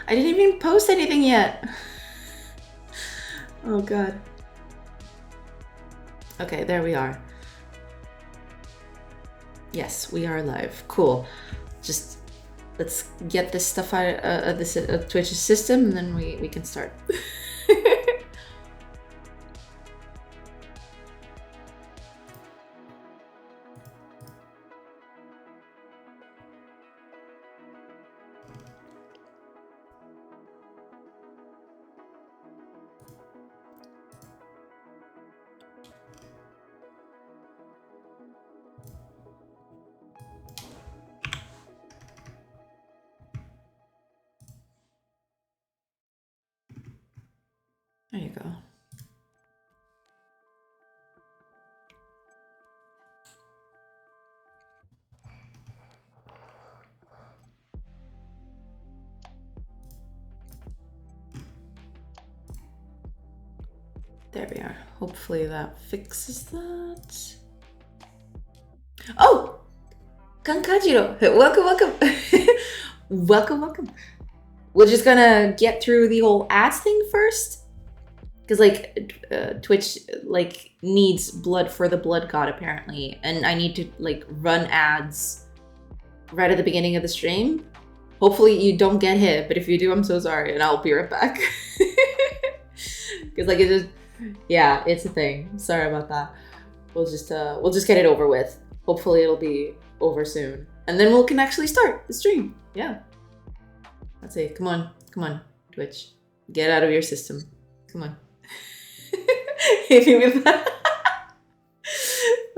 I didn't even post anything yet. Oh god. Okay, there we are. Yes, we are live. Cool. Just let's get this stuff out of this Twitch's system, and then we can start. There you go. There we are. Hopefully that fixes that. Oh! Kankajiro! Welcome, welcome! welcome. We're just gonna get through the whole ads thing first. Because, like, Twitch, like, needs blood for the blood god, apparently. And I need to, like, run ads right at the beginning of the stream. Hopefully you don't get hit, but if you do, I'm so sorry. And I'll be right back. Because, like, it just... Yeah, it's a thing. Sorry about that. We'll just get it over with. Hopefully it'll be over soon. And then we can actually start the stream. Yeah. Let's see. Come on, Twitch. Get out of your system. Come on. Hit me with that.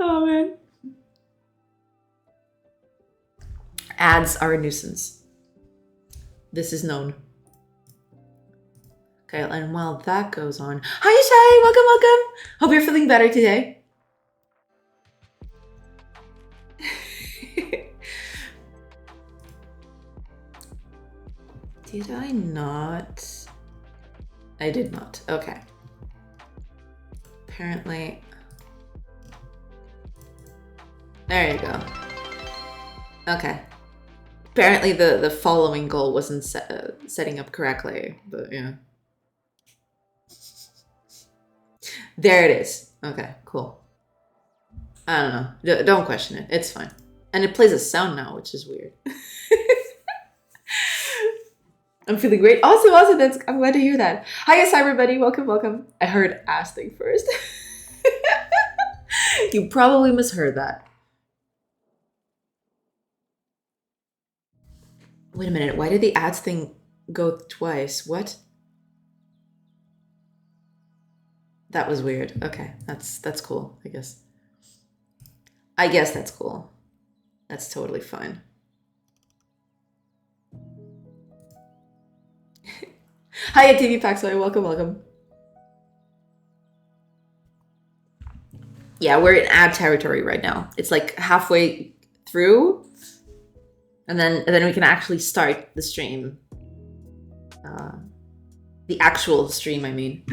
Oh man. Ads are a nuisance. This is known. Okay, and while that goes on, hi Shai, welcome. Hope you're feeling better today. Did I not? I did not. Okay. Apparently. There you go. Okay. Apparently the following goal wasn't setting up correctly, but yeah. There it is. Okay, cool. I don't know. Don't question it. It's fine. And it plays a sound now, which is weird. I'm feeling great. Awesome. I'm glad to hear that. Hi, yes, everybody. Welcome. I heard ass thing first. You probably misheard that. Wait a minute. Why did the ads thing go twice? What? That was weird. Okay, that's cool, I guess. I guess that's cool. That's totally fine. Hi, TV Paxway. Welcome. Yeah, we're in ad territory right now. It's like halfway through, and then we can actually start the stream. The actual stream, I mean.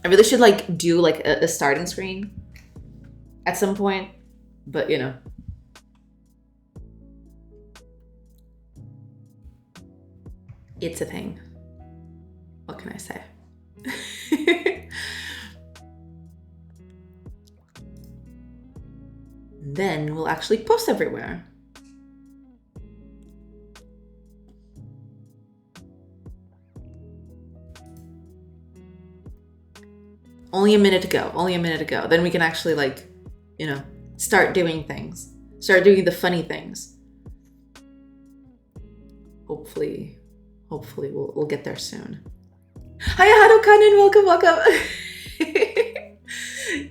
I really should like do like a starting screen at some point, but you know. It's a thing. What can I say? Then we'll actually post everywhere. Only a minute to go. Then we can actually like, you know, start doing things. Start doing the funny things. Hopefully we'll get there soon. Hi, Harukanen, welcome.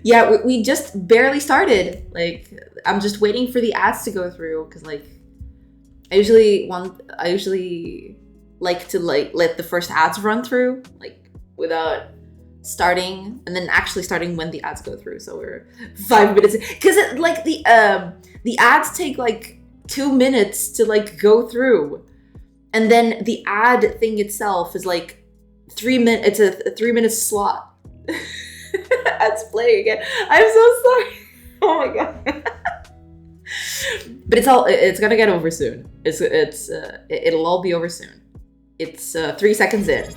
Yeah, we just barely started. Like, I'm just waiting for the ads to go through because like I usually like to like let the first ads run through like without starting and then actually starting when the ads go through. So we're 5 minutes because like the ads take like 2 minutes to like go through, and then the ad thing itself is like 3 minutes. It's a 3 minute slot. Ads play again. I'm so sorry. Oh my god. But it's gonna get over soon. It'll all be over soon. It's 3 seconds in.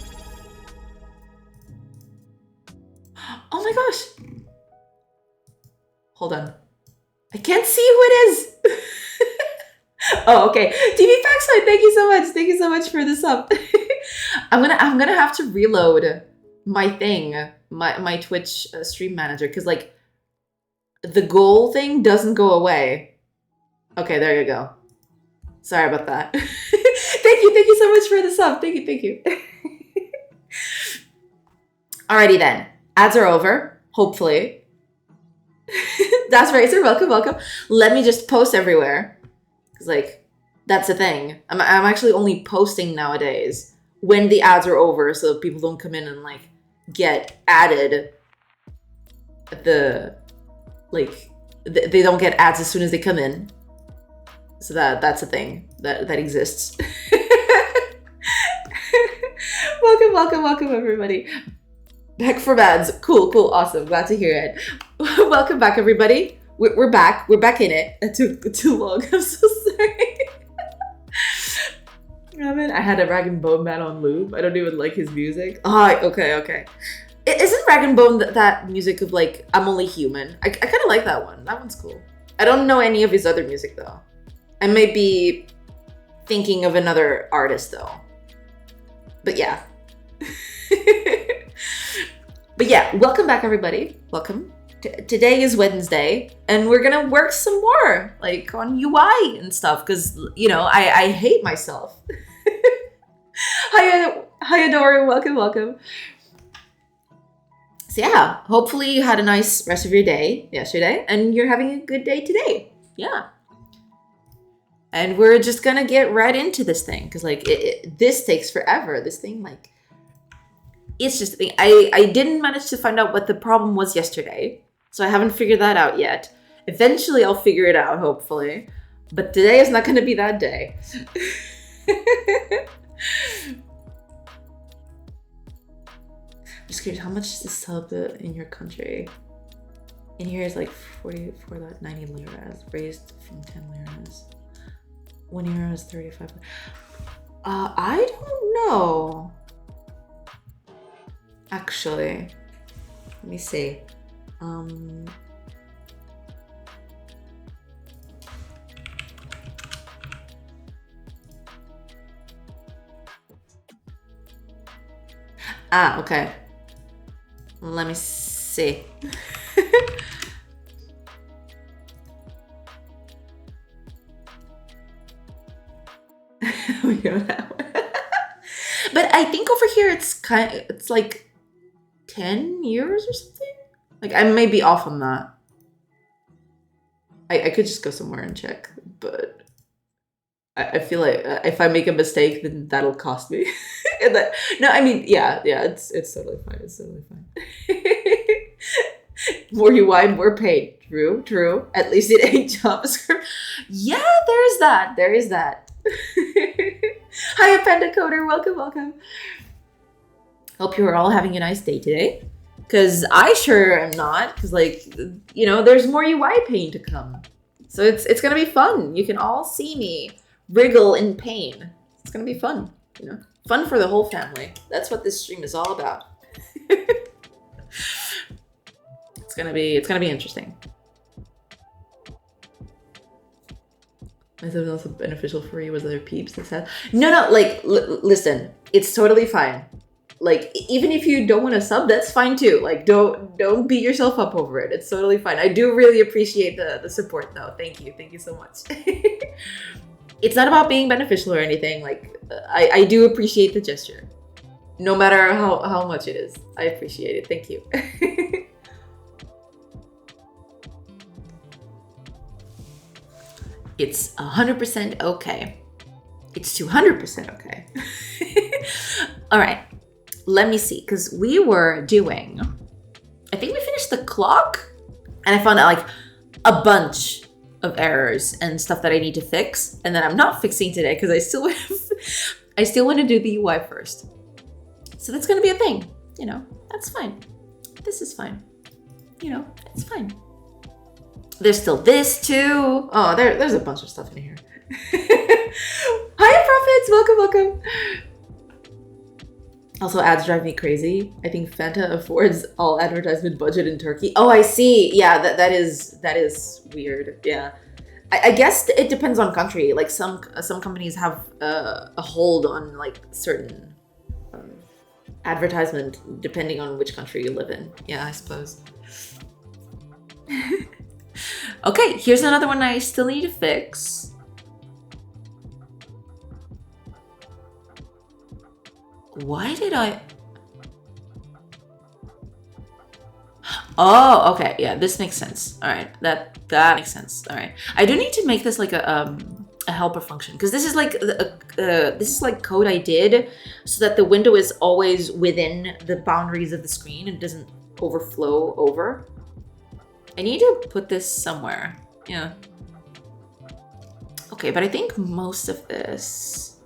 Oh my gosh. Hold on. I can't see who it is. Oh, okay. TV Packside, thank you so much. Thank you so much for the sub. I'm gonna have to reload my thing, my Twitch stream manager, because like the goal thing doesn't go away. Okay, there you go. Sorry about that. Thank you so much for the sub. Thank you. Alrighty then. Ads are over, hopefully. That's right, sir. Welcome. Let me just post everywhere. Because, like, that's the thing. I'm actually only posting nowadays when the ads are over so people don't come in and, like, get added at the, like, they don't get ads as soon as they come in. So that's a thing that exists. Welcome, everybody. Back from ads. Cool, awesome. Glad to hear it. Welcome back, everybody. We're back. We're back in it. That took too long. I'm so sorry. Oh, man, I had a Rag and Bone Man on loop. I don't even like his music. Oh, okay. Isn't Rag and Bone that music of, like, I'm Only Human? I kind of like that one. That one's cool. I don't know any of his other music, though. I may be thinking of another artist, though. But yeah. But yeah, welcome back, everybody. Welcome. Today is Wednesday, and we're gonna work some more, like, on UI and stuff, because, you know, I hate myself. Hi, Adora. Welcome. So yeah, hopefully you had a nice rest of your day yesterday, and you're having a good day today. Yeah. And we're just gonna get right into this thing, because, like, this takes forever. This thing, like, it's just a thing. I didn't manage to find out what the problem was yesterday, so I haven't figured that out yet. Eventually, I'll figure it out, hopefully. But today is not gonna be that day. I'm just curious, how much is the sub in your country? In here is like 44.90 liras, raised from 10 liras. 1 euro is 35. I don't know. Actually, let me see. Okay. Let me see. We go now. But I think over here it's like 10 years or something. Like, I may be off on that. I could just go somewhere and check, but I feel like if I make a mistake, then that'll cost me. No, I mean, yeah, it's totally fine. It's totally fine. More UI, more pain. True. At least it ain't JavaScript. Yeah, there is that. Hi, Appenda Coder. Welcome. Hope you are all having a nice day today. Because I sure am not. Because, like, you know, there's more UI pain to come. So it's going to be fun. You can all see me wriggle in pain. It's going to be fun, you know. Fun for the whole family. That's what this stream is all about. It's gonna be interesting. Is it also beneficial for you with other peeps that said? No, like, listen, it's totally fine. Like, even if you don't want to sub, that's fine too. Like, don't beat yourself up over it. It's totally fine. I do really appreciate the support, though. Thank you so much. It's not about being beneficial or anything. Like, I do appreciate the gesture, no matter how much it is. I appreciate it. Thank you. It's 100% okay. It's 200% okay. All right. Let me see, because we were doing, I think we finished the clock, and I found out, like, a bunch of errors and stuff that I need to fix, and then I'm not fixing today because I still want to do the UI first. So that's going to be a thing, you know. That's fine. This is fine. You know, it's fine. There's still this too. Oh, there's a bunch of stuff in here. Hi, Profits. Welcome. Also, ads drive me crazy. I think Fanta affords all advertisement budget in Turkey. Oh, I see. Yeah, that is weird. Yeah, I guess it depends on country. Like some companies have a hold on like certain advertisement depending on which country you live in. Yeah, I suppose. Okay, here's another one I still need to fix. Why did I? Oh, okay. Yeah, this makes sense. All right, that makes sense. All right, I do need to make this like a helper function because this is like this is like code I did so that the window is always within the boundaries of the screen and doesn't overflow over. I need to put this somewhere. Yeah. Okay, but I think most of this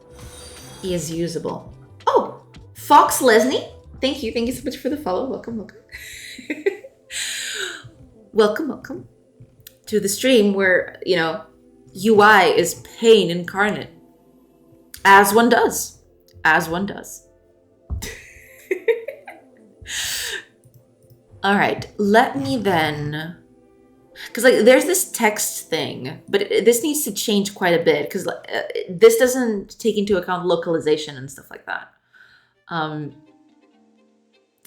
is usable. Oh, Fox Lesney, thank you so much for the follow. Welcome. welcome to the stream where, you know, UI is pain incarnate, as one does. All right, let me then, because like there's this text thing, but this needs to change quite a bit because this doesn't take into account localization and stuff like that.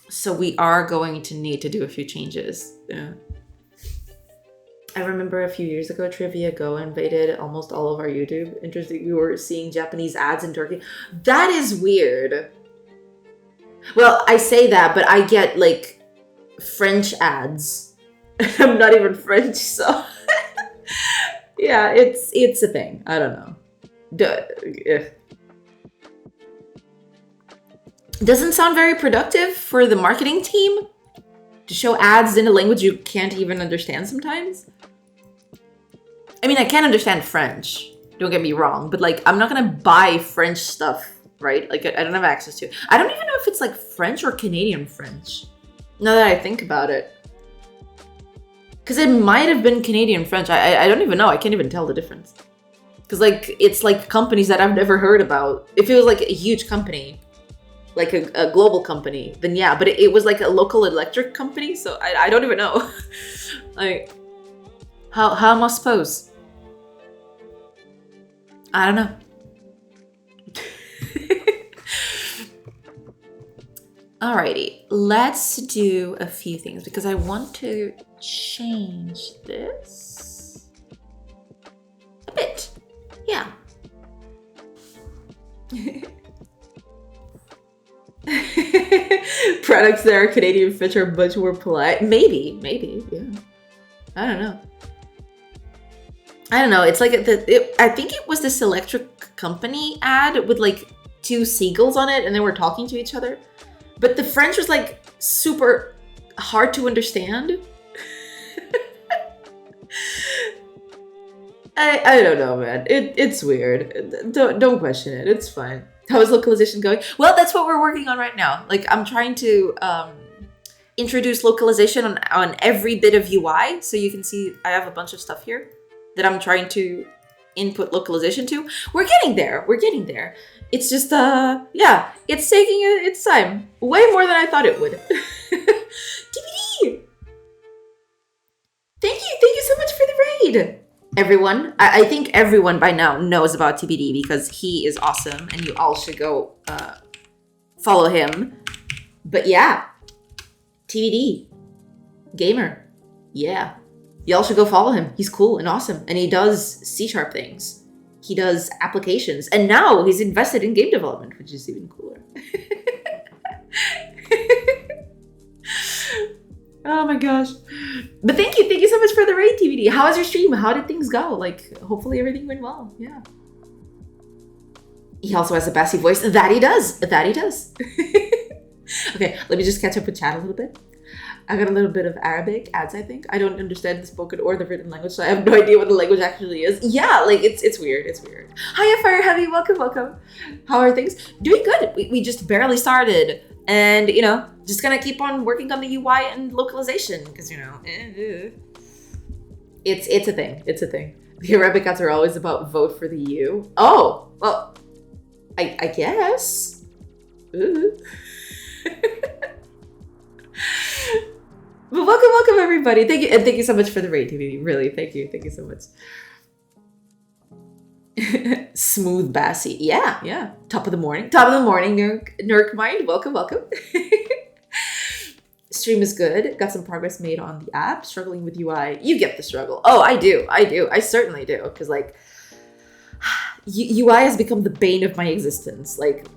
So we are going to need to do a few changes. Yeah. I remember a few years ago, Trivia Go invaded almost all of our YouTube. Interesting, we were seeing Japanese ads in Turkey. That is weird. Well, I say that, but I get like French ads. I'm not even French, so yeah, it's a thing. I don't know. Doesn't sound very productive for the marketing team to show ads in a language you can't even understand sometimes. I mean, I can understand French, don't get me wrong, but like I'm not gonna buy French stuff, right? Like I don't have access to it. I don't even know if it's like French or Canadian French, now that I think about it. Because it might have been Canadian French. I don't even know. I can't even tell the difference. Because like it's like companies that I've never heard about. If it was like a huge company, like a global company, then yeah. But it was like a local electric company, so I don't even know. Like how am I supposed? I don't know. Alrighty, let's do a few things because I want to change this a bit. Yeah. Products that are Canadian French are much more polite. Maybe, yeah. I don't know. It's like I think it was this electric company ad with like 2 seagulls on it and they were talking to each other. But the French was like super hard to understand. I don't know, man. It's weird. Don't question it. It's fine. How is localization going? Well, that's what we're working on right now. Like I'm trying to introduce localization on every bit of UI. So you can see I have a bunch of stuff here that I'm trying to input localization to. We're getting there. It's just yeah, it's taking its time. Way more than I thought it would. TBD! Thank you so much for the raid! Everyone, I think everyone by now knows about TBD because he is awesome and you all should go follow him. But yeah, TBD, gamer, yeah. Y'all should go follow him. He's cool and awesome and he does C# things. He does applications and now he's invested in game development, which is even cooler. Oh my gosh. But thank you so much for the raid, TBD. How was your stream? How did things go? Like, hopefully everything went well. Yeah. He also has a bassy voice. That he does. Okay, let me just catch up with chat a little bit. I got a little bit of Arabic ads, I think. I don't understand the spoken or the written language, so I have no idea what the language actually is. Yeah, like, it's weird. Hiya, Fire Heavy. Welcome. How are things? Doing good. We just barely started. And, you know, just gonna keep on working on the UI and localization because, you know, it's a thing. The Arabic ads are always about vote for the U. Oh, well, I guess. Ooh. But welcome everybody. Thank you, and thank you so much for the raid, TVD. Really, thank you so much. Smooth Bassy. Yeah. Top of the morning, Nurk Mind. Welcome. Stream is good. Got some progress made on the app. Struggling with UI. You get the struggle. Oh, I do. I certainly do. Because like, UI has become the bane of my existence. Like,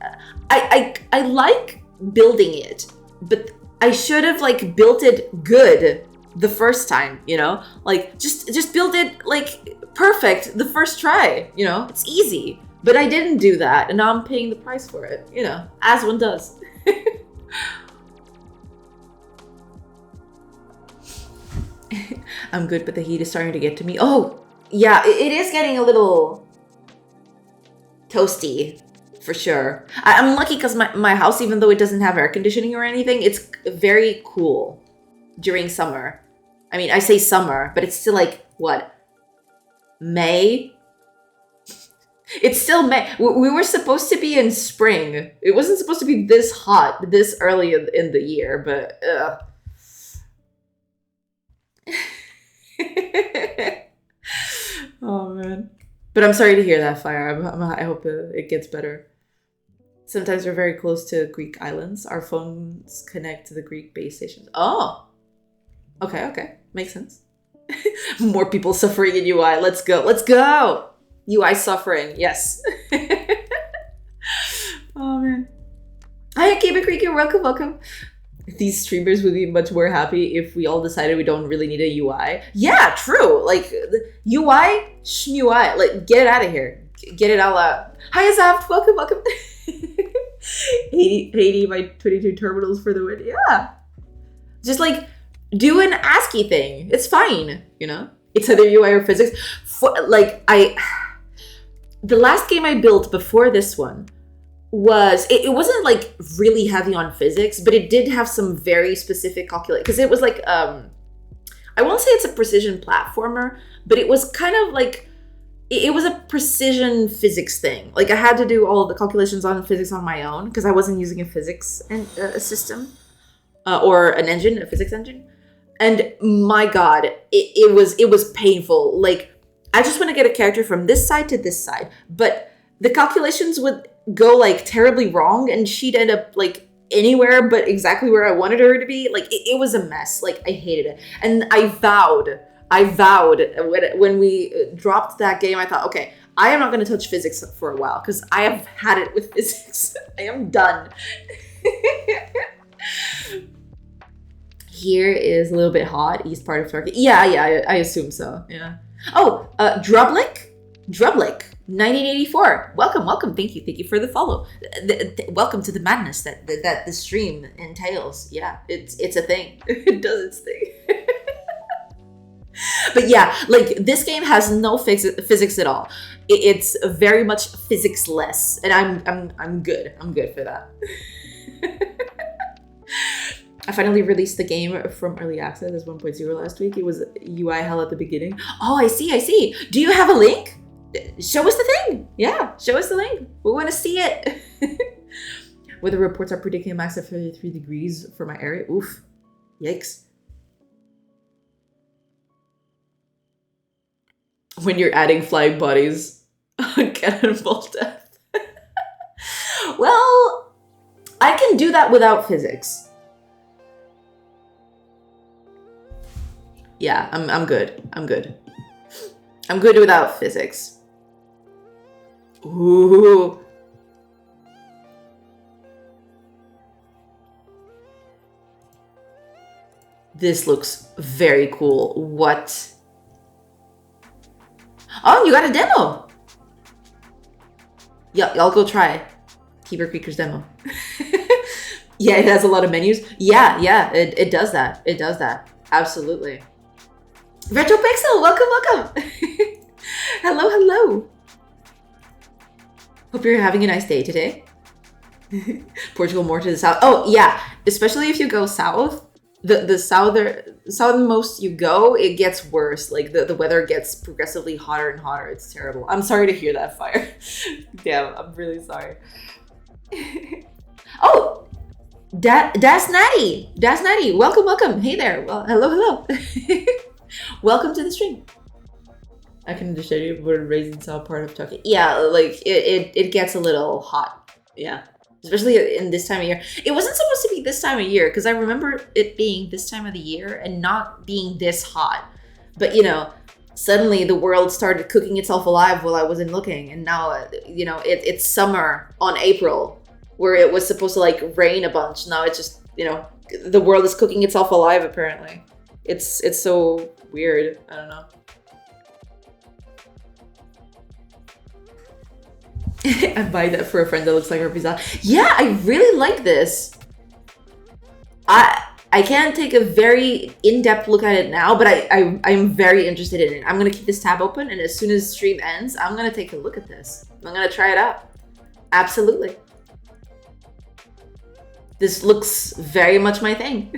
I like building it, but I should have like built it good the first time, you know? Like just build it like perfect the first try, you know? It's easy. But I didn't do that, and now I'm paying the price for it, you know, as one does. I'm good, but the heat is starting to get to me. Oh, yeah, it is getting a little toasty. For sure. I'm lucky because my house, even though it doesn't have air conditioning or anything, it's very cool during summer. I mean, I say summer, but it's still like, what? May? It's still May. We were supposed to be in spring. It wasn't supposed to be this hot this early in the year, but oh, man. But I'm sorry to hear that, Fire. I hope it gets better. Sometimes we're very close to Greek islands. Our phones connect to the Greek base stations. Oh, okay. Makes sense. More people suffering in UI. Let's go. UI suffering. Yes. Oh, man. Hi, Akiba Creeker. Welcome. These streamers would be much more happy if we all decided we don't really need a UI. Yeah, true. Like, the UI, shmui. Like, get it out of here. Get it all out. Hi, Azaft. Welcome. 80 by 22 terminals for the win. Yeah. Just like do an ASCII thing. It's fine, you know? It's either UI or physics. The last game I built before this one was, it wasn't like really heavy on physics, but it did have some very specific calculation. Because it was like, I won't say it's a precision platformer, but it was kind of like, it was a precision physics thing. Like I had to do all of the calculations on physics on my own because I wasn't using a physics system or an engine, a physics engine. And my God, it was painful. Like I just want to get a character from this side to this side, but the calculations would go like terribly wrong, and she'd end up like anywhere but exactly where I wanted her to be. Like it was a mess. Like I hated it, and I vowed when we dropped that game, I thought, okay, I am not going to touch physics for a while because I have had it with physics. I am done. Here is a little bit hot, east part of Turkey. Yeah, I assume so. Yeah. Oh, Drublik, 1984. Welcome. Thank you for the follow. Welcome to the madness that the stream entails. Yeah, it's a thing. It does its thing. But yeah, like this game has no physics at all. It's very much physics-less, and I'm good. I'm good for that. I finally released the game from early access as 1.0 last week. It was UI hell at the beginning. Oh, I see. Do you have a link? Show us the thing. Yeah, show us the link. We want to see it. Weather reports are predicting a max of 33 degrees for my area. Oof. Yikes. When you're adding flying bodies on Cannonball Death. Well, I can do that without physics. Yeah, I'm good. I'm good without physics. Ooh. This looks very cool. What? Oh, you got a demo. Yeah, I'll go try Keeper Creeker's demo. Yeah, it has a lot of menus. Yeah, it does that. It does that. Absolutely. Retro Pixel, welcome. Hello. Hope you're having a nice day today. Portugal more to the south. Oh, yeah. Especially if you go south. The southernmost you go, it gets worse. Like the weather gets progressively hotter and hotter. It's terrible. I'm sorry to hear that, Fire. Damn, I'm really sorry. Oh, Das Natty, welcome. Hey there. Well, hello. Welcome to the stream. I can understand you, but raisins are part of Turkey. Yeah, like it gets a little hot. Yeah, especially in this time of year. It wasn't supposed to be this time of year because I remember it being this time of the year and not being this hot. But you know, suddenly the world started cooking itself alive while I wasn't looking, and now you know it's summer on April, where it was supposed to like rain a bunch. Now it's just, you know, the world is cooking itself alive. Apparently, it's so weird. I don't know. I buy that for a friend that looks like her pizza. Yeah, I really like this. I can't take a very in-depth look at it now, but I'm very interested in it. I'm gonna keep this tab open, and as soon as the stream ends, I'm gonna take a look at this. I'm gonna try it out. Absolutely. This looks very much my thing.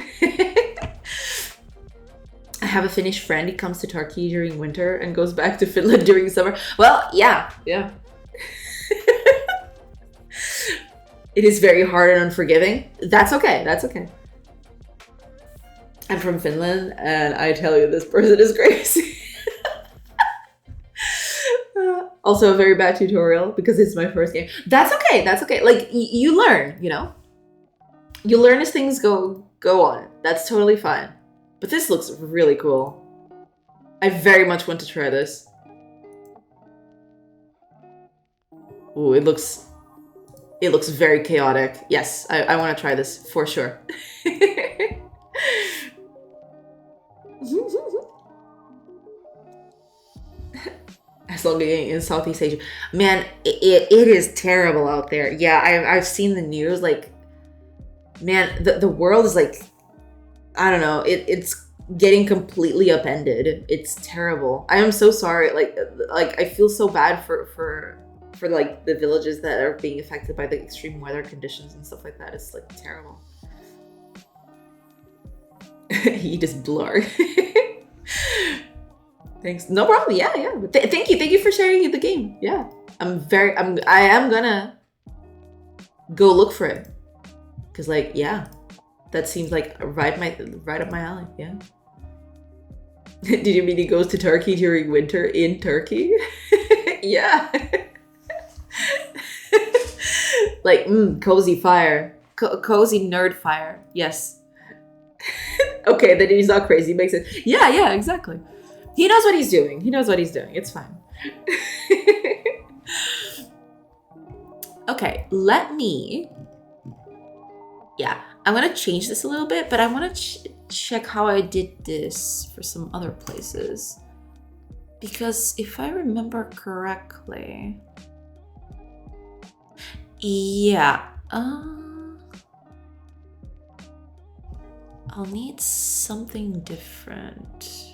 I have a Finnish friend. He comes to Turkey during winter and goes back to Finland during summer. Well, yeah. It is very hard and unforgiving. That's okay. I'm from Finland, and I tell you, this person is crazy. Also a very bad tutorial because it's my first game. That's okay. Like, you learn, you know? You learn as things go on. That's totally fine. But this looks really cool. I very much want to try this. Ooh, it looks very chaotic. Yes, I want to try this for sure. As long as in Southeast Asia, man, it is terrible out there. Yeah, I've seen the news. Like, man, the world is like, I don't know. It's getting completely upended. It's terrible. I am so sorry. Like I feel so bad for like the villages that are being affected by the extreme weather conditions and stuff like that. It's like terrible. You just blur. Thanks. No problem. Yeah. But thank you for sharing the game. Yeah, I am gonna go look for it because, like, yeah, that seems like right up my alley. Yeah. Did you mean he goes to Turkey during winter in Turkey? Yeah. Like, cozy fire. Cozy nerd fire. Yes. Okay, then he's not crazy. Makes sense. Yeah, exactly. He knows what he's doing. It's fine. Okay, let me... Yeah, I'm going to change this a little bit, but I want to check how I did this for some other places. Because if I remember correctly... Yeah. I'll need something different.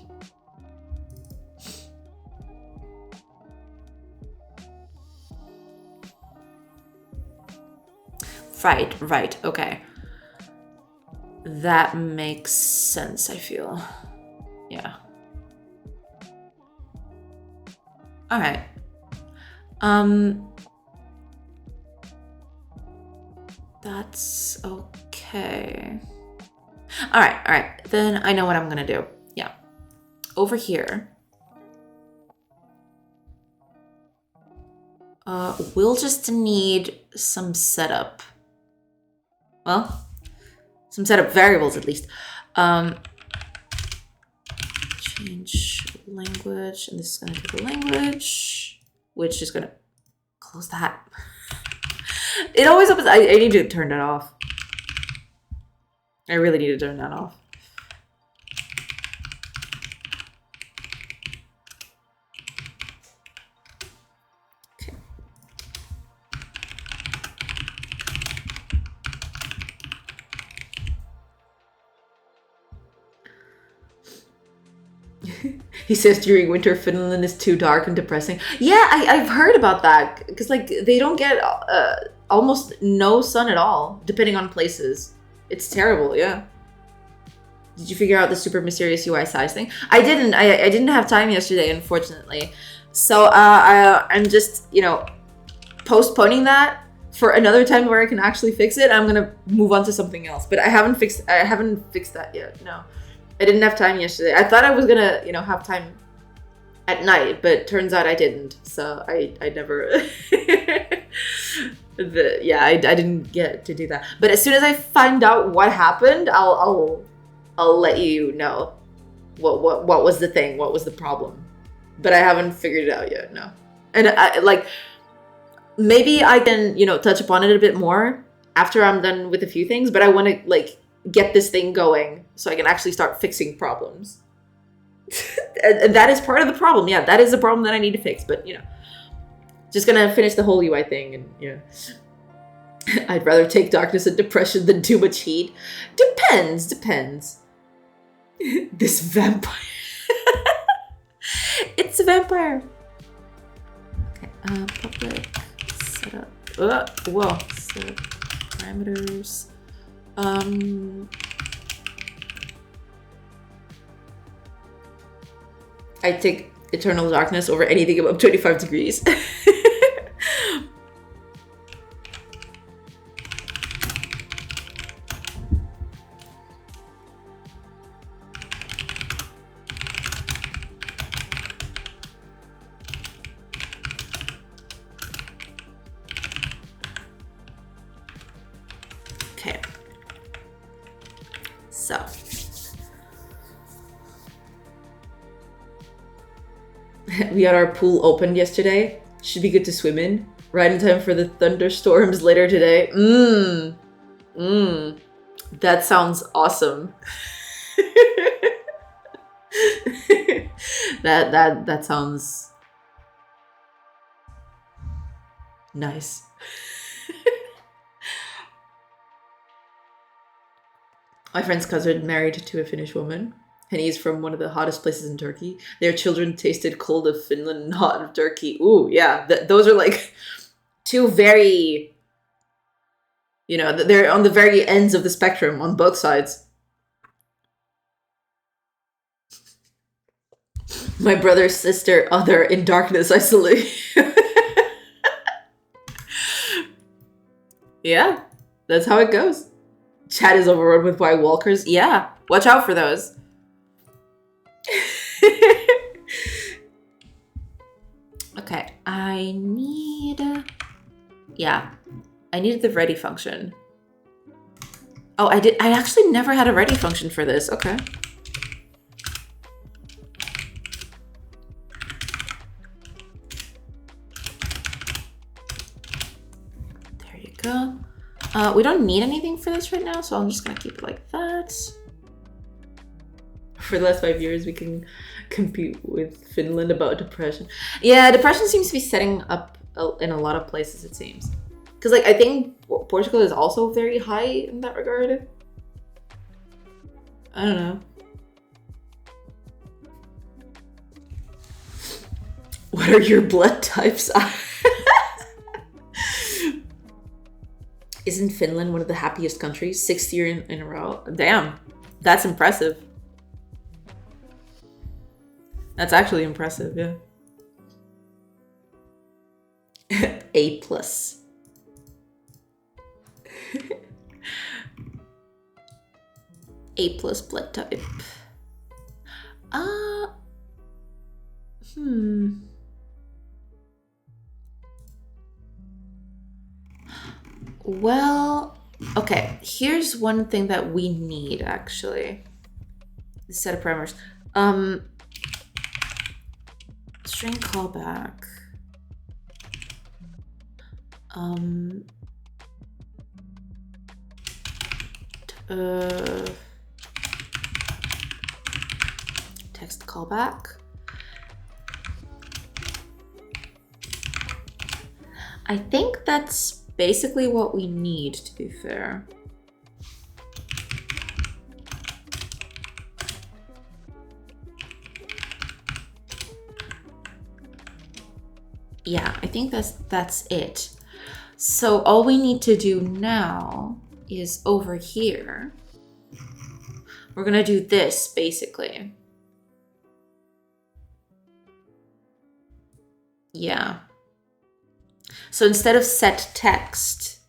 Right. Okay. That makes sense, I feel. Yeah. All right. That's okay. All right. Then I know what I'm gonna do. Yeah. Over here. We'll just need some setup. Well, some setup variables at least. Change language, and this is gonna take a language, which is gonna close that. It always opens. I need to turn that off. I really need to turn that off. Okay. He says during winter Finland is too dark and depressing. Yeah, I've heard about that because like they don't get almost no sun at all, depending on places. It's terrible. Yeah. Did you figure out the super mysterious UI size thing? I didn't. I didn't have time yesterday, unfortunately. So I'm just, you know, postponing that for another time where I can actually fix it, I'm gonna move on to something else. But I haven't fixed that yet. No, I didn't have time yesterday. I thought I was gonna, have time at night, but turns out I didn't. So I never. I didn't get to do that. But as soon as I find out what happened, I'll let you know what was the thing, what was the problem. But I haven't figured it out yet. No, and maybe I can, touch upon it a bit more after I'm done with a few things, but I want to get this thing going so I can actually start fixing problems. and that is part of the problem. Yeah, that is the problem that I need to fix, but just gonna finish the whole UI thing and I'd rather take darkness and depression than too much heat. Depends. This vampire. It's a vampire. Okay, public. Set up. Whoa. Set up parameters. I take eternal darkness over anything above 25 degrees. Okay. So. We had our pool opened yesterday. Should be good to swim in. Right in time for the thunderstorms later today. That sounds awesome. that sounds nice. My friend's cousin married to a Finnish woman. And he's from one of the hottest places in Turkey. Their children tasted cold of Finland and hot of Turkey. Ooh, yeah. Those are two very, they're on the very ends of the spectrum on both sides. My brother, sister, other, in darkness, I salute. Yeah, that's how it goes. Chat is overrun with white walkers. Yeah, watch out for those. Okay, I need the ready function. Oh, I actually never had a ready function for this. Okay. There you go. We don't need anything for this right now, so I'm just gonna keep it like that. For the last 5 years, we can compete with Finland about depression. Yeah, depression seems to be setting up in a lot of places, it seems. Because, I think Portugal is also very high in that regard. I don't know. What are your blood types? Isn't Finland one of the happiest countries? 6th year in a row. Damn, that's impressive. That's actually impressive, yeah. A+. A+ blood type. Well, okay, here's one thing that we need, actually. The set of parameters. String callback. Text callback. I think that's basically what we need, to be fair. Yeah, I think that's it. So all we need to do now is over here. We're gonna do this, basically. Yeah. So instead of set text,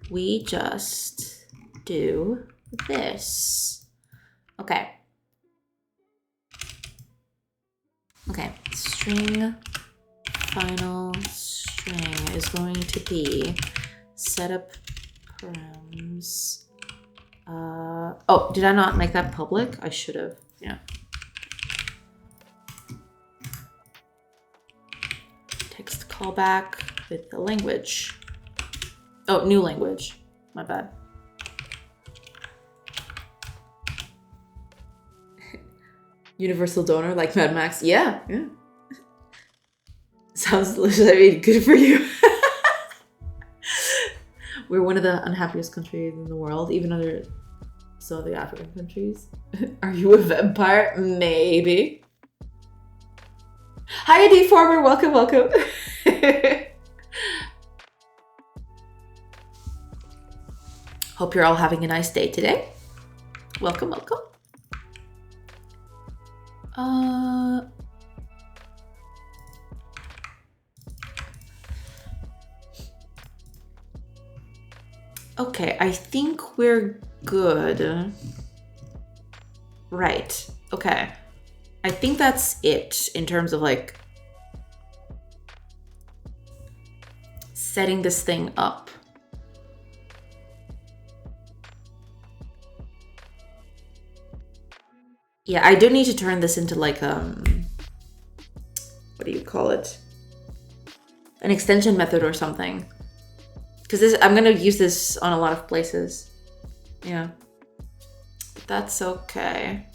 we just do this. Okay. Okay, string final string is going to be setup params. Oh, did I not make that public? I should have. Yeah. Text callback with the language. Oh, new language. My bad. Universal donor like Mad Max. Yeah, yeah. Sounds delicious. I mean, good for you. We're one of the unhappiest countries in the world, even under some of the African countries. Are you a vampire? Maybe. Hi, Deformer. Welcome, welcome. Hope you're all having a nice day today. Welcome, welcome. Okay, I think we're good. Right, okay. I think that's it in terms of like setting this thing up. Yeah, I do need to turn this into like what do you call it? An extension method or something. Because I'm gonna use this on a lot of places. Yeah. But that's okay.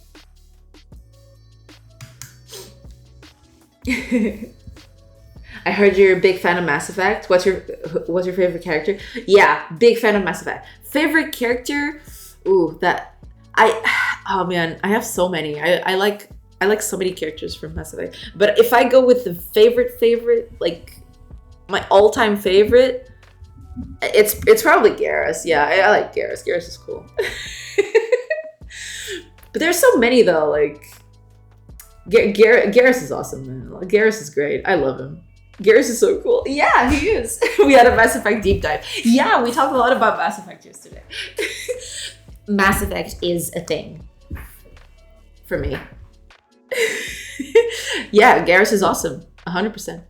I heard you're a big fan of Mass Effect. What's your favorite character? Yeah, big fan of Mass Effect. Favorite character? Ooh, oh man, I have so many. I like so many characters from Mass Effect. But if I go with the favorite, like my all-time favorite, it's probably Garrus. Yeah, I like Garrus. Garrus is cool. But there's so many though. Like Garrus is awesome, man. Garrus is great. I love him. Garrus is so cool. Yeah, he is. We had a Mass Effect deep dive. Yeah, we talked a lot about Mass Effect yesterday. Mass Effect is a thing for me. Yeah, Garrus is awesome. 100%.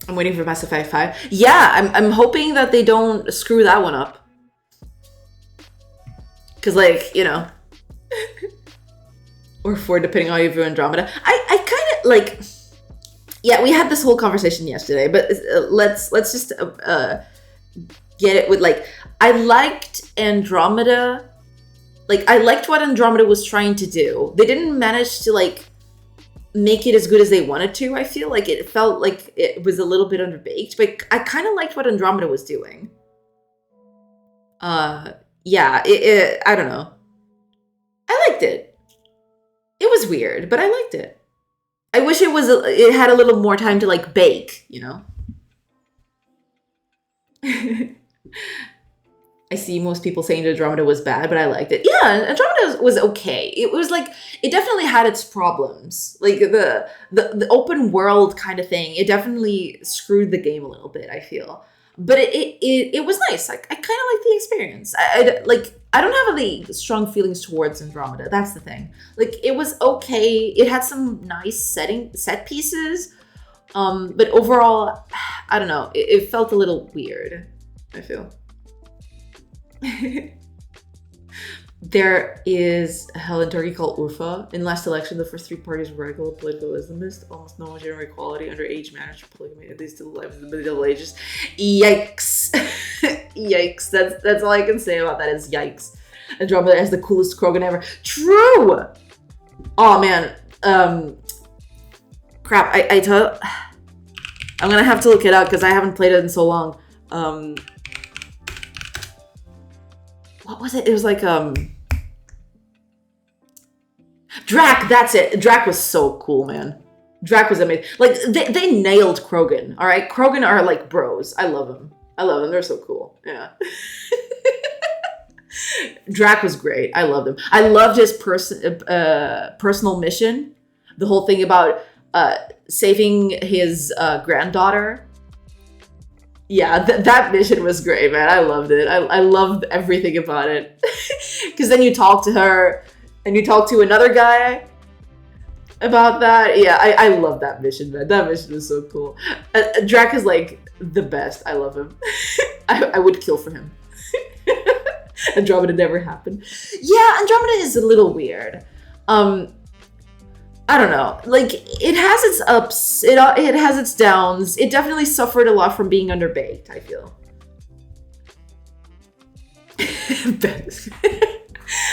I'm waiting for Mass Effect 5. Yeah, I'm hoping that they don't screw that one up. Because, like, you know. Or 4, depending on how you view Andromeda. I kind of, like... Yeah, we had this whole conversation yesterday, but let's just get it with, like... I liked Andromeda. Like, I liked what Andromeda was trying to do. They didn't manage to, like... make it as good as they wanted to. I feel like it felt like it was a little bit underbaked, but I kind of liked what Andromeda was doing. Yeah, I don't know. I liked it. It was weird, but I liked it. I wish it had a little more time to like bake, you know? I see most people saying Andromeda was bad, but I liked it. Yeah, Andromeda was okay. It was like, it definitely had its problems. Like the open world kind of thing, it definitely screwed the game a little bit, I feel. But it was nice. Like, I kind of like the experience. I don't have any strong feelings towards Andromeda. That's the thing. Like, it was okay. It had some nice set pieces. But overall, I don't know. It felt a little weird, I feel. There is a Hell in Turkey called Urfa. In last election, the first three parties were radical political Islamist. Almost no gender equality, underage marriage, polygamy, at least to the life of the Middle Ages. Yikes. Yikes. That's all I can say about that is yikes. Andromeda has the coolest Krogan ever. True! Oh, man. Crap. I'm gonna have to look it up because I haven't played it in so long. What was it? It was like, Drac, that's it. Drac was so cool, man. Drac was amazing. Like, they nailed Krogan, all right? Krogan are, like, bros. I love them. They're so cool. Yeah. Drac was great. I loved him. I loved his personal mission. The whole thing about saving his granddaughter. Yeah, that mission was great, man. I loved it. I loved everything about it. Because then you talk to her, and you talk to another guy about that. Yeah, I love that mission, man. That mission was so cool. Drac is like the best. I love him. I would kill for him. Andromeda never happened. Yeah, Andromeda is a little weird. I don't know. Like, it has its ups, it has its downs. It definitely suffered a lot from being underbaked, I feel.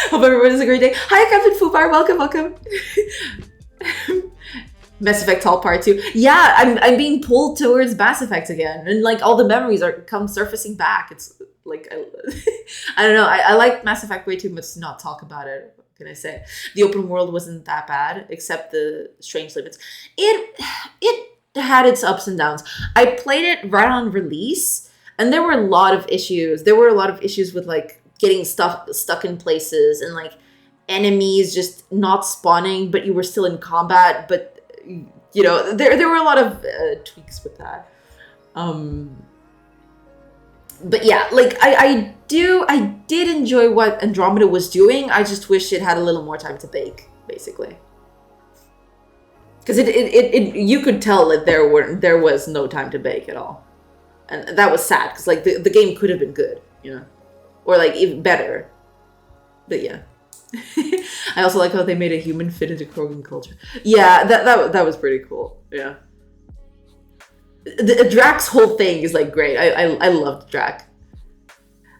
Hope everyone has a great day. Hi, Captain Fubar. Welcome. Mass Effect Tall Part 2. Yeah, I'm being pulled towards Mass Effect again. And, like, all the memories come surfacing back. It's, like, I don't know. I like Mass Effect way too much to not talk about it. Can I say the open world wasn't that bad, except the strange limits. It had its ups and downs. I played it right on release, and there were a lot of issues. There were a lot of issues with like getting stuck in places, and like enemies just not spawning, but you were still in combat. But you know, there were a lot of tweaks with that. But yeah, like I did enjoy what Andromeda was doing. I just wish it had a little more time to bake, basically. Because it you could tell that there was no time to bake at all, and that was sad. Because like the game could have been good, you know, or like even better. But yeah, I also like how they made a human fit into Krogan culture. Yeah, that was pretty cool. Yeah. Drac's whole thing is like great. I loved Drac.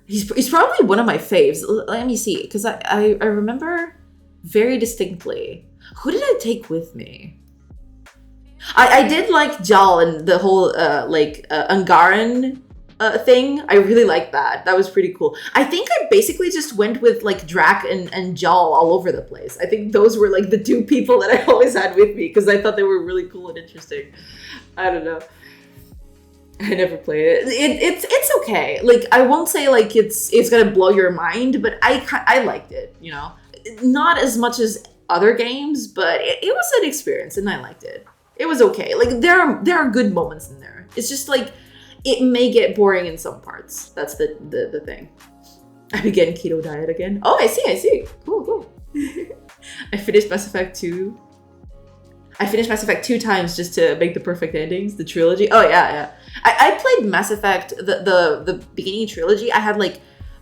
He's probably one of my faves. Let me see, because I remember very distinctly. Who did I take with me? I did like Jal and the whole Ungaran thing. I really liked that. That was pretty cool. I think I basically just went with like Drac and Jal all over the place. I think those were like the two people that I always had with me because I thought they were really cool and interesting. I don't know. I never played it. It's okay. Like I won't say like it's gonna blow your mind, but I liked it. You know, not as much as other games, but it was an experience, and I liked it. It was okay. Like there are good moments in there. It's just like it may get boring in some parts. That's the thing. I began keto diet again. Oh, I see. Cool. I finished Mass Effect 2. I finished Mass Effect 2 times just to make the perfect endings, the trilogy. Oh yeah. I played Mass Effect, the beginning trilogy. I had like,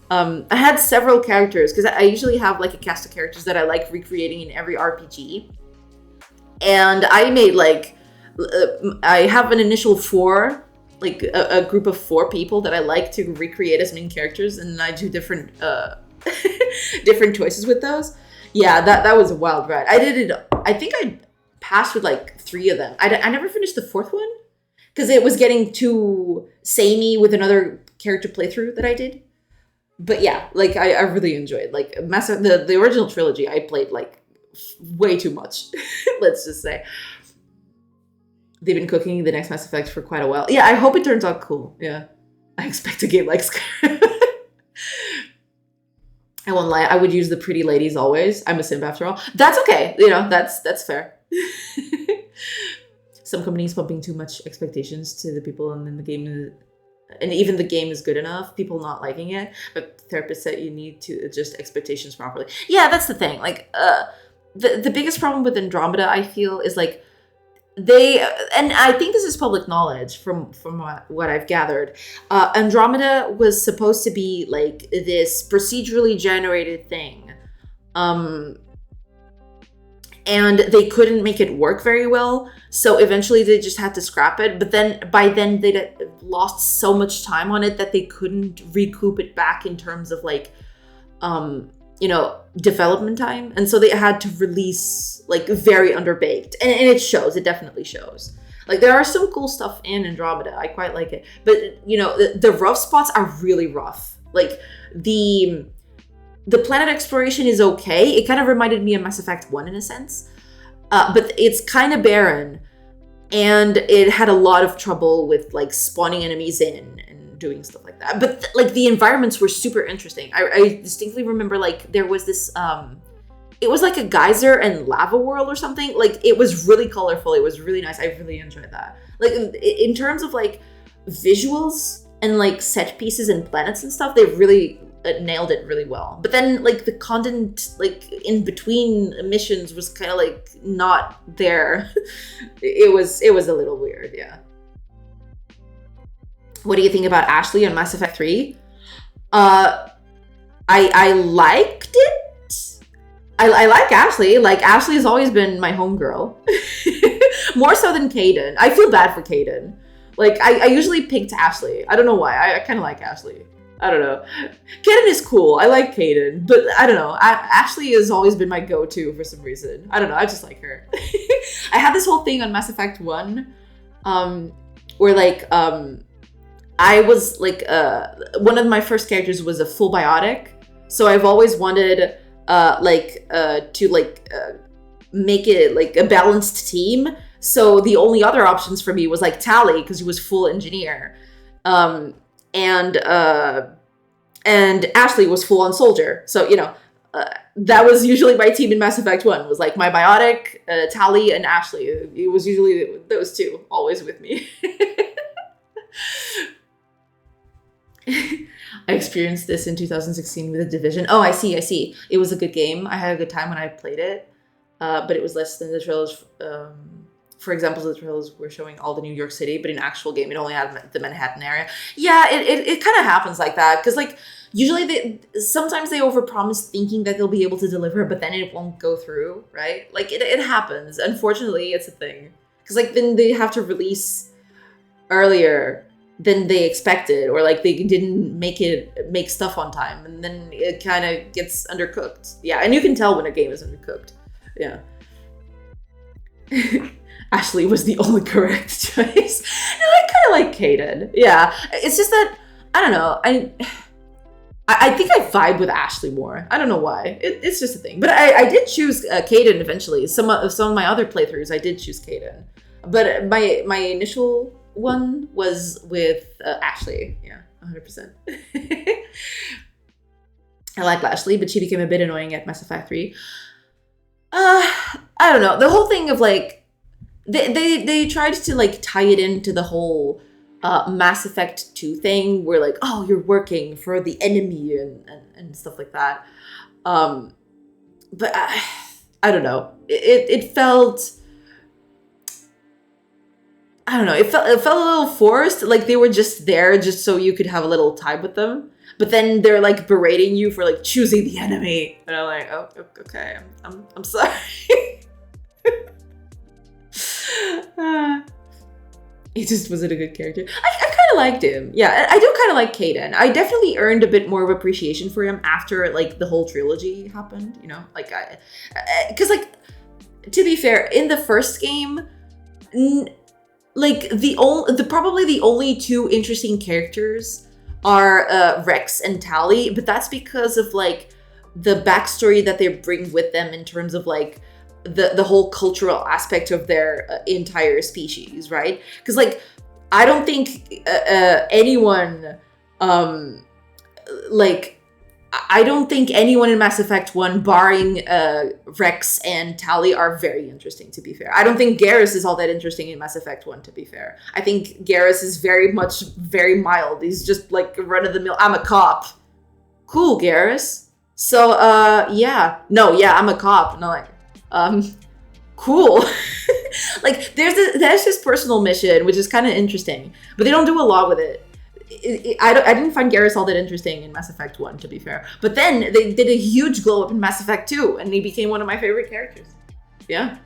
I had several characters because I usually have like a cast of characters that I like recreating in every RPG. And I made like, I have an initial 4, like a group of 4 people that I like to recreate as main characters, and I do different different choices with those. Yeah, that was a wild ride. I did it. I think I passed with like 3 of them. I never finished the 4th one because it was getting too samey with another character playthrough that I did. But yeah, like I really enjoyed like the original trilogy. I played like way too much. Let's just say they've been cooking the next Mass Effect for quite a while. Yeah, I hope it turns out cool. Yeah, I expect a game like Skyrim. I won't lie, I would use the pretty ladies always. I'm a simp after all. That's okay. You know, that's fair. Some companies pumping too much expectations to the people, and then the game and even the game is good enough, people not liking it, but therapists said you need to adjust expectations properly. Yeah, that's the thing. Like the biggest problem with Andromeda, I feel, is like and I think this is public knowledge from what I've gathered. Andromeda was supposed to be like this procedurally generated thing, and they couldn't make it work very well, so eventually they just had to scrap it. But then by then they'd lost so much time on it that they couldn't recoup it back in terms of like development time, and so they had to release like very underbaked, and it shows. It definitely shows. Like there are some cool stuff in Andromeda. I quite like it, but the rough spots are really rough. Like the planet exploration is okay. It kind of reminded me of Mass Effect 1 in a sense, but it's kind of barren, and it had a lot of trouble with like spawning enemies in and doing stuff like that. But like the environments were super interesting. I distinctly remember like there was this it was like a geyser and lava world or something. Like, it was really colorful. It was really nice. I really enjoyed that. Like, in terms of like visuals and like set pieces and planets and stuff, they really nailed it really well. But then like the content like in between missions was kind of like not there. It was a little weird. Yeah. What do you think about Ashley on Mass Effect 3? I liked it. I like Ashley. Like, Ashley has always been my homegirl. More so than Kaidan. I feel bad for Kaidan. Like, I usually picked Ashley. I don't know why. I kind of like Ashley. I don't know. Kaidan is cool. I like Kaidan. But I don't know. Ashley has always been my go-to for some reason. I don't know. I just like her. I had this whole thing on Mass Effect 1 where, like, I was, like, one of my first characters was a full biotic. So I've always wanted, to make it, like, a balanced team. So the only other options for me was, like, Tali, because he was full engineer. And Ashley was full on soldier. So, you know, that was usually my team in Mass Effect 1. Was like my biotic, Tali, and Ashley. It was usually those two always with me. I experienced this in 2016 with The Division. Oh, I see. It was a good game. I had a good time when I played it. But it was less than the trailers. For example, the trailers were showing all the New York City, but in actual game, it only had the Manhattan area. Yeah, it kind of happens like that. Because, like, usually sometimes they overpromise thinking that they'll be able to deliver, but then it won't go through, right? Like, it happens. Unfortunately, it's a thing. Because, like, then they have to release earlier than they expected, or, like, they didn't make stuff on time, and then it kind of gets undercooked. Yeah, and you can tell when a game is undercooked. Yeah. Ashley was the only correct choice. No, I kind of like Kaidan. Yeah, it's just that, I don't know. I think I vibe with Ashley more. I don't know why. It's just a thing. But I did choose Kaidan eventually. Some of my other playthroughs, I did choose Kaidan. But my initial one was with Ashley. Yeah, 100%. I like Ashley, but she became a bit annoying at Mass Effect 3. I don't know. The whole thing of, like, they tried to, like, tie it into the whole Mass Effect 2 thing where, like, oh, you're working for the enemy and stuff like that. But I don't know. It felt, I don't know. It felt a little forced. Like, they were just there just so you could have a little time with them. But then they're, like, berating you for, like, choosing the enemy. And I'm like, oh, okay. I'm sorry. He just wasn't a good character. I kind of liked him. Yeah, I do kind of like Kaidan. I definitely earned a bit more of appreciation for him after, like, the whole trilogy happened, you know? Like, because, like, to be fair, in the first game, like, probably the only two interesting characters are Rex and Tali, but that's because of, like, the backstory that they bring with them in terms of, like, the whole cultural aspect of their entire species, right? Because, like, I don't think anyone, like, I don't think anyone in Mass Effect 1, barring Rex and Tali, are very interesting, to be fair. I don't think Garrus is all that interesting in Mass Effect 1, to be fair. I think Garrus is very mild. He's just, like, run-of-the-mill, I'm a cop. Cool, Garrus. So, yeah. No, yeah, I'm a cop. And I'm like, cool. Like, there's this personal mission, which is kind of interesting, but they don't do a lot with it. I didn't find Garrus all that interesting in Mass Effect 1, to be fair. But then they did a huge glow up in Mass Effect 2, and he became one of my favorite characters. Yeah.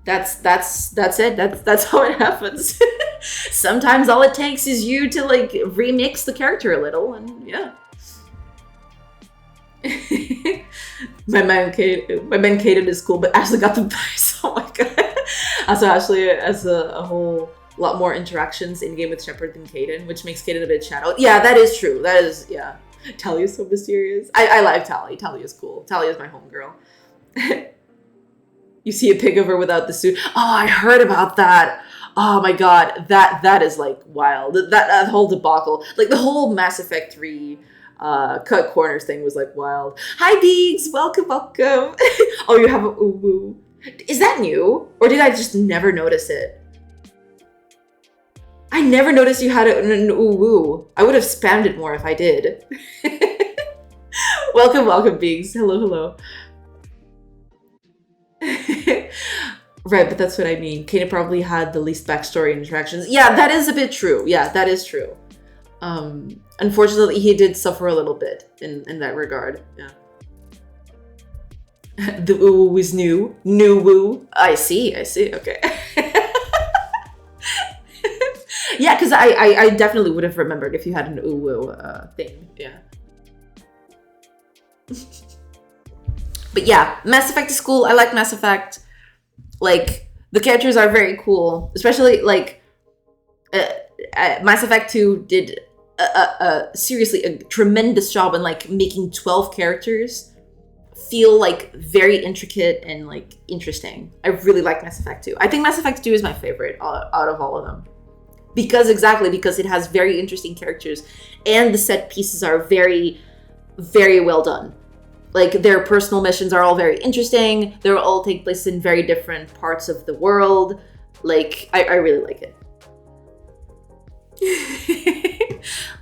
That's it. That's how it happens. Sometimes all it takes is you to, like, remix the character a little, and yeah. My man Kaidan is cool, but Ashley got the best. Oh my god. Also, Ashley has a whole lot more interactions in game with Shepard than Kaidan, which makes Kaidan a bit shadow. Yeah, that is true. That is, yeah. Tali is so mysterious. I like Tali. Tali is cool. Tali is my homegirl. You see a pic of her without the suit. Oh, I heard about that. Oh my god, that is, like, wild. That whole debacle, like, the whole Mass Effect 3 cut corners thing was like wild. Hi Beegs, welcome. Oh, you have a ooh woo. Is that new? Or did I just never notice it? I never noticed you had an ooh woo. I would have spammed it more if I did. Welcome, Beegs. Hello. Right, but that's what I mean. Kana probably had the least backstory and interactions. Yeah, that is a bit true. Yeah, that is true. Unfortunately, he did suffer a little bit in that regard. Yeah. The ooh is new. New woo. I see. Okay. Yeah, because I definitely would have remembered if you had an ooh woo thing. Yeah. But yeah, Mass Effect is cool. I like Mass Effect. Like, the characters are very cool. Especially, like, Mass Effect 2 did seriously a tremendous job in, like, making 12 characters feel, like, very intricate and, like, interesting. I really like Mass Effect 2. I think Mass Effect 2 is my favorite out of all of them. Because it has very interesting characters. And the set pieces are very, very well done. Like, their personal missions are all very interesting. They all take place in very different parts of the world. Like, I really like it.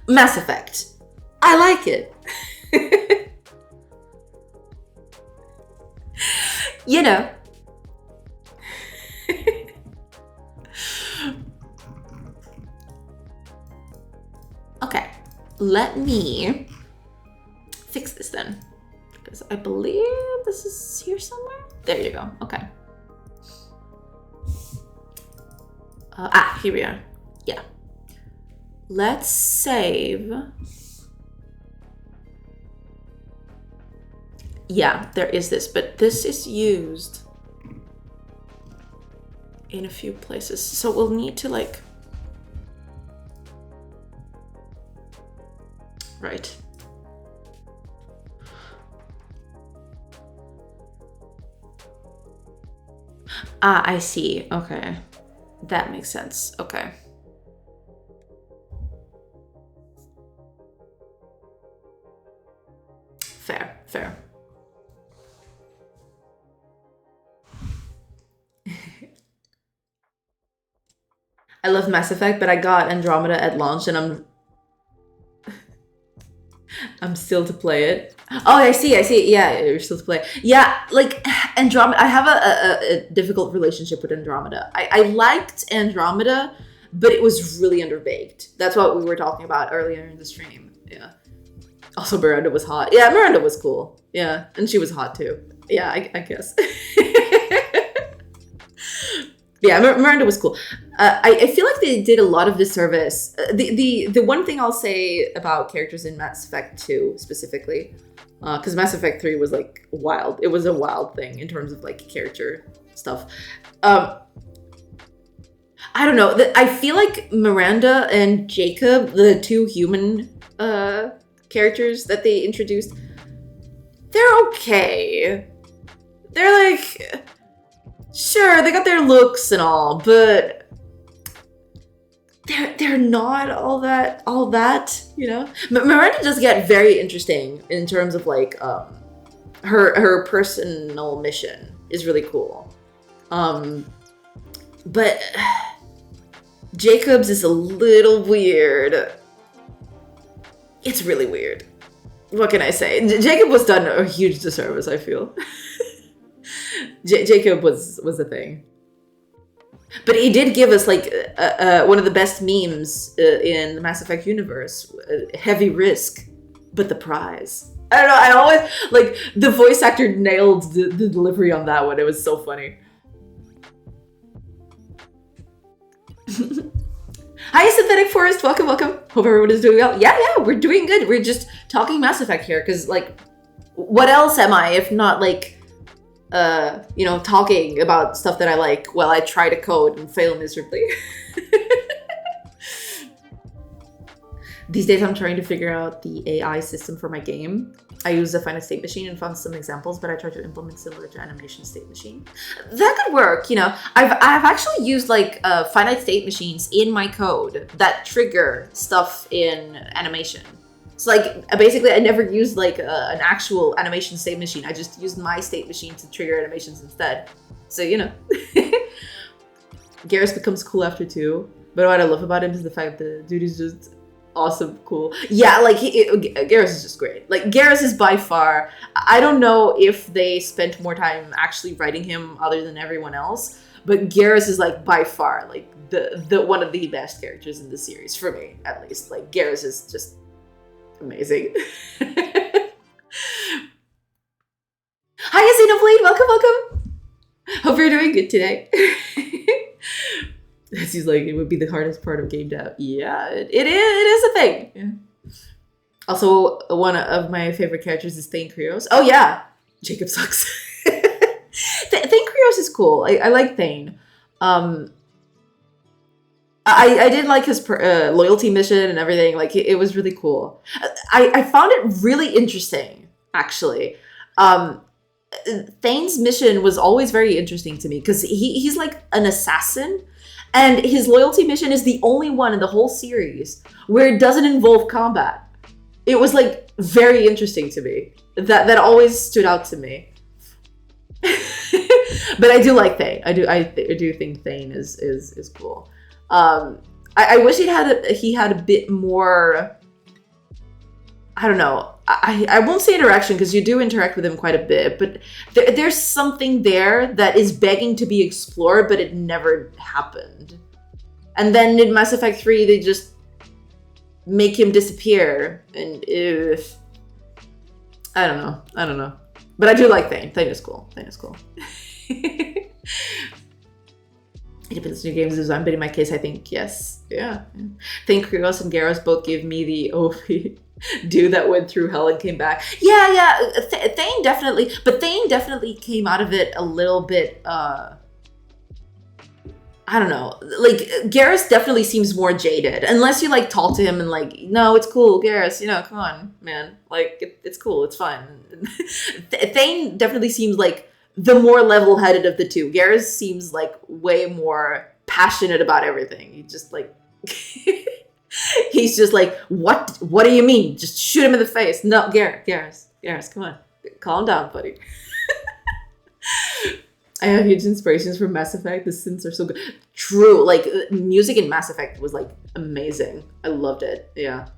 Mass Effect. I like it. You know. Okay. Let me fix this then. Because I believe this is here somewhere. There you go. Okay. Here we are. Yeah. Let's save. Yeah, there is this, but this is used in a few places. So we'll need to like... Right. I see. Okay. That makes sense. Okay. Fair. I love Mass Effect, but I got Andromeda at launch and I'm still to play it. Oh, I see. Yeah, you're still to play. Yeah, like Andromeda, I have a difficult relationship with Andromeda. I liked Andromeda, but it was really underbaked. That's what we were talking about earlier in the stream. Yeah. Also, Miranda was hot. Yeah, Miranda was cool. Yeah, and she was hot too. Yeah, I guess. Yeah, Miranda was cool. I feel like they did a lot of disservice. The one thing I'll say about characters in Mass Effect 2 specifically, because Mass Effect 3 was like wild. It was a wild thing in terms of like character stuff. I don't know. I feel like Miranda and Jacob, the two human characters that they introduced, they're okay. They're like... Sure, they got their looks and all, but they're not all that, you know? Miranda does get very interesting in terms of like her personal mission is really cool. But Jacob's is a little weird. It's really weird. What can I say? Jacob was done a huge disservice, I feel. Jacob was a thing, but he did give us like one of the best memes in the Mass Effect universe. Heavy risk, but the prize. I don't know. I always like the voice actor nailed the delivery on that one. It was so funny. Hi, Synthetic Forest. Welcome. Hope everyone is doing well. Yeah, we're doing good. We're just talking Mass Effect here because like, what else am I if not like. You know, talking about stuff that I like while I try to code and fail miserably. These days I'm trying to figure out the AI system for my game. I use a finite state machine and found some examples, but I tried to implement similar to animation state machine. That could work, you know. I've actually used like finite state machines in my code that trigger stuff in animation. So like basically I never used like an actual animation state machine. I just used my state machine to trigger animations instead. So, you know. Garrus becomes cool after 2. But what I love about him is the fact that dude is just awesome, cool. Yeah, like Garrus is just great. Like Garrus is by far, I don't know if they spent more time actually writing him other than everyone else, but Garrus is like by far like the one of the best characters in the series for me, at least. Like Garrus is just amazing. Hi Xenoblade, welcome. Hope you're doing good today. He's like, it would be the hardest part of game dev. Yeah, it is a thing. Yeah. Also, one of my favorite characters is Thane Krios. Oh yeah, Jacob sucks. Thane Krios is cool. I like Thane. I did like his loyalty mission and everything. Like it was really cool. I found it really interesting, actually. Thane's mission was always very interesting to me because he's like an assassin, and his loyalty mission is the only one in the whole series where it doesn't involve combat. It was like very interesting to me. That always stood out to me. But I do like Thane. I do think Thane is cool. I wish he had a bit more. I don't know. I won't say interaction because you do interact with him quite a bit, but there's something there that is begging to be explored, but it never happened. And then in Mass Effect 3, they just make him disappear, and I don't know. But I do like Thane. Thane is cool. It depends on new games design, but in my case, I think yes. Yeah. Thane Krios and Garrus both give me the dude that went through hell and came back. Yeah. Thane definitely came out of it a little bit, I don't know. Like, Garrus definitely seems more jaded. Unless you, like, talk to him and, like, no, it's cool, Garrus, you know, come on, man. Like, it's cool, it's fine. Thane definitely seems like the more level-headed of the two. Garrus seems, like, way more passionate about everything. He just, like... He's just like, what do you mean? Just shoot him in the face. No, Garrus, come on. Calm down, buddy. I have huge inspirations from Mass Effect. The synths are so good. True, like, music in Mass Effect was, like, amazing. I loved it, yeah.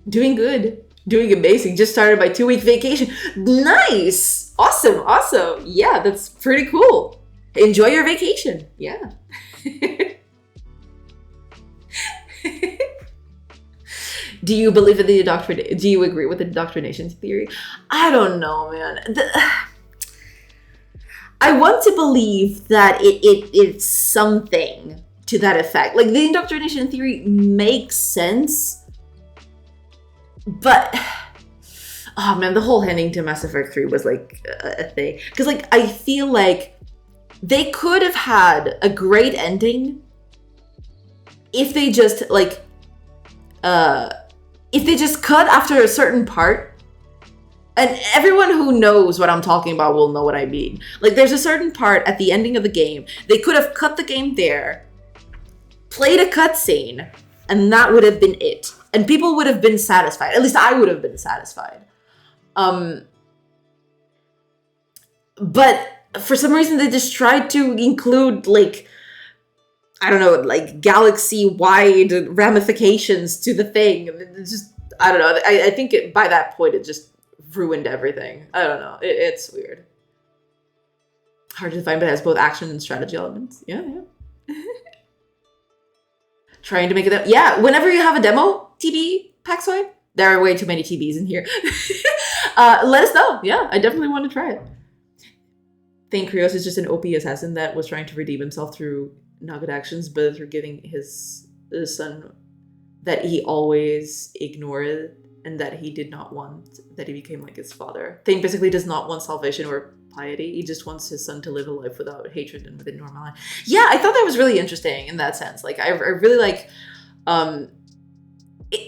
Doing good. Doing amazing. Just started my 2-week vacation. Nice! Awesome. Yeah, that's pretty cool. Enjoy your vacation. Yeah. Do you believe in the indoctrination? Do you agree with the indoctrination theory? I don't know, man. I want to believe that it's something to that effect. Like, the indoctrination theory makes sense, but oh man, the whole ending to Mass Effect 3 was like a thing. Because like, I feel like they could have had a great ending if they just like if they just cut after a certain part. And everyone who knows what I'm talking about will know what I mean. Like, there's a certain part at the ending of the game. They could have cut the game there, played a cutscene, and that would have been it. And people would have been satisfied. At least I would have been satisfied. But for some reason, they just tried to include, like, I don't know, like, galaxy-wide ramifications to the thing. It's just, I don't know. I think by that point, it just ruined everything. I don't know. It's weird. Hard to define, but it has both action and strategy elements. Yeah. Trying to make it up. Yeah, whenever you have a demo, TB, Paxoid, there are way too many TBs in here. Let us know. Yeah, I definitely want to try it. Thane Krios is just an OP assassin that was trying to redeem himself through not good actions, but through giving his son that he always ignored and that he did not want, that he became like his father. Thane basically does not want salvation or piety. He just wants his son to live a life without hatred and within normal life. Yeah, I thought that was really interesting in that sense. Like, I really like, I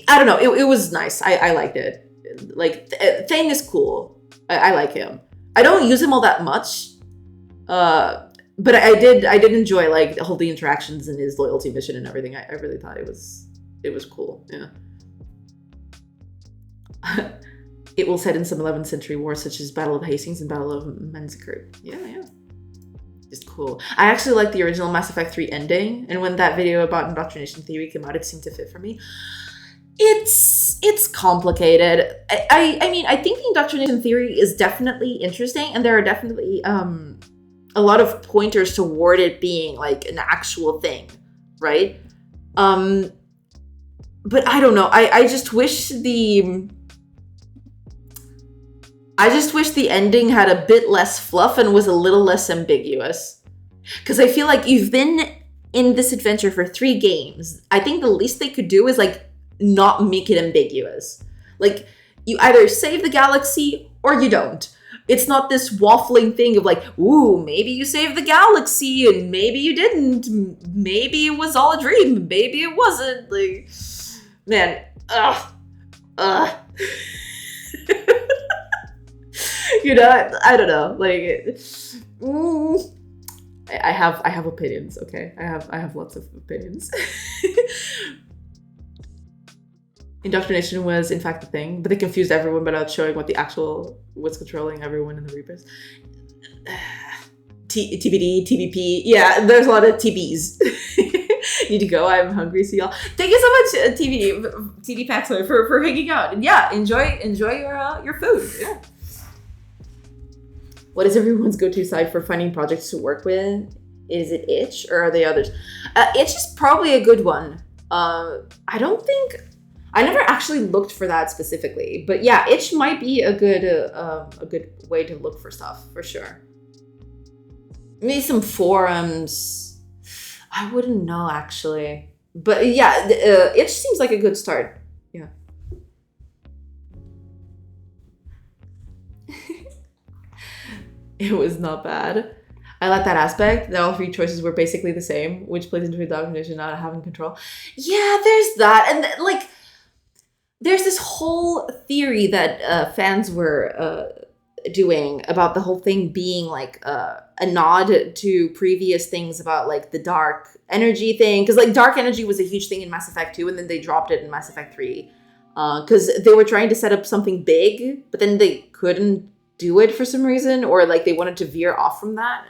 don't know, it was nice. I liked it. Like, Thane is cool. I like him. I don't use him all that much, but I did enjoy, like, all the interactions in his loyalty mission and everything. I really thought it was It was cool. Yeah. It will set in some 11th century wars such as Battle of Hastings and Battle of Manzikert. Yeah. Just cool. I actually like the original Mass Effect 3 ending, and when that video about indoctrination theory came out, it seemed to fit for me. It's complicated. I mean, I think the indoctrination theory is definitely interesting, and there are definitely a lot of pointers toward it being like an actual thing, right? But I don't know. I just wish the ending had a bit less fluff and was a little less ambiguous. Because I feel like you've been in this adventure for 3 games. I think the least they could do is like not make it ambiguous. Like, you either save the galaxy or you don't. It's not this waffling thing of like, ooh, maybe you saved the galaxy and maybe you didn't. Maybe it was all a dream. Maybe it wasn't. Like, man, you know, I don't know. Like, I have opinions. Okay, I have lots of opinions. Indoctrination was in fact a thing, but they confused everyone by not showing what the actual was controlling everyone in the Reapers. TBD, TBP. Yeah, there's a lot of TBs. Need to go. I'm hungry. See y'all. Thank you so much, TD Paxway, for hanging out. And yeah, enjoy your food. Yeah. What is everyone's go-to site for finding projects to work with? Is it itch or are they others? Itch is probably a good one. I never actually looked for that specifically, but yeah, itch might be a good way to look for stuff for sure. Maybe some forums. I wouldn't know actually, but yeah, itch seems like a good start. Yeah. It was not bad. I like that aspect that all 3 choices were basically the same, which plays into indoctrination, not having control. Yeah, there's that, and like. There's this whole theory that fans were doing about the whole thing being like a nod to previous things about like the dark energy thing. Because like dark energy was a huge thing in Mass Effect 2 and then they dropped it in Mass Effect 3. Because they were trying to set up something big, but then they couldn't do it for some reason. Or like they wanted to veer off from that.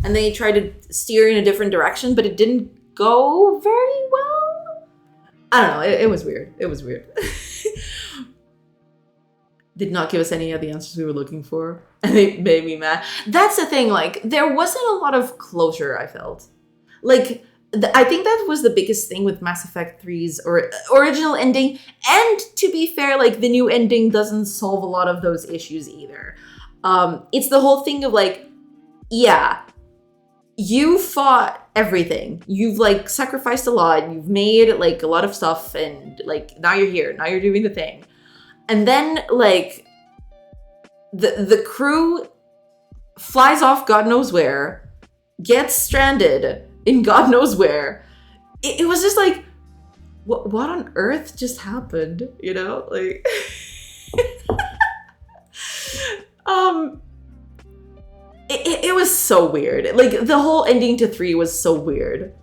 And they tried to steer in a different direction, but it didn't go very well. I don't know. It was weird. It was weird. Did not give us any of the answers we were looking for. And it made me mad. That's the thing. Like, there wasn't a lot of closure, I felt. Like, I think that was the biggest thing with Mass Effect 3's original ending. And to be fair, like, the new ending doesn't solve a lot of those issues either. It's the whole thing of, like, yeah, you fought everything. You've like sacrificed a lot. You've made like a lot of stuff and like now you're here. Now you're doing the thing. And then like the crew flies off God knows where, gets stranded in God knows where. It was just like, what on earth just happened? You know, like It was so weird. Like, the whole ending to 3 was so weird.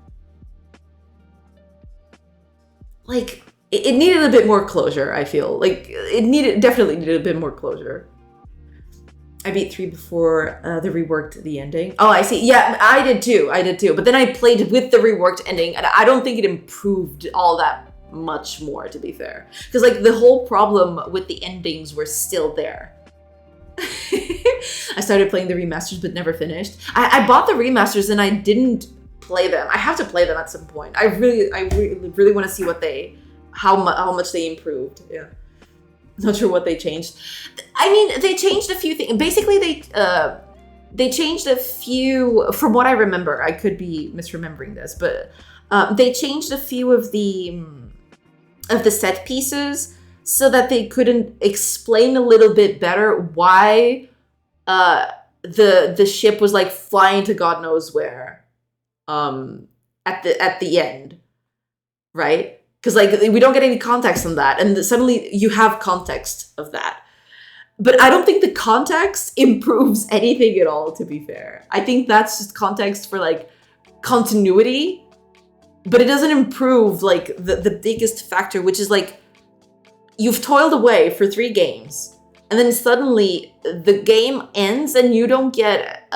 Like, it needed a bit more closure, I feel. Like, definitely needed a bit more closure. I beat 3 before they reworked the ending. Oh, I see. Yeah, I did too. But then I played with the reworked ending, and I don't think it improved all that much more, to be fair. Because, like, the whole problem with the endings were still there. I started playing the remasters but never finished. I bought the remasters and I didn't play them. I have to play them at some point. I really want to see how much they improved. Yeah. Not sure what they changed. I mean, they changed a few things. Basically, they changed a few, from what I remember. I could be misremembering this, but they changed a few of the set pieces so that they couldn't explain a little bit better why the ship was like flying to God knows where at the end, right? Because like we don't get any context on that, and suddenly you have context of that. But I don't think the context improves anything at all, to be fair. I think that's just context for like continuity, but it doesn't improve like the biggest factor, which is like you've toiled away for 3 games, and then suddenly the game ends and you don't get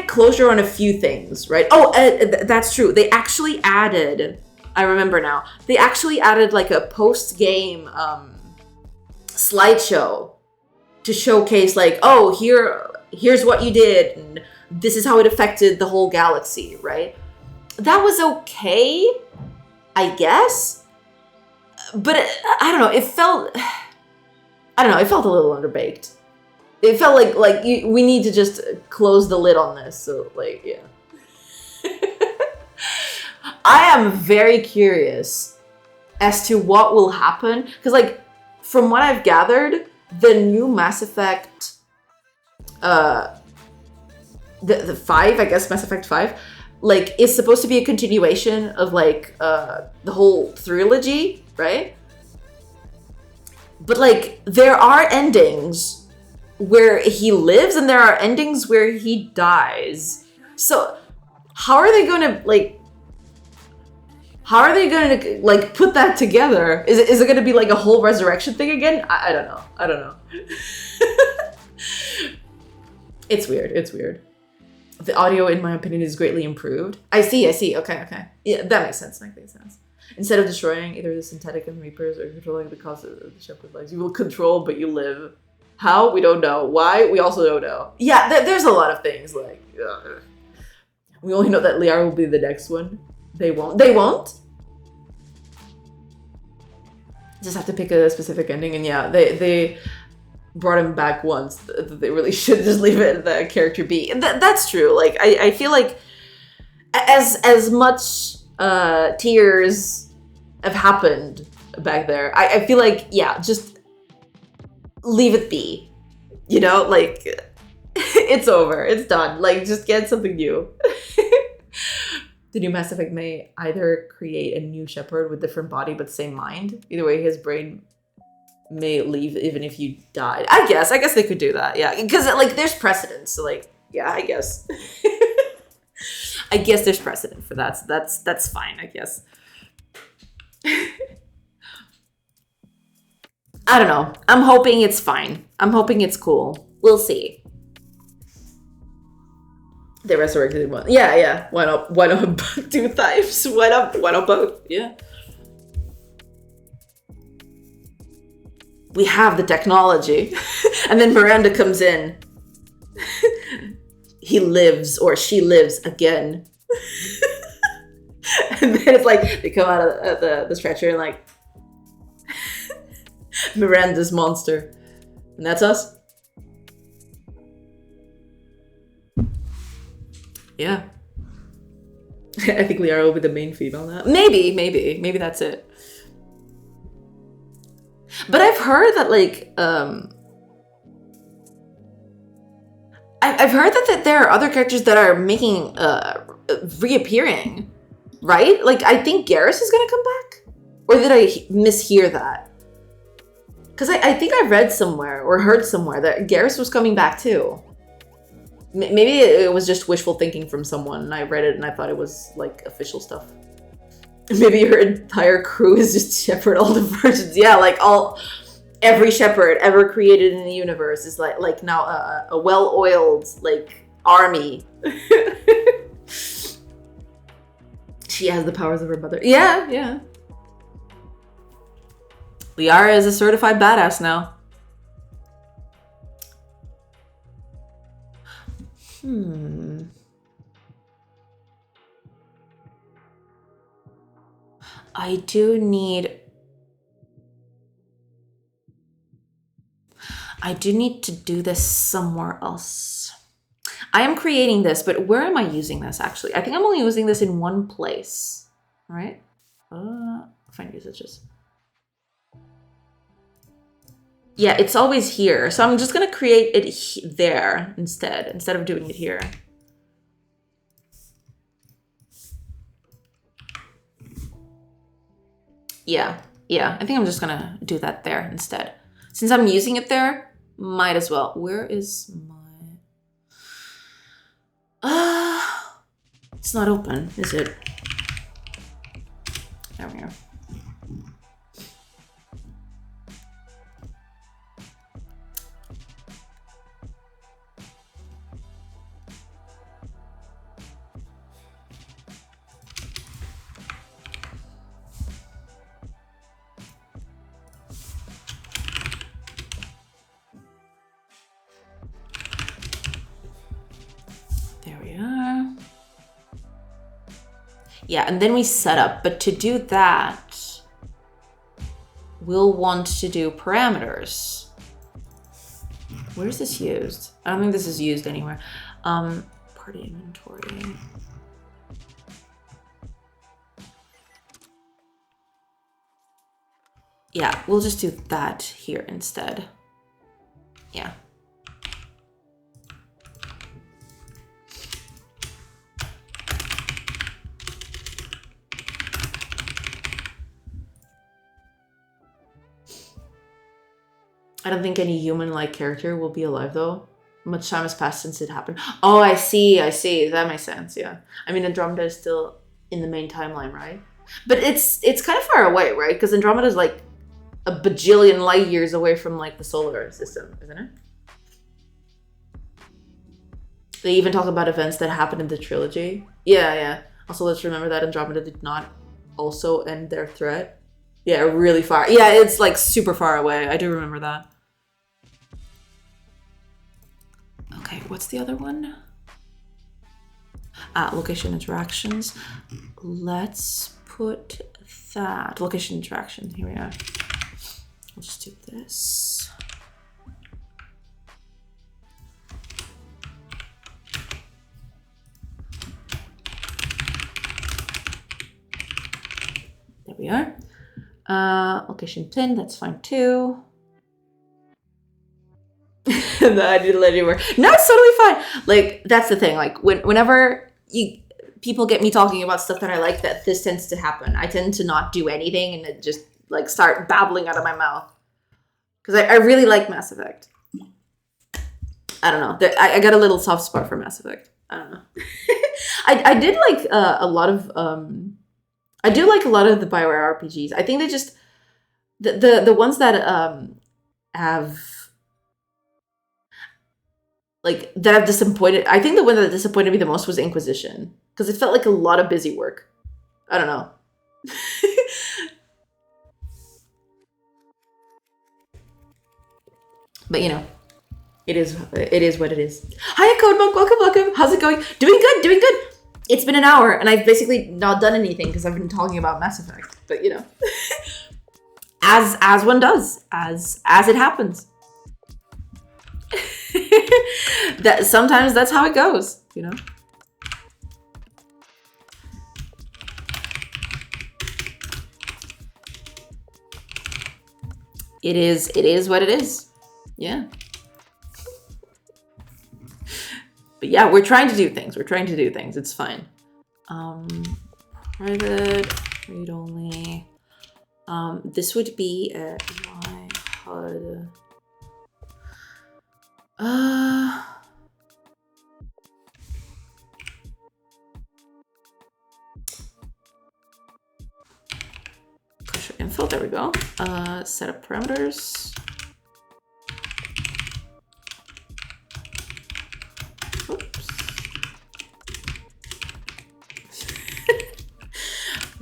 closure on a few things, right? Oh, that's true. They actually added, I remember now, they actually added like a post-game slideshow to showcase like, oh, here's what you did, and this is how it affected the whole galaxy, right? That was okay, I guess. But I don't know, it felt a little underbaked. It felt like we need to just close the lid on this. So like, yeah. I am very curious as to what will happen, because like from what I've gathered, the new Mass Effect, the 5, I guess, Mass Effect 5, like is supposed to be a continuation of like the whole trilogy, right? But like there are endings where he lives and there are endings where he dies. So how are they going to put that together? Is it going to be like a whole resurrection thing again? I don't know. It's weird. The audio, in my opinion, is greatly improved. I see. Okay. Yeah, that makes sense. Instead of destroying either the synthetic and reapers or controlling the cause of the shepherd legs, you will control, but you live. How? We don't know. Why? We also don't know. Yeah, there's a lot of things. Like, we only know that Liara will be the next one. They won't? Just have to pick a specific ending, and yeah, they brought him back once. They really should just leave it the character be. That's true. Like, I feel like as much tears have happened back there, I feel like, yeah, just leave it be. You know, like, it's over. It's done. Like, just get something new. The new Mass Effect may either create a new Shepard with different body but same mind. Either way, his brain may leave even if you died. I guess they could do that. Yeah, because like there's precedent. So like, yeah, I guess. I guess there's precedent for that. So that's fine. I guess. I don't know. I'm hoping it's fine. I'm hoping it's cool. We'll see. They resurrected one. Yeah. Why not? Why not 2 times? Why not both? Yeah. We have the technology. And then Miranda comes in. He lives, or she lives again. And then it's like, they come out of the stretcher and like, Miranda's monster. And that's us. Yeah. I think Liara will be the main feed on that. Maybe that's it. But I've heard that like I've heard that there are other characters that are making reappearing, right? Like I think Garrus is gonna come back, or did I mishear that? Because I think I read somewhere or heard somewhere that Garrus was coming back too. Maybe it was just wishful thinking from someone, and I read it and I thought it was like official stuff. Maybe your entire crew is just Shepard, all the versions. Yeah, like every Shepard ever created in the universe is like now a well-oiled like army. She has the powers of her mother. Yeah. Liara is a certified badass now. I do need to do this somewhere else. I am creating this, but where am I using this actually? I think I'm only using this in one place, right? Find usages. Yeah, it's always here. So I'm just gonna create it there instead of doing it here. Yeah, I think I'm just gonna do that there instead. Since I'm using it there, might as well. Where is my... It's not open, is it? There we go. There we are. Yeah, and then we set up, but to do that, we'll want to do parameters. Where is this used? I don't think this is used anywhere. Party inventory. Yeah, we'll just do that here instead. Yeah. I don't think any human-like character will be alive though. Much time has passed since it happened. Oh, I see. That makes sense, yeah. I mean, Andromeda is still in the main timeline, right? But it's kind of far away, right? Because Andromeda is like a bajillion light years away from like the solar system, isn't it? They even talk about events that happened in the trilogy. Yeah. Also, let's remember that Andromeda did not also end their threat. Yeah, really far. Yeah, it's like super far away. I do remember that. Okay, what's the other one? Location interactions. Let's put that. Location interaction. Here we are. We'll just do this. There we are. Location pin, that's fine too. No, I didn't let it work. No, it's totally fine. Like, that's the thing. Like, whenever people get me talking about stuff that I like, that this tends to happen. I tend to not do anything and it just like start babbling out of my mouth. Because I really like Mass Effect. I don't know. I got a little soft spot for Mass Effect. I don't know. I did like a lot of I do like a lot of the BioWare RPGs. I think they just the ones that have like that have disappointed. I think the one that disappointed me the most was Inquisition because it felt like a lot of busy work. I don't know. But you know, it is what it is. Hiya, Code Monk. Welcome. How's it going? Doing good. It's been an hour, and I've basically not done anything because I've been talking about Mass Effect. But you know, as one does, as it happens. That sometimes that's how it goes, you know. It is what it is. Yeah. But yeah, we're trying to do things. It's fine. Private, read only. This would be a my HUD. Pressure info, there we go. Set up parameters. Oops.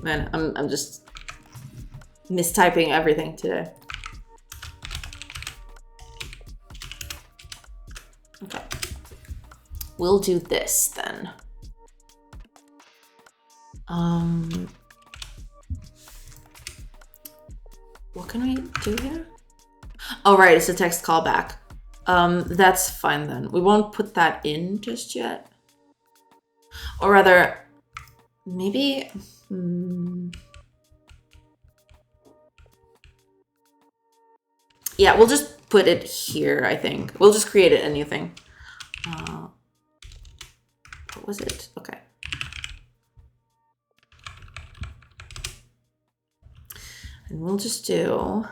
Man, I'm just mistyping everything today. Okay. We'll do this then. What can we do here? Oh, right, it's a text callback. That's fine then. We won't put that in just yet. Or rather, maybe... Yeah, we'll just put it here, I think. We'll just create a new thing. What was it? Okay. And we'll just do...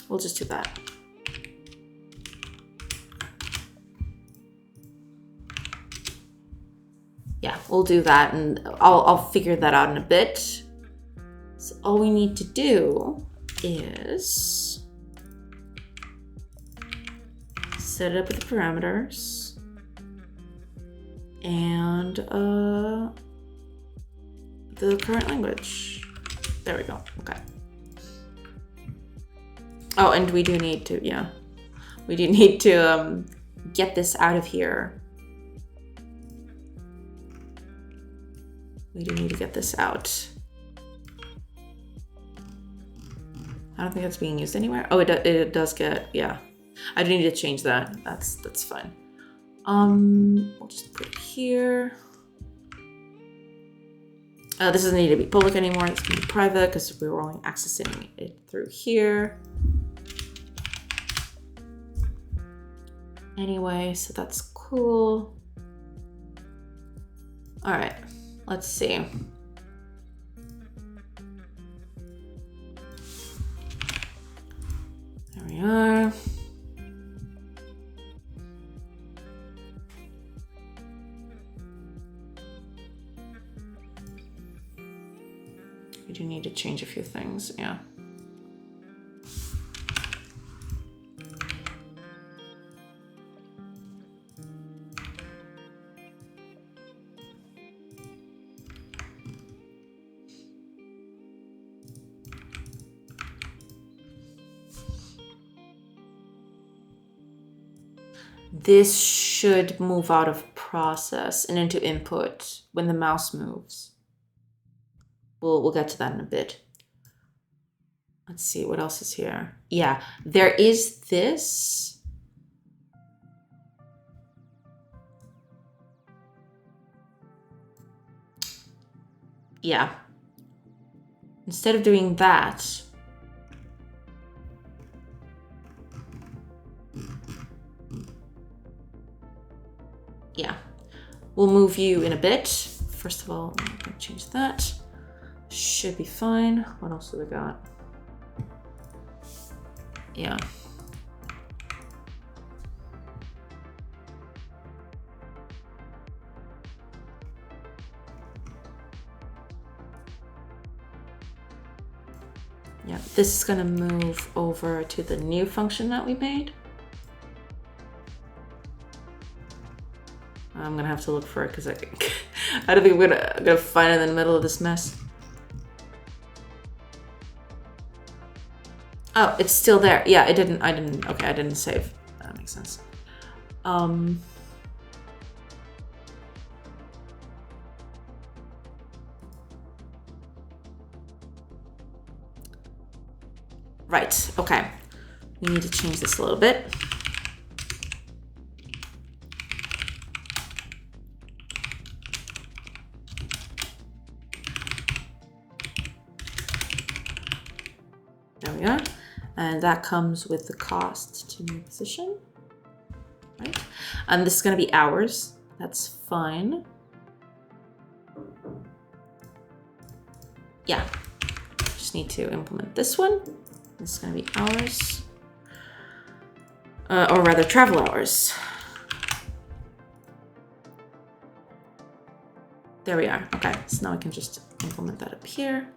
We'll just do that. Yeah, we'll do that, and I'll figure that out in a bit. So all we need to do is set it up with the parameters and the current language. There we go. Okay. Oh, and we do need to, yeah. We do need to get this out of here. We do need to get this out. I don't think that's being used anywhere. Oh, it does get, yeah. I do need to change that. That's fine. We'll just put it here. This doesn't need to be public anymore. It's going to be private because we were only accessing it through here. Anyway, so that's cool. All right, let's see. There we are. We do need to change a few things, yeah. This should move out of process and into input when the mouse moves. We'll get to that in a bit. Let's see what else is here. Yeah, there is this. Yeah. Instead of doing that, yeah, we'll move you in a bit. First of all, I'm gonna change that. Should be fine. What else do we got? Yeah. Yeah, this is gonna move over to the new function that we made. I'm gonna have to look for it because I don't think we're gonna find it in the middle of this mess. Oh, it's still there. Yeah, I didn't, okay, I didn't save. That makes sense. Right, okay. We need to change this a little bit. There we are. And that comes with the cost to new position, right? And this is gonna be hours. That's fine. Yeah, just need to implement this one. This is gonna be hours, or rather travel hours. There we are, okay. So now I can just implement that up here.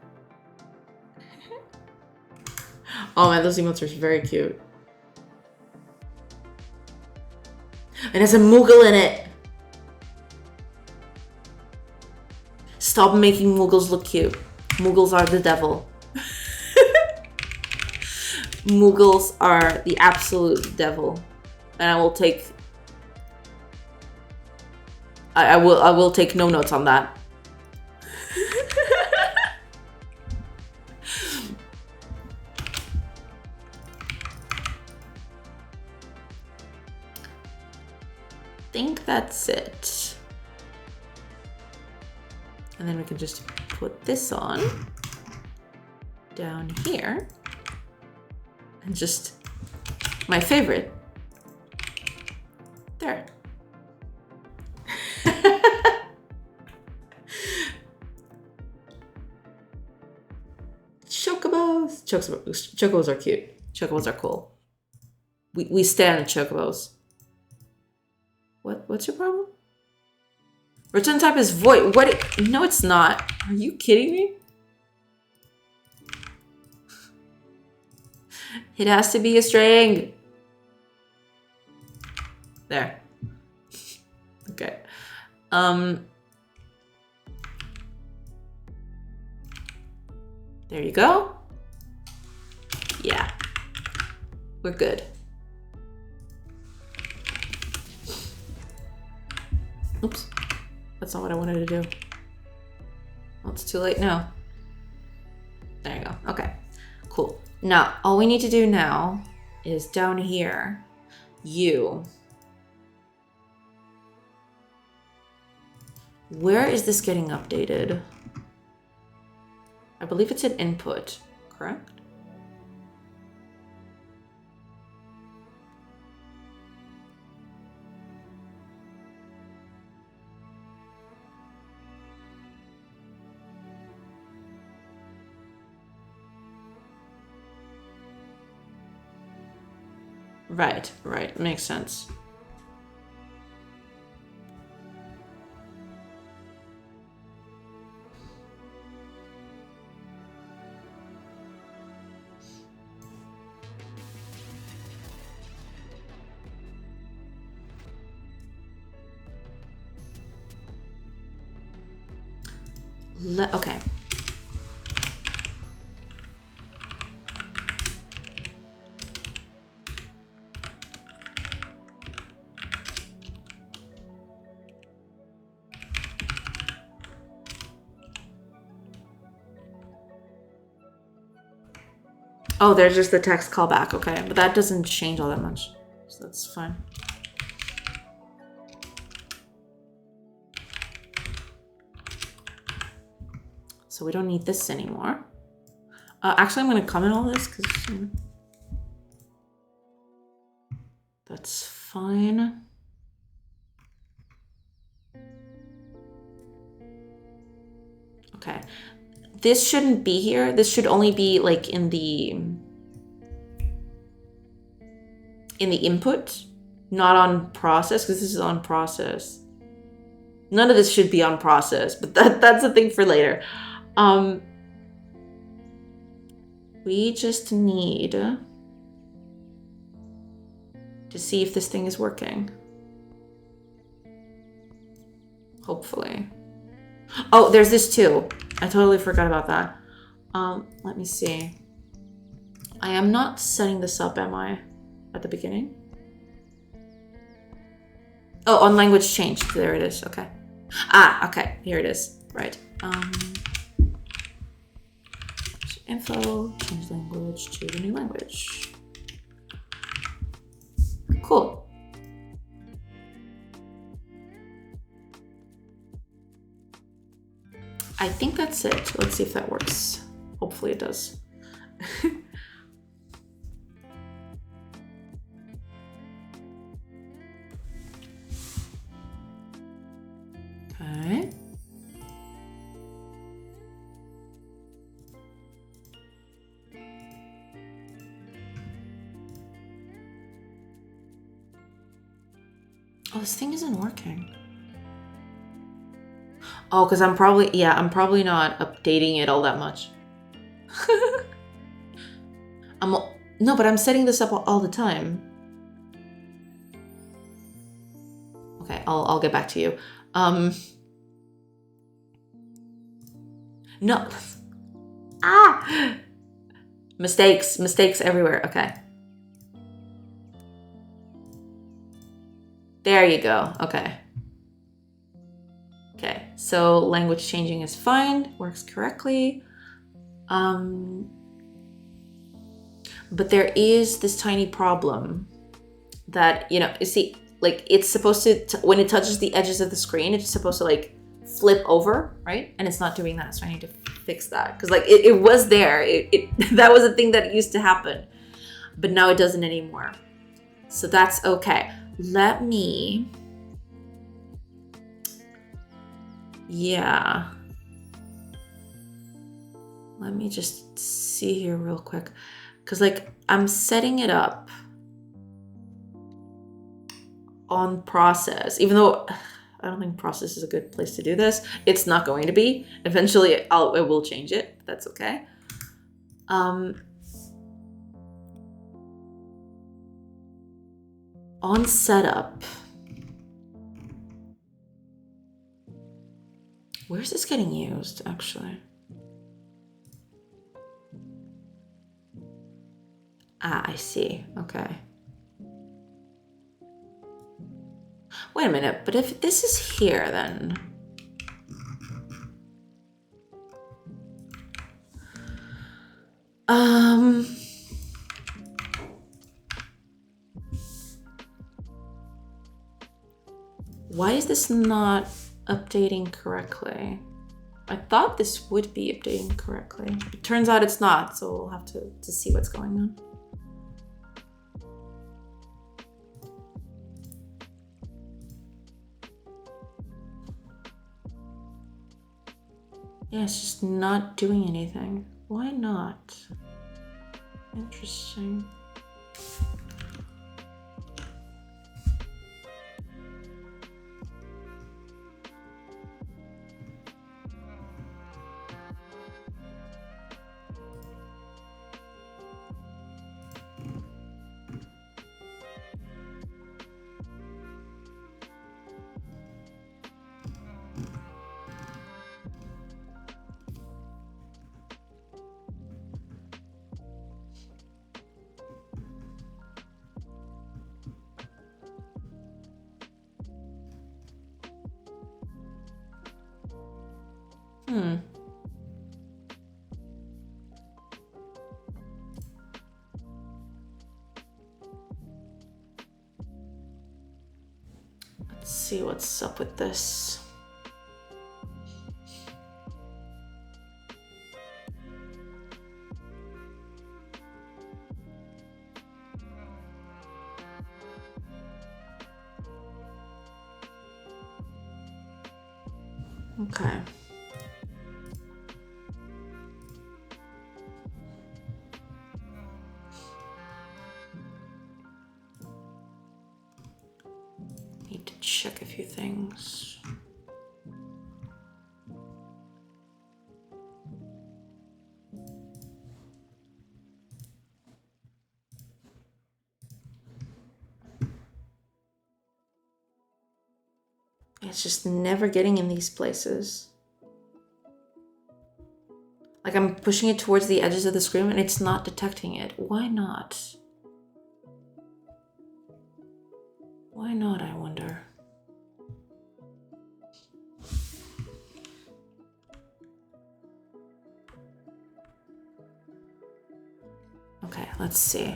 Oh man, those emotes are very cute. It has a Moogle in it. Stop making Moogles look cute. Moogles are the devil. Moogles are the absolute devil. And I will take... I will take no notes on that. I think that's it. And then we can just put this on down here. And just my favorite, There. Chocobos. Chocobos are cute. Chocobos are cool. We stand chocobos. What's your problem? Return type is void. What? No, it's not. Are you kidding me? It has to be a string. There. Okay. There you go. Yeah. We're good. Oops. That's not what I wanted to do. Well, it's too late now. There you go. Okay. Cool. Now, all we need to do now is down here, where is this getting updated? I believe it's an input, correct? Right, makes sense. Okay. Oh, there's just the text callback. Okay, but that doesn't change all that much, so that's fine. So we don't need this anymore. Actually, I'm going to comment all this because that's fine. Okay. This shouldn't be here. This should only be like in the input, not on process, because this is on process. None of this should be on process, but that's a thing for later. We just need to see if this thing is working. Hopefully. Oh, there's this too. I totally forgot about that. Let me see. I am not setting this up, am I? At the beginning? Oh, on language change. There it is. Okay. Ah, okay. Here it is. Right. Info, change language to the new language. Cool. I think that's it. Let's see if that works. Hopefully it does. Okay. Oh, this thing isn't working. Oh, because I'm probably not updating it all that much. No, but I'm setting this up all the time. Okay, I'll get back to you. No. Ah! Mistakes everywhere. Okay. There you go. Okay. Okay, so language changing is fine, works correctly. But there is this tiny problem that, you see, like it's supposed to, when it touches the edges of the screen, it's supposed to like flip over, right? And it's not doing that, so I need to fix that. Because like it was there, that was a thing that used to happen, but now it doesn't anymore. So that's okay. let me, yeah. Let me just see here real quick. Because like I'm setting it up on process, even though I don't think process is a good place to do this. It's not going to be. Eventually it will change it. But that's okay. On setup. Where's this getting used, actually? Ah, I see. Okay. Wait a minute, but if this is here, then... Why is this not updating correctly? I thought this would be updating correctly. It turns out it's not, so we'll have to see what's going on. Yeah, it's just not doing anything. Why not? Interesting. Let's see what's up with this. Okay. Need to check a few things. It's just never getting in these places. Like I'm pushing it towards the edges of the screen and it's not detecting it. Why not? Why not, I wonder? Okay, let's see.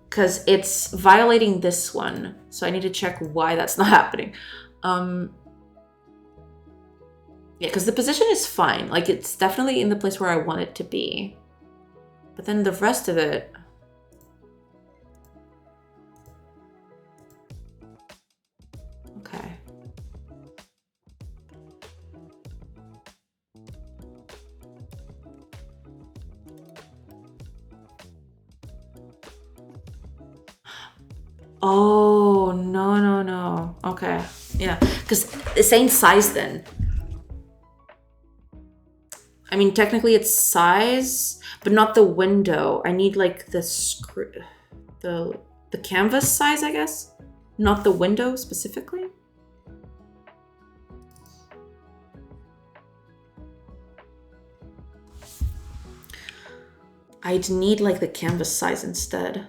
Because it's violating this one. So I need to check why that's not happening. Yeah, because the position is fine. Like, it's definitely in the place where I want it to be. But then the rest of it... Okay. Oh, no. Okay. Yeah, because it's ain't size then. I mean, technically it's size, but not the window. I need like the canvas size, I guess. Not the window specifically. I'd need like the canvas size instead.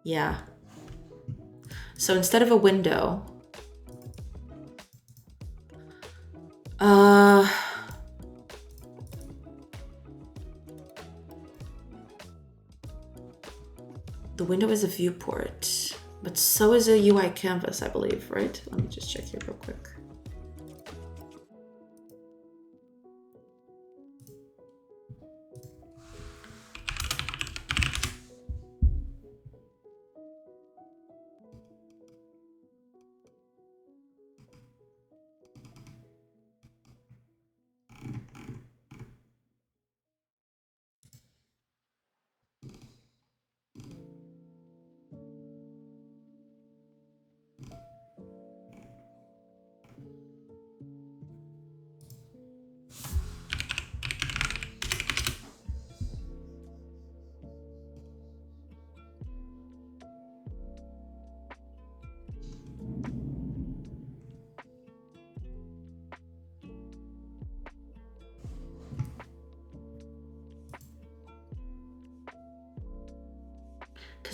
Yeah. So instead of a window, the window is a viewport, but so is a UI canvas, I believe, right? Let me just check here real quick.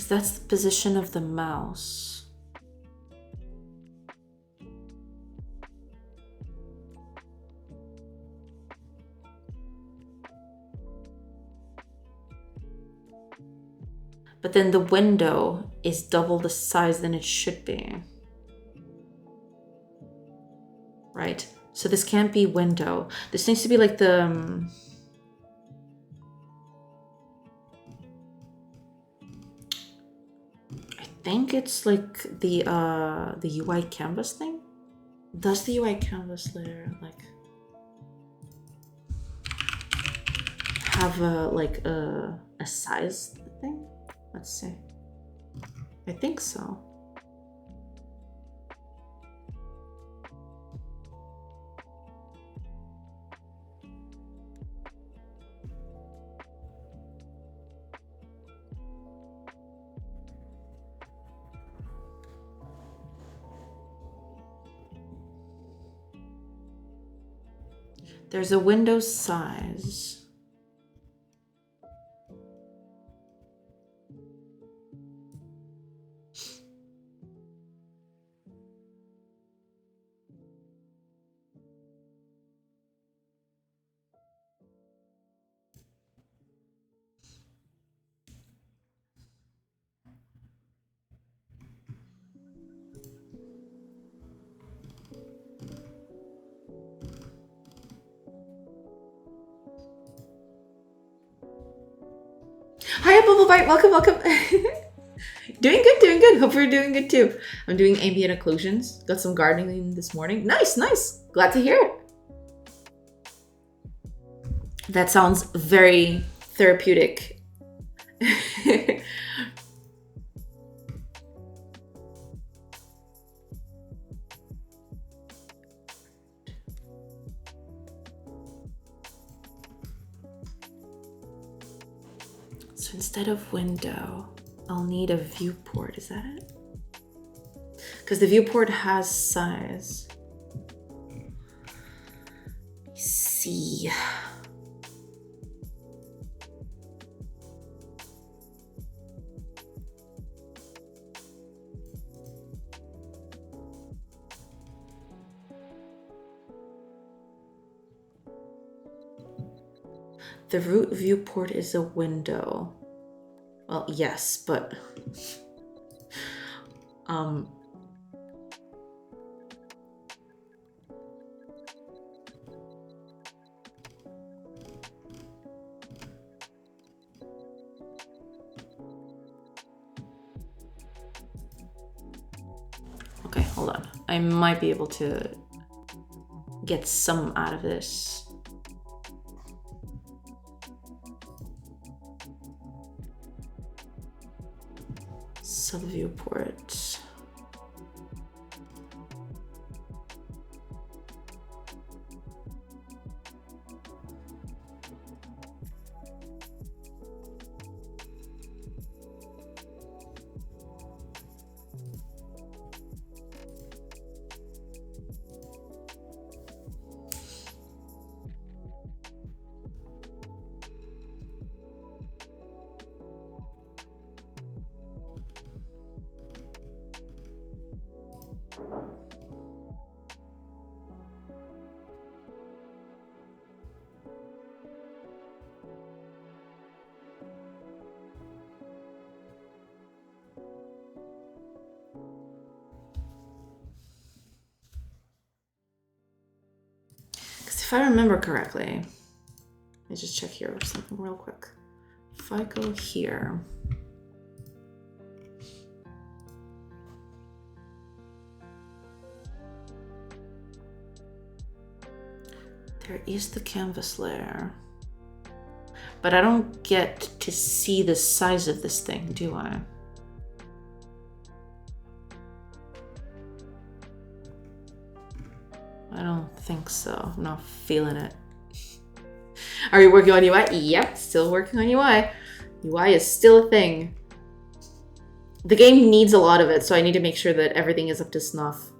Because that's the position of the mouse. But then the window is double the size than it should be. Right? So this can't be window. This needs to be like the... I think it's like the UI canvas thing. Does the UI canvas layer like have a size thing? Let's see. I think so. There's a window size. Hi, Bubblebite. Welcome, welcome. Doing good, doing good. Hope you're doing good too. I'm doing ambient occlusions. Got some gardening this morning. Nice, nice. Glad to hear it. That sounds very therapeutic. So instead of window, I'll need a viewport. Is that it? Because the viewport has size. Let me see. The root viewport is a window. Well, yes, but okay, hold on. I might be able to get some out of this. Sub-viewports. If I remember correctly, let me just check here or something real quick. If I go here, there is the canvas layer, but I don't get to see the size of this thing, do I? I don't think so. I'm not feeling it. Are you working on UI? Yep, still working on UI. UI is still a thing. The game needs a lot of it, so I need to make sure that everything is up to snuff.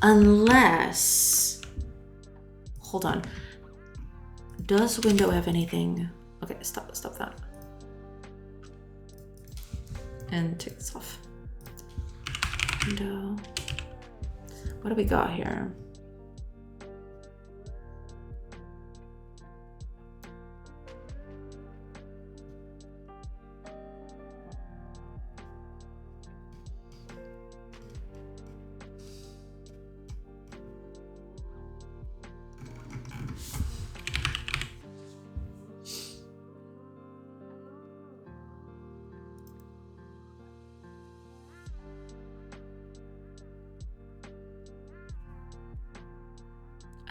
Unless, hold on. Does window have anything? Okay, stop that. And take this off. Window. What do we got here?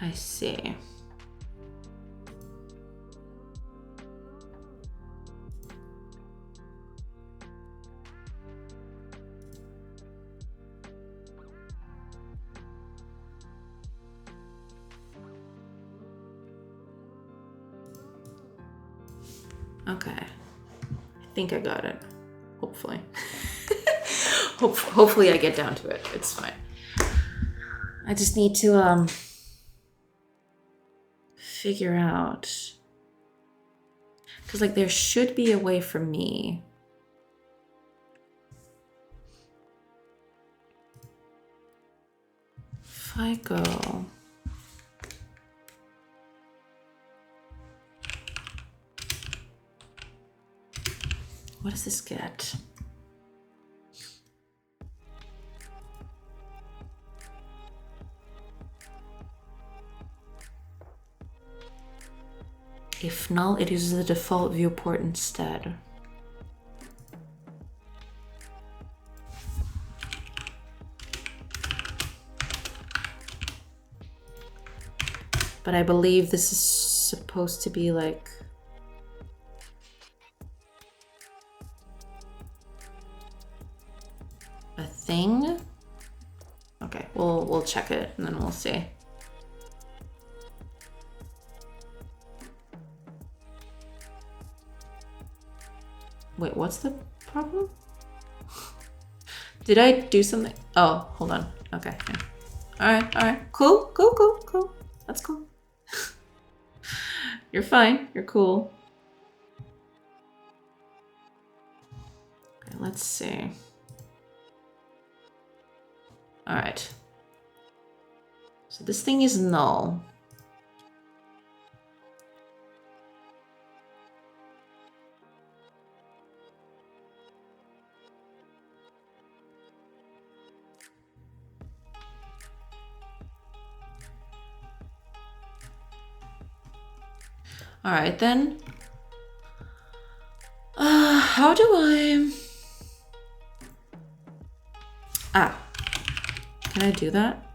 I see. Okay. I think I got it. Hopefully. Hopefully I get down to it. It's fine. I just need to figure out, because like there should be a way for me if I go what does this get? If null, it uses the default viewport instead. But I believe this is supposed to be like a thing. Okay, we'll check it and then we'll see. Wait, what's the problem? Did I do something? Oh, hold on. Okay. Yeah. All right. Cool. That's cool. You're fine. You're cool. Okay, let's see. All right. So this thing is null. All right, then. How do I... Can I do that?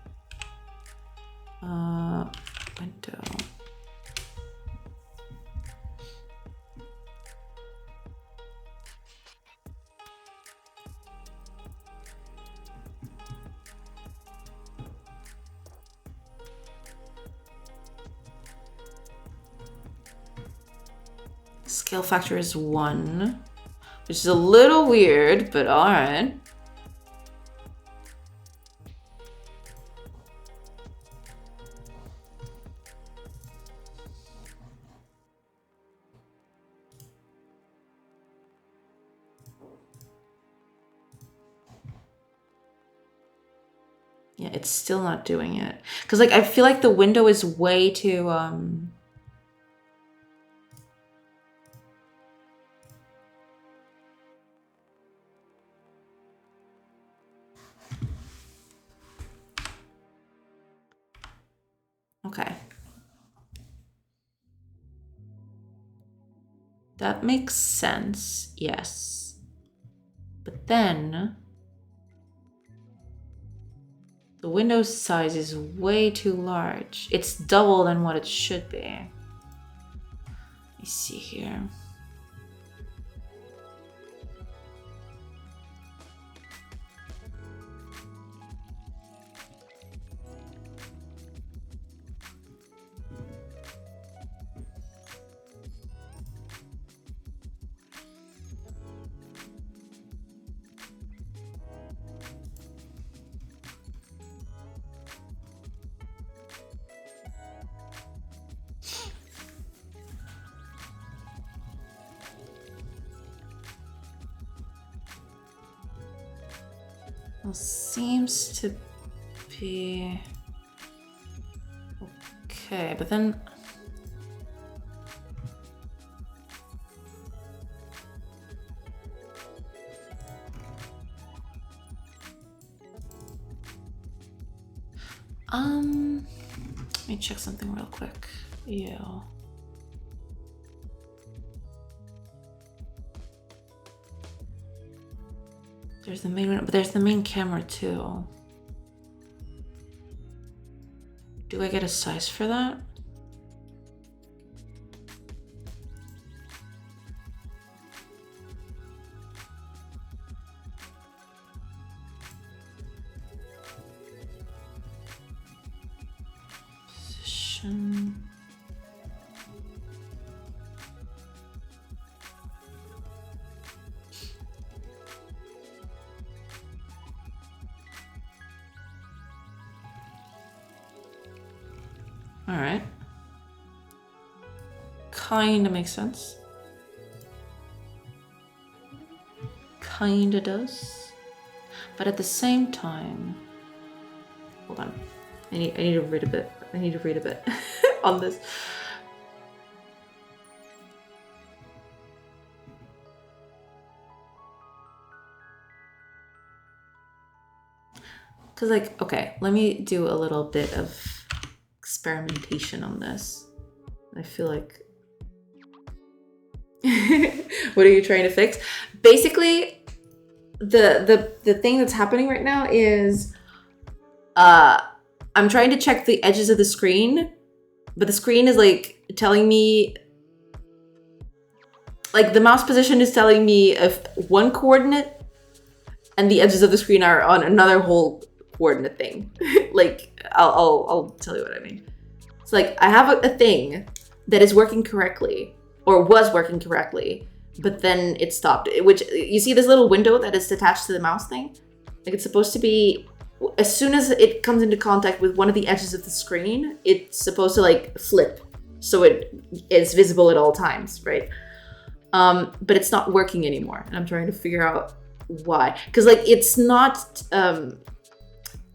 Window. Scale factor is 1, which is a little weird, but all right. Yeah, it's still not doing it. Because like I feel like the window is way too okay. That makes sense, yes. But then the window size is way too large. It's double than what it should be. Let me see here. Well, seems to be okay, but then let me check something real quick. Yeah. There's the main one, but there's the main camera too. Do I get a size for that? Position. All right. Kinda makes sense. Kinda does. But at the same time, hold on. I need to read a bit. I need to read a bit on this. Cause like, okay, let me do a little bit of experimentation on this. I feel like what are you trying to fix? Basically, the thing that's happening right now is I'm trying to check the edges of the screen, but the screen is like telling me, like the mouse position is telling me of one coordinate and the edges of the screen are on another whole coordinate thing. Like I'll tell you what I mean. It's like I have a thing that is working correctly or was working correctly, but then it stopped. Which you see this little window that is attached to the mouse thing? Like it's supposed to be, as soon as it comes into contact with one of the edges of the screen, it's supposed to like flip so it is visible at all times, right? But it's not working anymore, and I'm trying to figure out why. Because like it's not,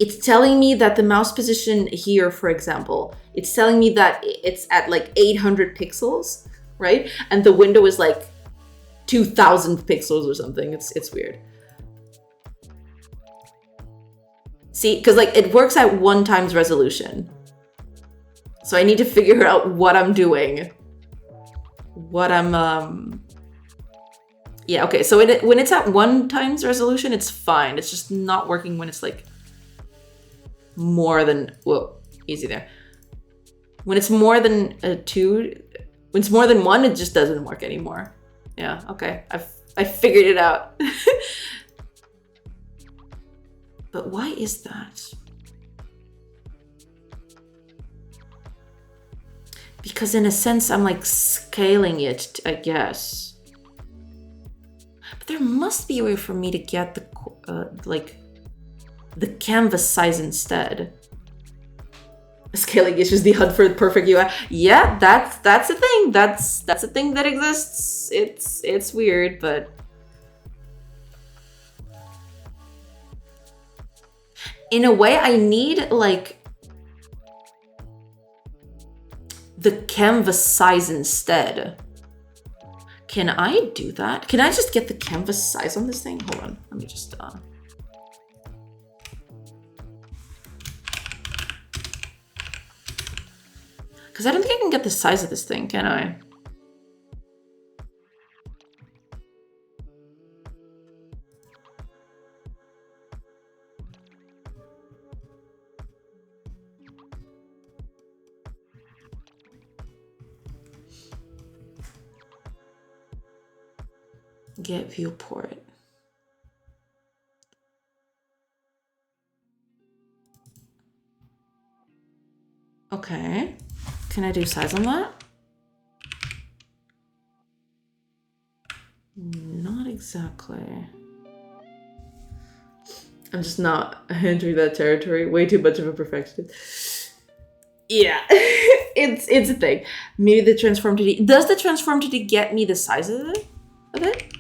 it's telling me that the mouse position here, for example, it's telling me that it's at like 800 pixels, right? And the window is like 2000 pixels or something. It's weird. See, because like it works at 1 times resolution. So I need to figure out what I'm doing. What I'm, yeah, okay. So when it's at 1 times resolution, it's fine. It's just not working when it's like more than, whoa, easy there. When it's more than 2, when it's more than 1, it just doesn't work anymore. Yeah, okay. I figured it out. But why is that? Because in a sense, I'm like scaling it, I guess. But there must be a way for me to get the like the canvas size instead. Scaling issues, the hunt for the perfect UI. Yeah, that's a thing. That's a thing that exists. It's weird, but in a way, I need like the canvas size instead. Can I do that? Can I just get the canvas size on this thing? Hold on, let me just because I don't think I can get the size of this thing, can I? Get viewport. Okay. Can I do size on that? Not exactly. I'm just not entering that territory. Way too much of a perfectionist. Yeah, it's a thing. Maybe the transform 2D. Does the transform 2D get me the size of it?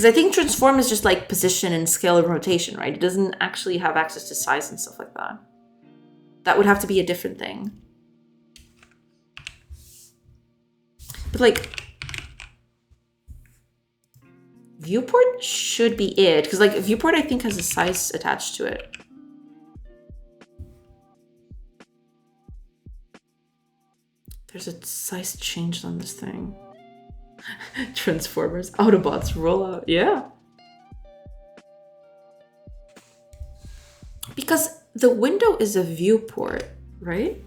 Because I think transform is just like position and scale and rotation, right? It doesn't actually have access to size and stuff like that. That would have to be a different thing. But like, viewport should be it. Because like viewport, I think has a size attached to it. There's a size change on this thing. Transformers, Autobots, rollout. Yeah. Because the window is a viewport, right?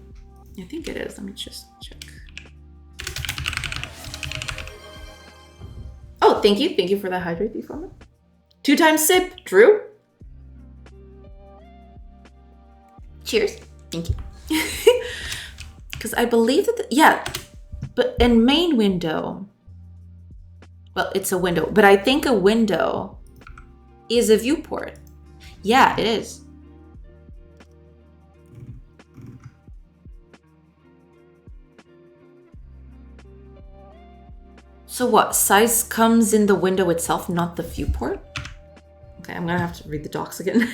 I think it is. Let me just check. Oh, thank you. Thank you for that hydrate deformer. 2 times sip, Drew. Cheers. Thank you. Because I believe that, yeah, but in main window, well, it's a window, but I think a window is a viewport. Yeah, it is. So what, size comes in the window itself, not the viewport? Okay, I'm gonna have to read the docs again.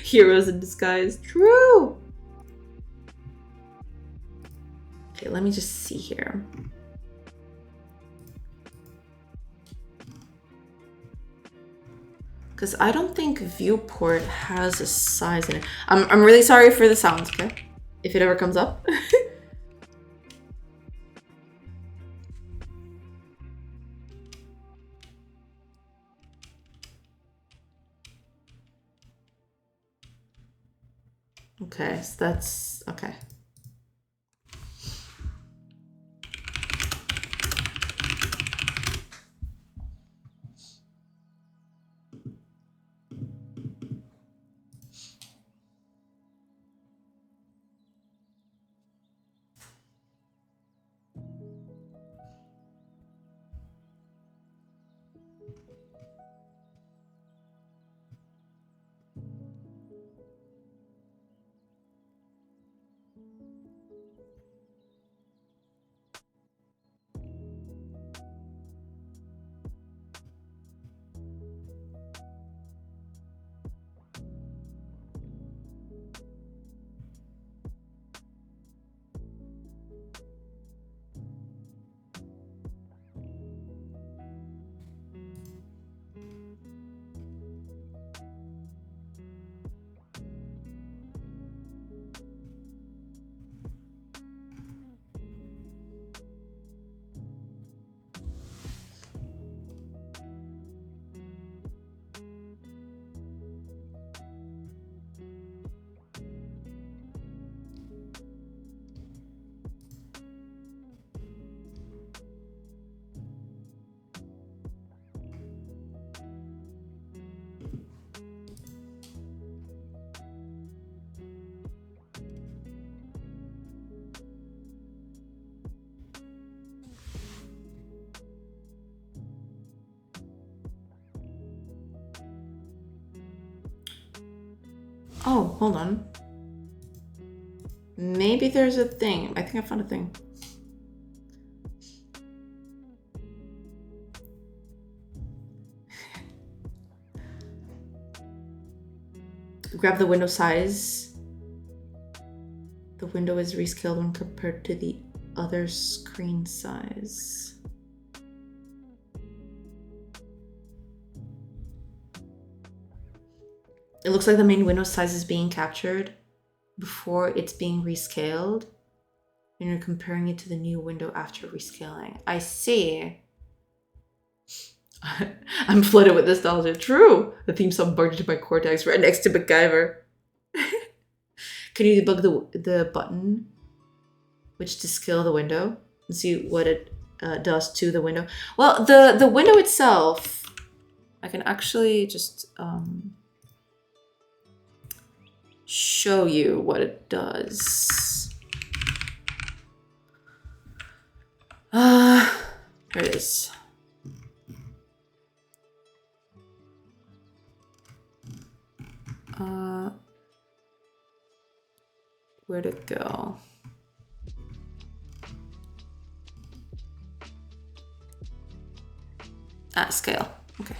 Heroes in disguise, true. Okay, let me just see here. Because I don't think viewport has a size in it. I'm really sorry for the sounds, okay? If it ever comes up. Okay, so that's okay. Oh, hold on. Maybe there's a thing. I think I found a thing. Grab the window size. The window is rescaled when compared to the other screen size. It looks like the main window size is being captured before it's being rescaled, and you're comparing it to the new window after rescaling. I see. I'm flooded with nostalgia. True. The theme song barged into my cortex right next to MacGyver. Can you debug the button which to scale the window and see what it does to the window? Well, the window itself, I can actually just show you what it does. Here it is. Where'd it go? scale. Okay.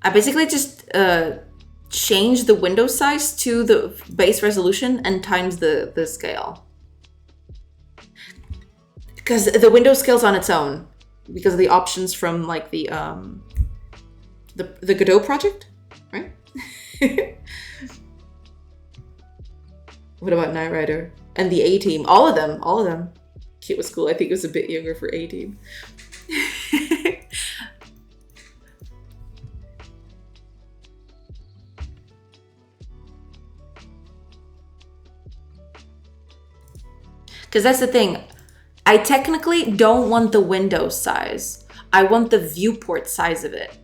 I basically just change the window size to the base resolution and times the scale. Because the window scales on its own because of the options from like the Godot project, right? What about Knight Rider and the A team? All of them. Kit was cool. I think it was a bit younger for A team. Because that's the thing. I technically don't want the window size. I want the viewport size of it.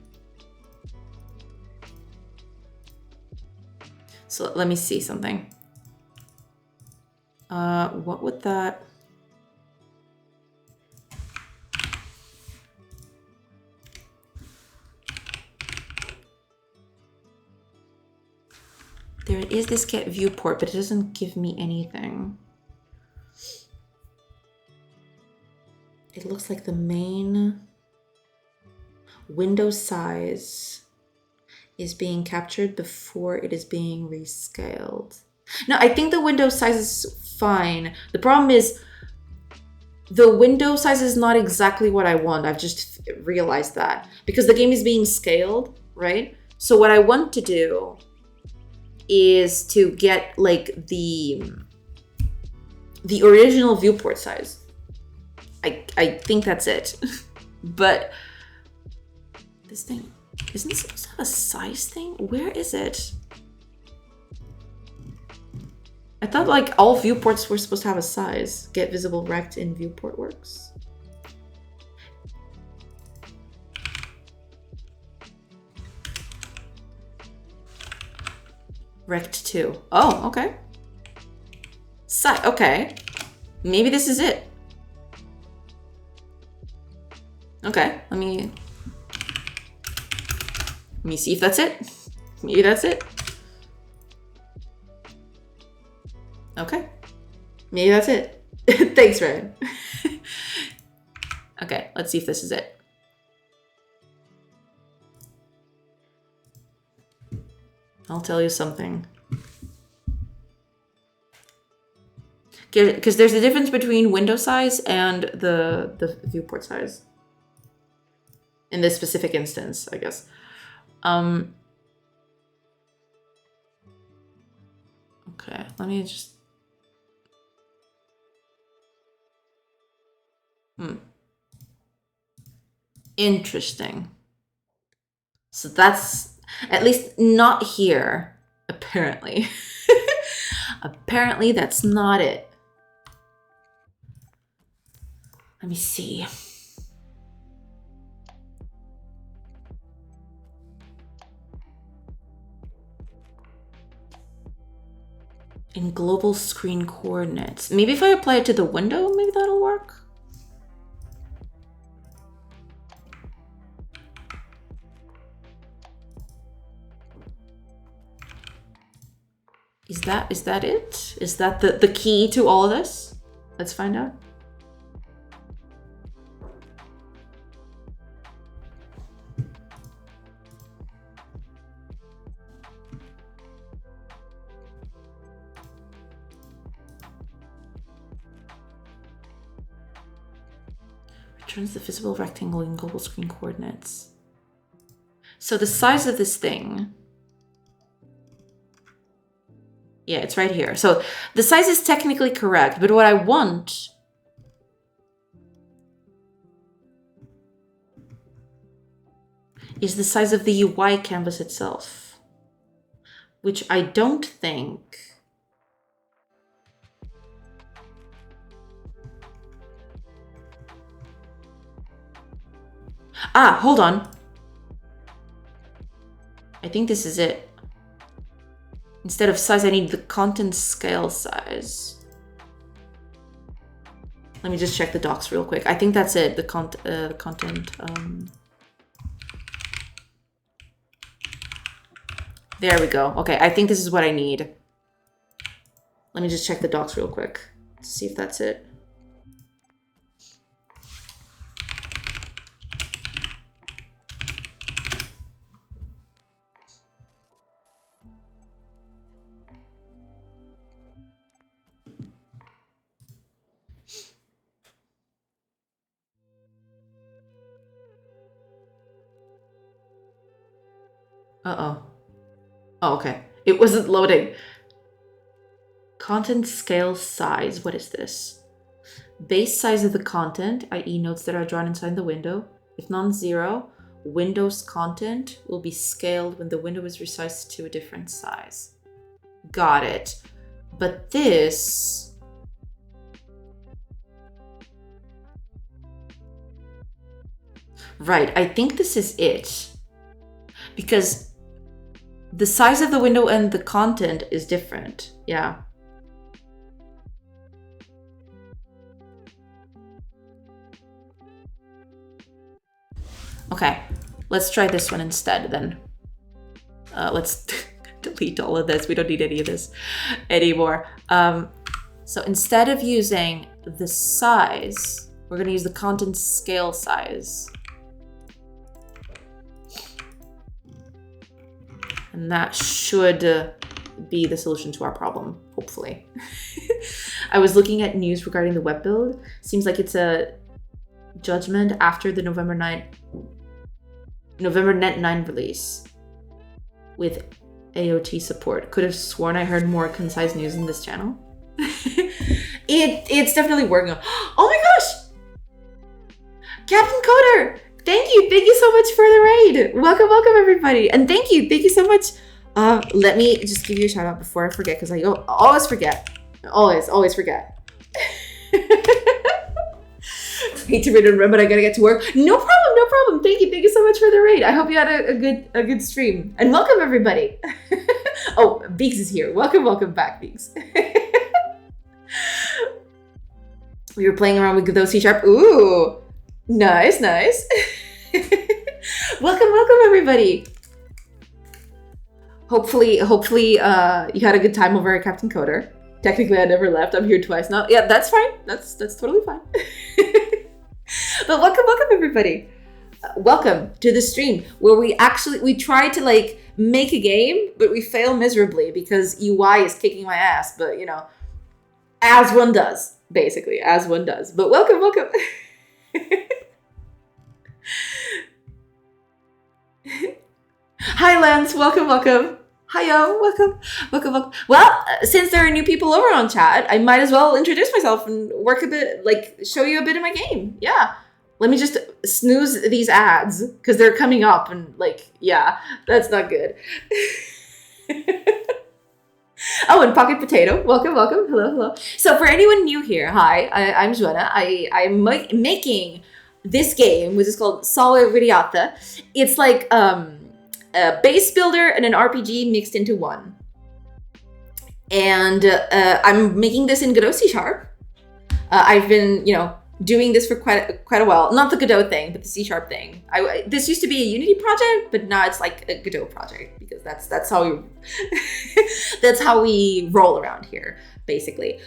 So let me see something. What would that... There is this get viewport, but it doesn't give me anything. It looks like the main window size is being captured before it is being rescaled. No, I think the window size is fine. The problem is the window size is not exactly what I want. I've just realized that because the game is being scaled, right? So what I want to do is to get like the original viewport size. I think that's it. But this thing, isn't this supposed to have a size thing? Where is it? I thought like all viewports were supposed to have a size. Get visible rect in viewport works. Rect 2. Oh, okay. Okay. Maybe this is it. Okay, let me see if that's it. Maybe that's it. Okay. Maybe that's it. Thanks, Ryan. Okay, let's see if this is it. I'll tell you something. Because there's a difference between window size and the viewport size. In this specific instance, I guess. Okay, let me just... Interesting. So that's at least not here, apparently. Apparently that's not it. Let me see. In global screen coordinates. Maybe if I apply it to the window, maybe that'll work. Is that it? Is that the key to all of this? Let's find out. Returns the visible rectangle in global screen coordinates. So the size of this thing... Yeah, it's right here. So the size is technically correct, but what I want is the size of the UI canvas itself, which I don't think... Ah, hold on. I think this is it. Instead of size, I need the content scale size. Let me just check the docs real quick. I think that's it. The content. There we go. Okay, I think this is what I need. Let me just check the docs real quick to see if that's it. Uh-oh. Oh, okay. It wasn't loading. Content scale size. What is this? Base size of the content, i.e. notes that are drawn inside the window. If non-zero, Windows content will be scaled when the window is resized to a different size. Got it. But this... Right, I think this is it. Because the size of the window and the content is different. Yeah. Okay, let's try this one instead then. Let's delete all of this. We don't need any of this anymore. So instead of using the size, we're gonna use the content scale size. And that should be the solution to our problem, hopefully. I was looking at news regarding the web build. Seems like it's a judgment after the November Net 9 release with AOT support. Could have sworn I heard more concise news in this channel. It's definitely working on. Oh my gosh! Captain Coder! Thank you so much for the raid. Welcome everybody. And thank you so much. Let me just give you a shout out before I forget, because I always forget. Always forget. Hate to read and run, but I gotta get to work. No problem. Thank you so much for the raid. I hope you had a good stream. And welcome everybody. Oh, Beeks is here. Welcome back, Beeks. We were playing around with those C#. Ooh, nice. Welcome everybody. Hopefully you had a good time over at Captain Coder. Technically I never left. I'm here twice now. Yeah, that's fine. That's totally fine. But welcome everybody. Welcome to the stream where we try to like make a game, but we fail miserably because UI is kicking my ass. But you know, as one does, basically, as one does. But welcome. Hi Lance, welcome. Hiyo, welcome. Well, since there are new people over on chat, I might as well introduce myself and work a bit, like show you a bit of my game. Yeah. Let me just snooze these ads because they're coming up and like, yeah, that's not good. Oh, and Pocket Potato, welcome. Hello. So for anyone new here, hi, I'm Joanna. I'm making this game, which is called Solve Viriata. It's like a base builder and an RPG mixed into one. And I'm making this in Godot C#. I've been, doing this for quite a while. Not the Godot thing, but the C# thing. This used to be a Unity project, but now it's like a Godot project because that's how we that's how we roll around here, basically.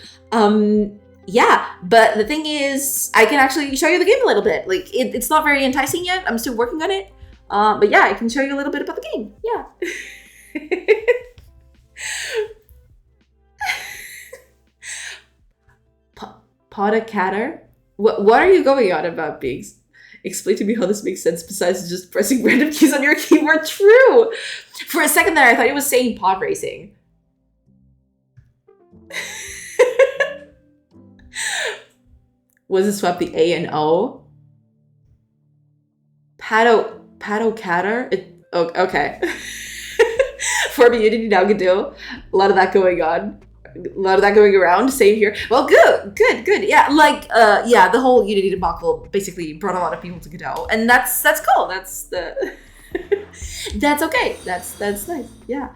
Yeah, but the thing is, I can actually show you the game a little bit. Like it's not very enticing yet. I'm still working on it. But yeah, I can show you a little bit about the game. Yeah. Podacatter? What are you going on about, Biggs? Explain to me how this makes sense besides just pressing random keys on your keyboard. True! For a second there, I thought it was saying pod racing. Was it swap the A and O? Padocatter? Okay. For me, Unity now Godot. A lot of that going on. A lot of that going around. Same here. Well, good. Yeah, the whole Unity debacle basically brought a lot of people to Godot, and that's cool. That's okay. That's nice. Yeah.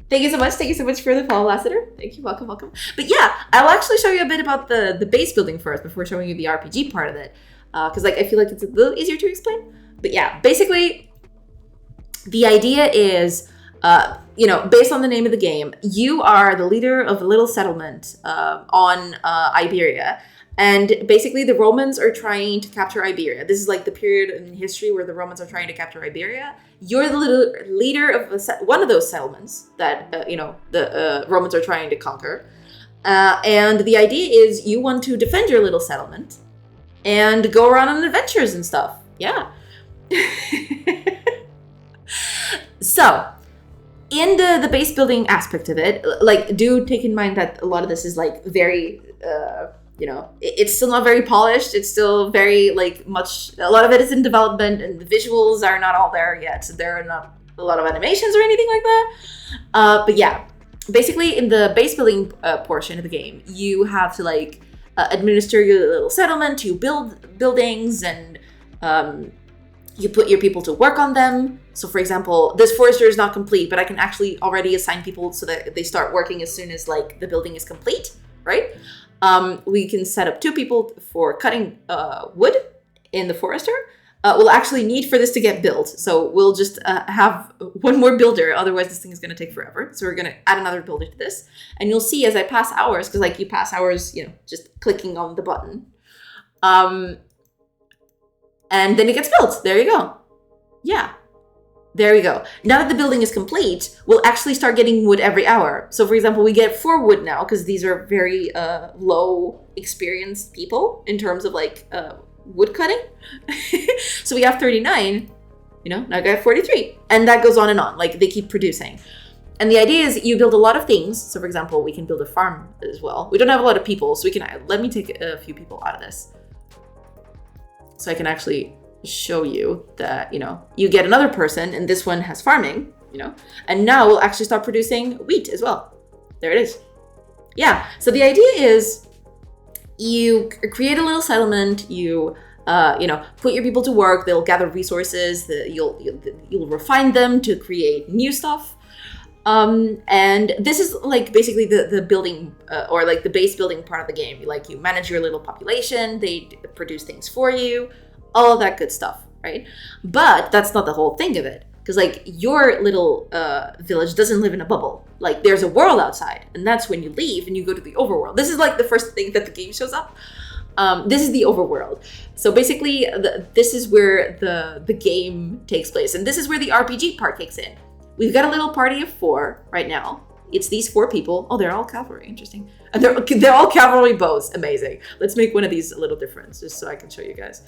Thank you so much for the follow, Lassiter. Thank you. Welcome. But yeah, I'll actually show you a bit about the base building first before showing you the RPG part of it, because I feel like it's a little easier to explain. But yeah, basically, the idea is based on the name of the game, you are the leader of a little settlement on Iberia. And basically, the Romans are trying to capture Iberia. This is like the period in history where the Romans are trying to capture Iberia. You're the little leader of one of those settlements that, the Romans are trying to conquer. And the idea is you want to defend your little settlement and go around on adventures and stuff. Yeah. So, in the base building aspect of it, like, do take in mind that a lot of this is like very, it's still not very polished. It's still very like much, a lot of it is in development and the visuals are not all there yet. So there are not a lot of animations or anything like that. But yeah, basically in the base building portion of the game, you have to like administer your little settlement, you build buildings, and you put your people to work on them. So for example, this forester is not complete, but I can actually already assign people so that they start working as soon as like the building is complete, right? We can set up 2 people for cutting wood in the forester. We'll actually need for this to get built. So we'll just have 1 more builder. Otherwise, this thing is going to take forever. So we're going to add another builder to this. And you'll see as I pass hours, because like you pass hours, just clicking on the button. And then it gets built. There you go. Yeah. There we go. Now that the building is complete, we'll actually start getting wood every hour. So for example, we get 4 wood now because these are very low experienced people in terms of like wood cutting. So we have 39, now I got 43. And that goes on and on. Like they keep producing. And the idea is you build a lot of things. So for example, we can build a farm as well. We don't have a lot of people, so we can, let me take a few people out of this. So I can actually show you that, you get another person and this one has farming, and now we'll actually start producing wheat as well. There it is. Yeah. So the idea is you create a little settlement, you put your people to work, they'll gather resources, you'll refine them to create new stuff. And this is like basically the building or like the base building part of the game. You manage your little population, they produce things for you, all of that good stuff, right? But that's not the whole thing of it. Because like your little village doesn't live in a bubble. Like there's a world outside, and that's when you leave and you go to the overworld. This is like the first thing that the game shows up. This is the overworld. So basically, this is where the game takes place, and this is where the RPG part kicks in. We've got a little party of 4 right now. It's these 4 people. Oh, they're all cavalry. Interesting. And they're all cavalry bows. Amazing. Let's make one of these a little different, just so I can show you guys.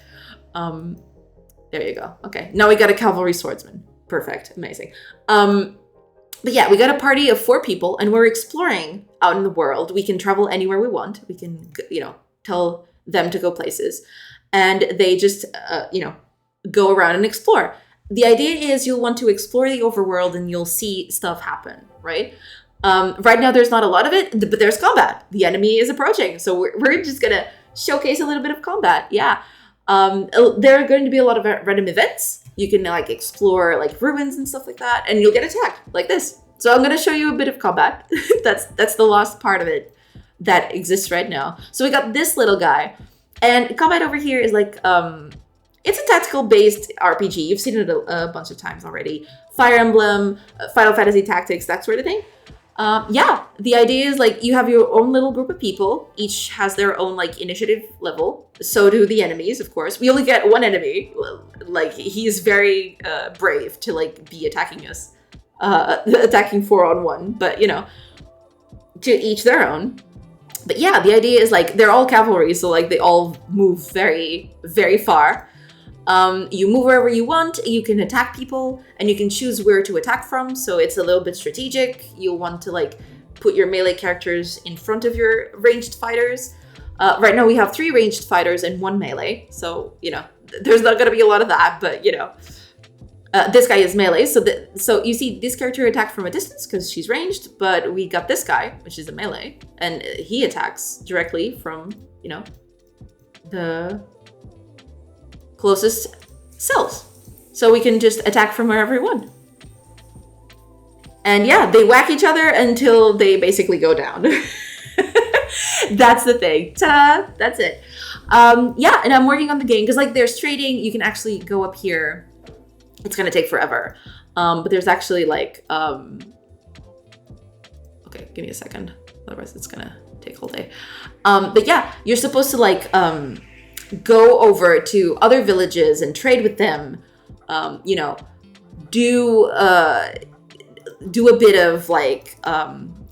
There you go. Okay, now we got a cavalry swordsman. Perfect. Amazing. But yeah, we got a party of 4 people, and we're exploring out in the world. We can travel anywhere we want. We can, tell them to go places, and they just, go around and explore. The idea is you'll want to explore the overworld and you'll see stuff happen, right? Right now, there's not a lot of it, but there's combat. The enemy is approaching. So we're just going to showcase a little bit of combat. Yeah. There are going to be a lot of random events. You can like explore like ruins and stuff like that, and you'll get attacked like this. So I'm going to show you a bit of combat. That's the last part of it that exists right now. So we got this little guy, and combat over here is like, it's a tactical-based RPG. You've seen it a bunch of times already. Fire Emblem, Final Fantasy Tactics, that sort of thing. Yeah, the idea is like you have your own little group of people. Each has their own like initiative level. So do the enemies, of course. We only get 1 enemy. Like he's very brave to like be attacking us, attacking 4-on-1. But to each their own. But yeah, the idea is like they're all cavalry, so like they all move very, very far. You move wherever you want, you can attack people, and you can choose where to attack from, so it's a little bit strategic. You'll want to like put your melee characters in front of your ranged fighters. Right now we have 3 ranged fighters and 1 melee, so there's not going to be a lot of that, but this guy is melee, so you see this character attack from a distance because she's ranged, but we got this guy, which is a melee, and he attacks directly from the closest cells. So we can just attack from wherever we want. And yeah, they whack each other until they basically go down. That's the thing. Ta-da! That's it. Yeah, and I'm working on the game because like there's trading. You can actually go up here. It's gonna take forever. But there's actually like Okay, give me a second. Otherwise it's gonna take all day. But yeah, you're supposed to like go over to other villages and trade with them. You know, do a bit of like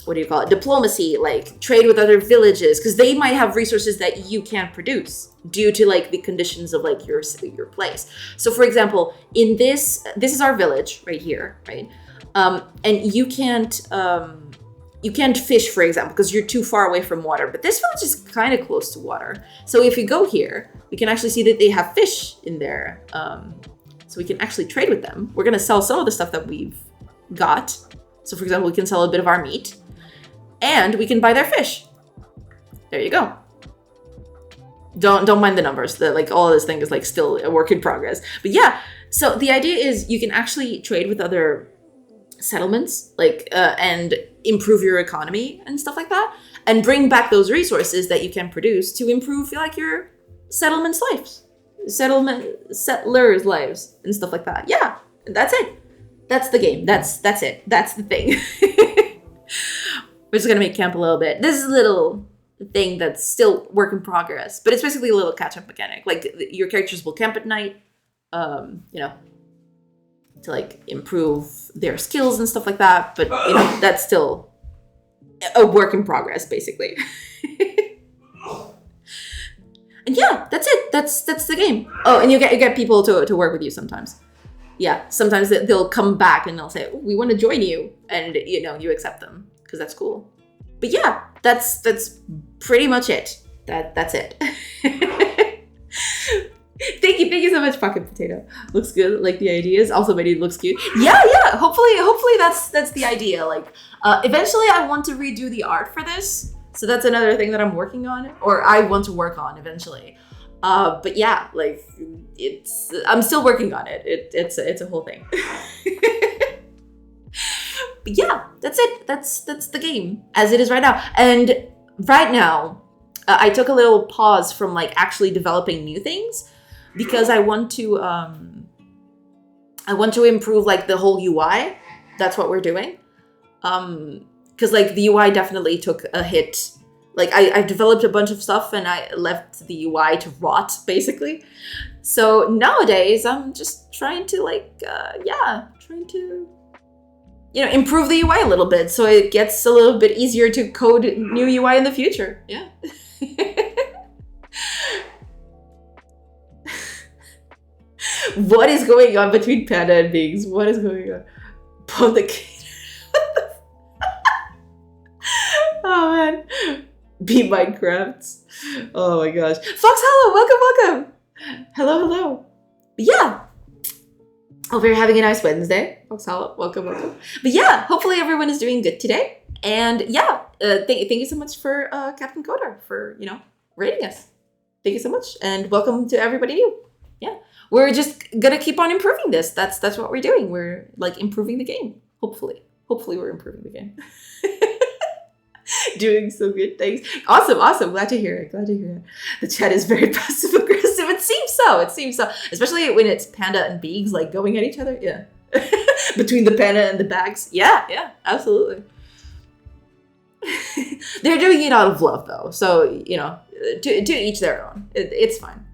what do you call it? Diplomacy, like trade with other villages, because they might have resources that you can't produce due to like the conditions of like your place. So for example, in this is our village right here, right? And you can't fish, for example, because you're too far away from water. But this village is kind of close to water. So if you go here, we can actually see that they have fish in there. So we can actually trade with them. We're gonna sell some of the stuff that we've got. So for example, we can sell a bit of our meat and we can buy their fish. There you go. Don't mind the numbers. Like all of this thing is like still a work in progress. But yeah, so the idea is you can actually trade with other settlements, like and improve your economy and stuff like that, and bring back those resources that you can produce to improve like your settlers' lives and stuff like that. Yeah, that's it. That's the game. That's it. That's the thing. We're just gonna make camp a little bit. This is a little thing that's still work in progress, but it's basically a little catch-up mechanic. Like your characters will camp at night, you know, to like improve their skills and stuff like that. But you know, that's still a work in progress, basically. And yeah, that's it. That's the game. Oh, and you get people to work with you sometimes. Yeah, sometimes they'll come back and they'll say, oh, we want to join you, and you know, you accept them because that's cool. But yeah, that's pretty much it. That's it. Thank you so much, Pocket Potato. Looks good. Like the ideas. Also, maybe it looks cute. Yeah. Hopefully that's the idea. Like, eventually, I want to redo the art for this. So that's another thing that I'm working on, or I want to work on eventually. But yeah, like I'm still working on it. It's a whole thing. But yeah, that's it. That's the game as it is right now. And right now, I took a little pause from like actually developing new things because I want to improve like the whole UI. That's what we're doing. Because like the UI definitely took a hit. Like I've developed a bunch of stuff and I left the UI to rot basically. So nowadays I'm just trying to like, you know, improve the UI a little bit so it gets a little bit easier to code new UI in the future. Yeah. What is going on between Panda and Biggs? What is going on? Pump the Oh man. Beat Minecraft. Oh my gosh. Fox Hollow, welcome. Hello. But yeah. Hope you're having a nice Wednesday. Fox Hollow, welcome. But yeah, hopefully everyone is doing good today. And yeah, thank you so much for Captain Kodar for, you know, rating us. Thank you so much. And welcome to everybody new. Yeah. We're just gonna keep on improving this. That's what we're doing. We're like improving the game. Hopefully we're improving the game. Doing so good, thanks. Awesome. Glad to hear it. The chat is very passive aggressive. It seems so. Especially when it's Panda and Beegs like going at each other. Yeah. Between the panda and the bags. Yeah, absolutely. They're doing it out of love though. So, you know, to each their own. It's fine.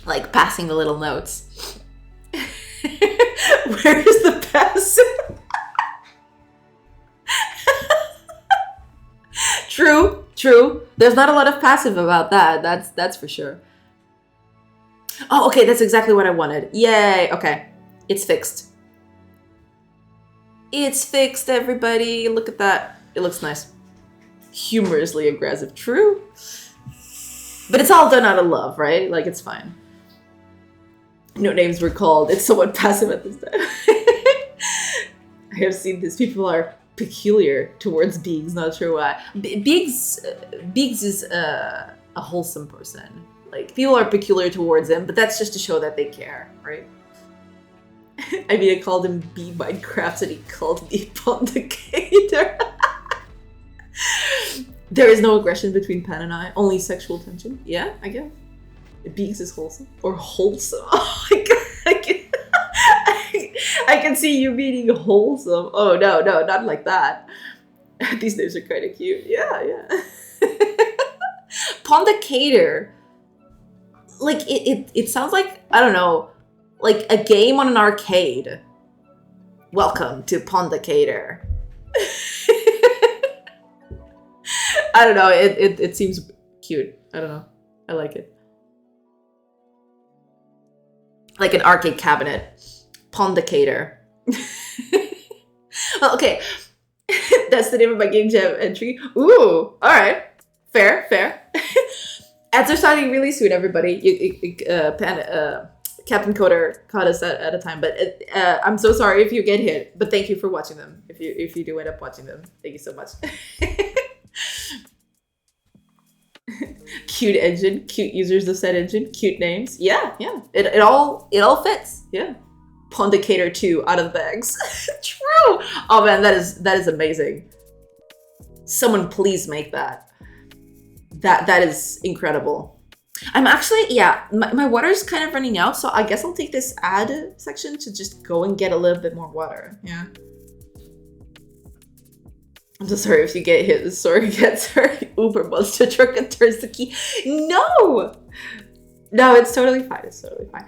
Like passing the little notes. Where is the passive? True. There's not a lot of passive about that. That's for sure. Oh, okay, that's exactly what I wanted. Yay, okay. It's fixed. It's fixed, everybody. Look at that. It looks nice. Humorously aggressive. True. But it's all done out of love, right? Like, it's fine. No names were called. It's somewhat passive at this time. I have seen this. People are peculiar towards Beegs. Not sure why. Beegs is a wholesome person. Like, people are peculiar towards him, but that's just to show that they care, right? I mean, I called him B Minecraft and he called me Pondicator. There is no aggression between Pan and I, only sexual tension. Yeah, I guess. Beaks is wholesome. Or wholesome. Oh my god. I can see you meaning wholesome. Oh no, not like that. These names are kind of cute. Yeah. Pondicator. Like, it sounds like, I don't know, like a game on an arcade. Welcome to Pondicator. I don't know, it seems cute. I don't know. I like it. Like an arcade cabinet. Pondicator. Well, okay. That's the name of my GameDev entry. Ooh, alright. Fair. Ads are starting really soon, everybody. Captain Coder caught us at a time, but I'm so sorry if you get hit, but thank you for watching them. If you do end up watching them, thank you so much. Cute engine, cute users of said engine, cute names. Yeah. It all fits. Yeah. Pondicator 2 out of the bags. True. Oh man, that is amazing. Someone please make that. That is incredible. I'm actually, yeah, my water's kind of running out, so I guess I'll take this ad section to just go and get a little bit more water. Yeah. I'm so sorry if you get hit. Sorry gets her Uber monster truck and turns the key. No, it's totally fine. It's totally fine.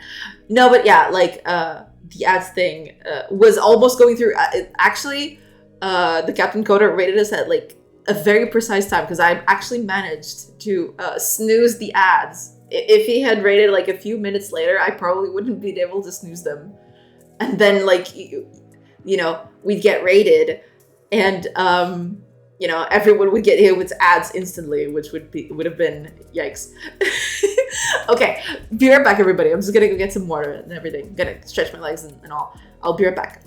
No, but yeah, like the ads thing was almost going through. Actually, the Captain Coder rated us at like a very precise time because I actually managed to snooze the ads. If he had rated like a few minutes later, I probably wouldn't be able to snooze them. And then like, you know, we'd get rated and, you know, everyone would get hit with ads instantly, which would have been yikes. Okay, be right back, everybody. I'm just gonna go get some water and everything. I'm gonna stretch my legs and all. I'll be right back.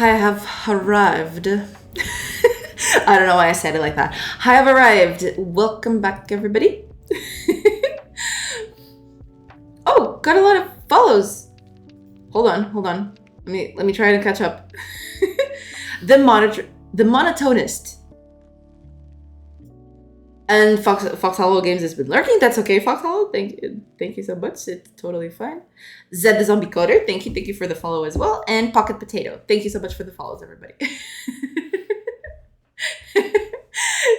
I have arrived. I don't know why I said it like that. I have arrived. Welcome back, everybody. Oh, got a lot of follows. Hold on. Let me try to catch up. The monotonist. And Fox Hollow Games has been lurking. That's okay, Fox Hollow. Thank you so much. It's totally fine. Zed the Zombie Coder. Thank you for the follow as well. And Pocket Potato. Thank you so much for the follows, everybody.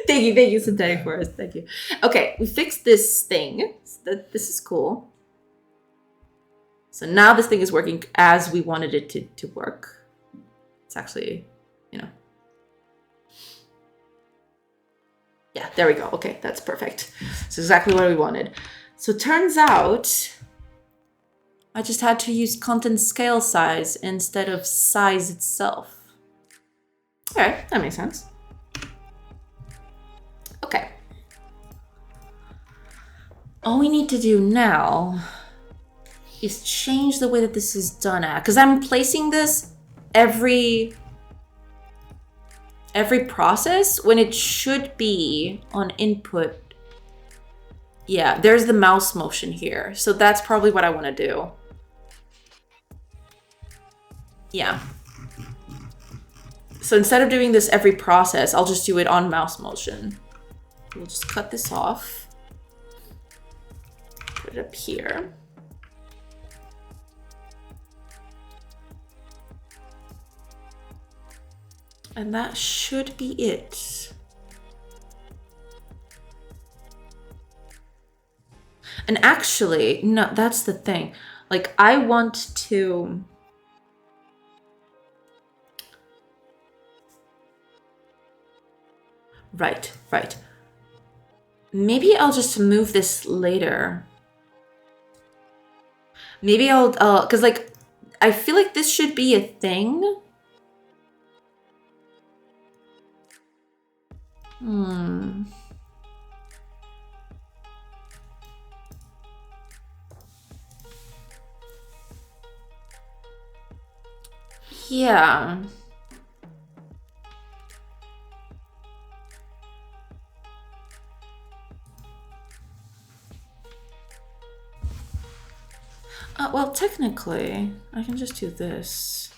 Thank you, Synthetic Forest. Thank you. Okay, we fixed this thing. This is cool. So now this thing is working as we wanted it to work. It's actually, yeah, there we go. Okay, that's perfect. It's exactly what we wanted. So it turns out I just had to use content scale size instead of size itself. Okay, that makes sense. Okay. All we need to do now is change the way that this is done at, because I'm placing this every process when it should be on input. Yeah, there's the mouse motion here. So that's probably what I want to do. Yeah. So instead of doing this every process, I'll just do it on mouse motion. We'll just cut this off. Put it up here. And that should be it. And actually, no, that's the thing. Like, I want to... Right. Maybe I'll just move this later. Maybe I'll, because like, I feel like this should be a thing. Yeah. Well, technically, I can just do this.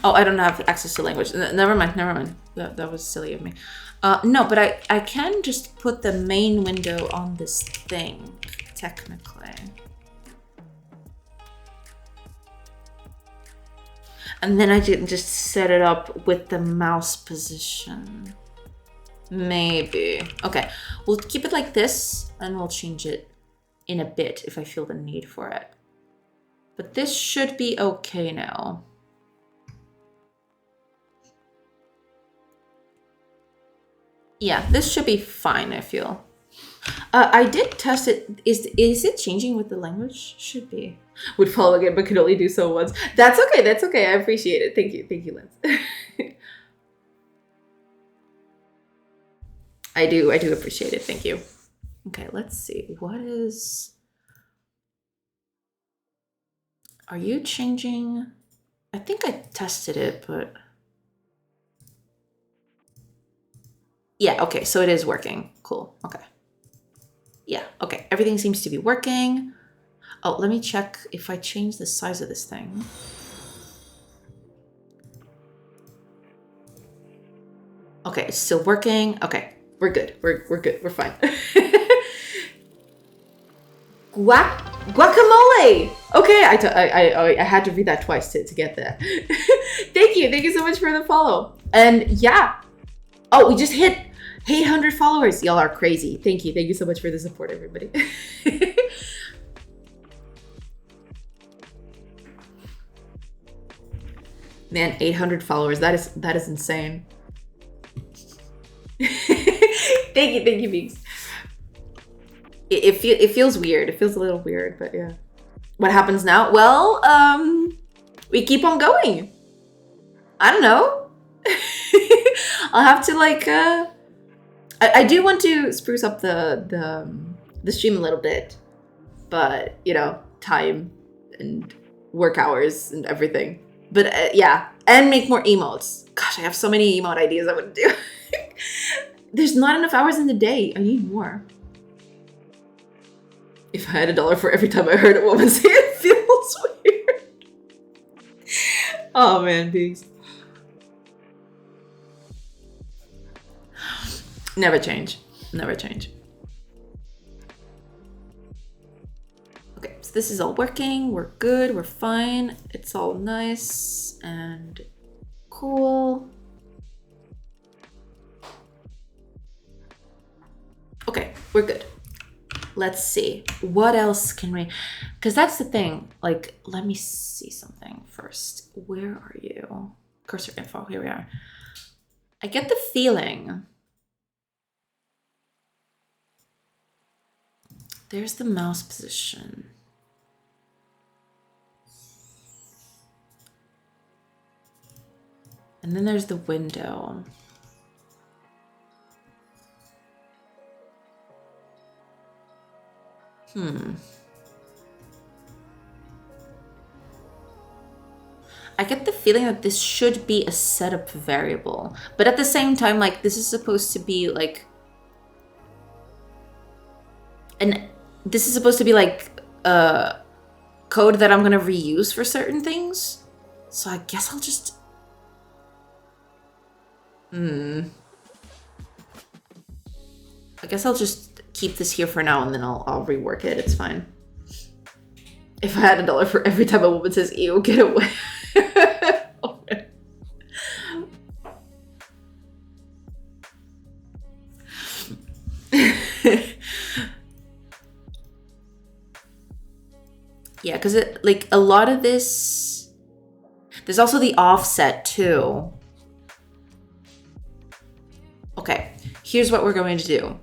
Oh, I don't have access to language. Never mind. That was silly of me. No, but I can just put the main window on this thing, technically. And then I didn't just set it up with the mouse position. Maybe. Okay, we'll keep it like this, and we'll change it in a bit if I feel the need for it. But this should be okay now. Yeah, this should be fine, I feel. I did test it. Is it changing with the language? Should be. Would follow again, but could only do so once. That's okay. I appreciate it. Thank you, Lance. I do appreciate it. Thank you. Okay, let's see. What is... Are you changing? I think I tested it, but... Yeah, okay, so it is working. Cool, okay. Yeah, okay, everything seems to be working. Oh, let me check if I change the size of this thing. Okay, it's still working. Okay, we're good. We're good. We're fine. Guacamole! Okay, I had to read that twice to get that. Thank you so much for the follow. And yeah. Oh, we just hit 800 followers. Y'all are crazy. Thank you so much for the support, everybody. Man, 800 followers. That is insane. Thank you, Beaks. It feels weird. It feels a little weird, but yeah. What happens now? Well, we keep on going. I don't know. I'll have to like I do want to spruce up the stream a little bit, but you know, time and work hours and everything. But yeah, and make more emotes. Gosh, I have so many emote ideas I would do. There's not enough hours in the day. I need more. If I had $1 for every time I heard a woman say it feels weird. Oh man, pigs. Never change. Never change. Okay, so this is all working. We're good. We're fine. It's all nice and cool. Okay, we're good. Let's see. What else can we... Because that's the thing. Like, let me see something first. Where are you? Cursor info. Here we are. I get the feeling... There's the mouse position. And then there's the window. I get the feeling that this should be a setup variable. But at the same time, like, this is supposed to be like... And this is supposed to be like code that I'm going to reuse for certain things. So I guess I'll just... I guess I'll just keep this here for now and then I'll rework it. It's fine. If I had $1 for every time a woman says, ew, get away. Okay. Yeah, because like a lot of this, there's also the offset too. Okay, here's what we're going to do.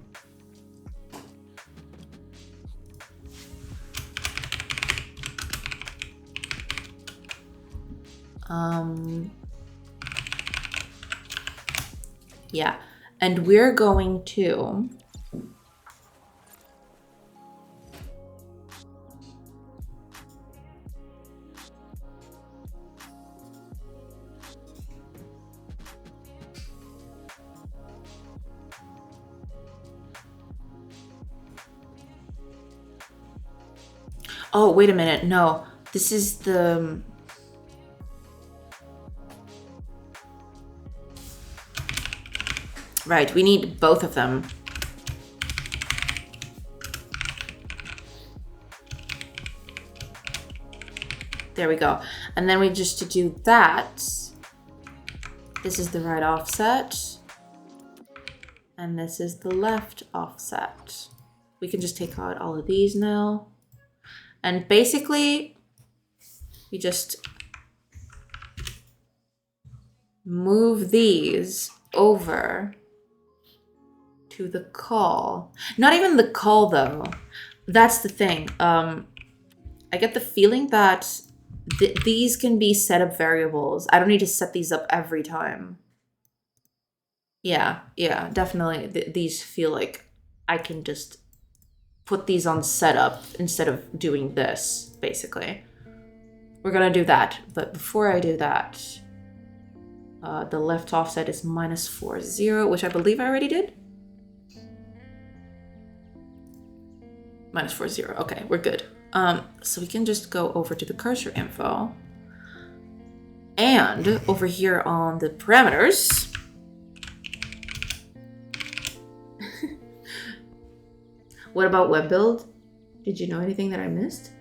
Yeah, and we're going to oh, wait a minute. No, this is the... Right, we need both of them. There we go. And then we just to do that, this is the right offset. And this is the left offset. We can just take out all of these now. And basically, we just move these over to the call. Not even the call though. That's the thing. I get the feeling that these can be setup variables. I don't need to set these up every time. Yeah, definitely. These feel like I can just put these on setup instead of doing this, basically. We're gonna do that, but before I do that, the left offset is -40, which I believe I already did. -40, okay, we're good. So we can just go over to the cursor info. And over here on the parameters, what about web build? Did you know anything that I missed?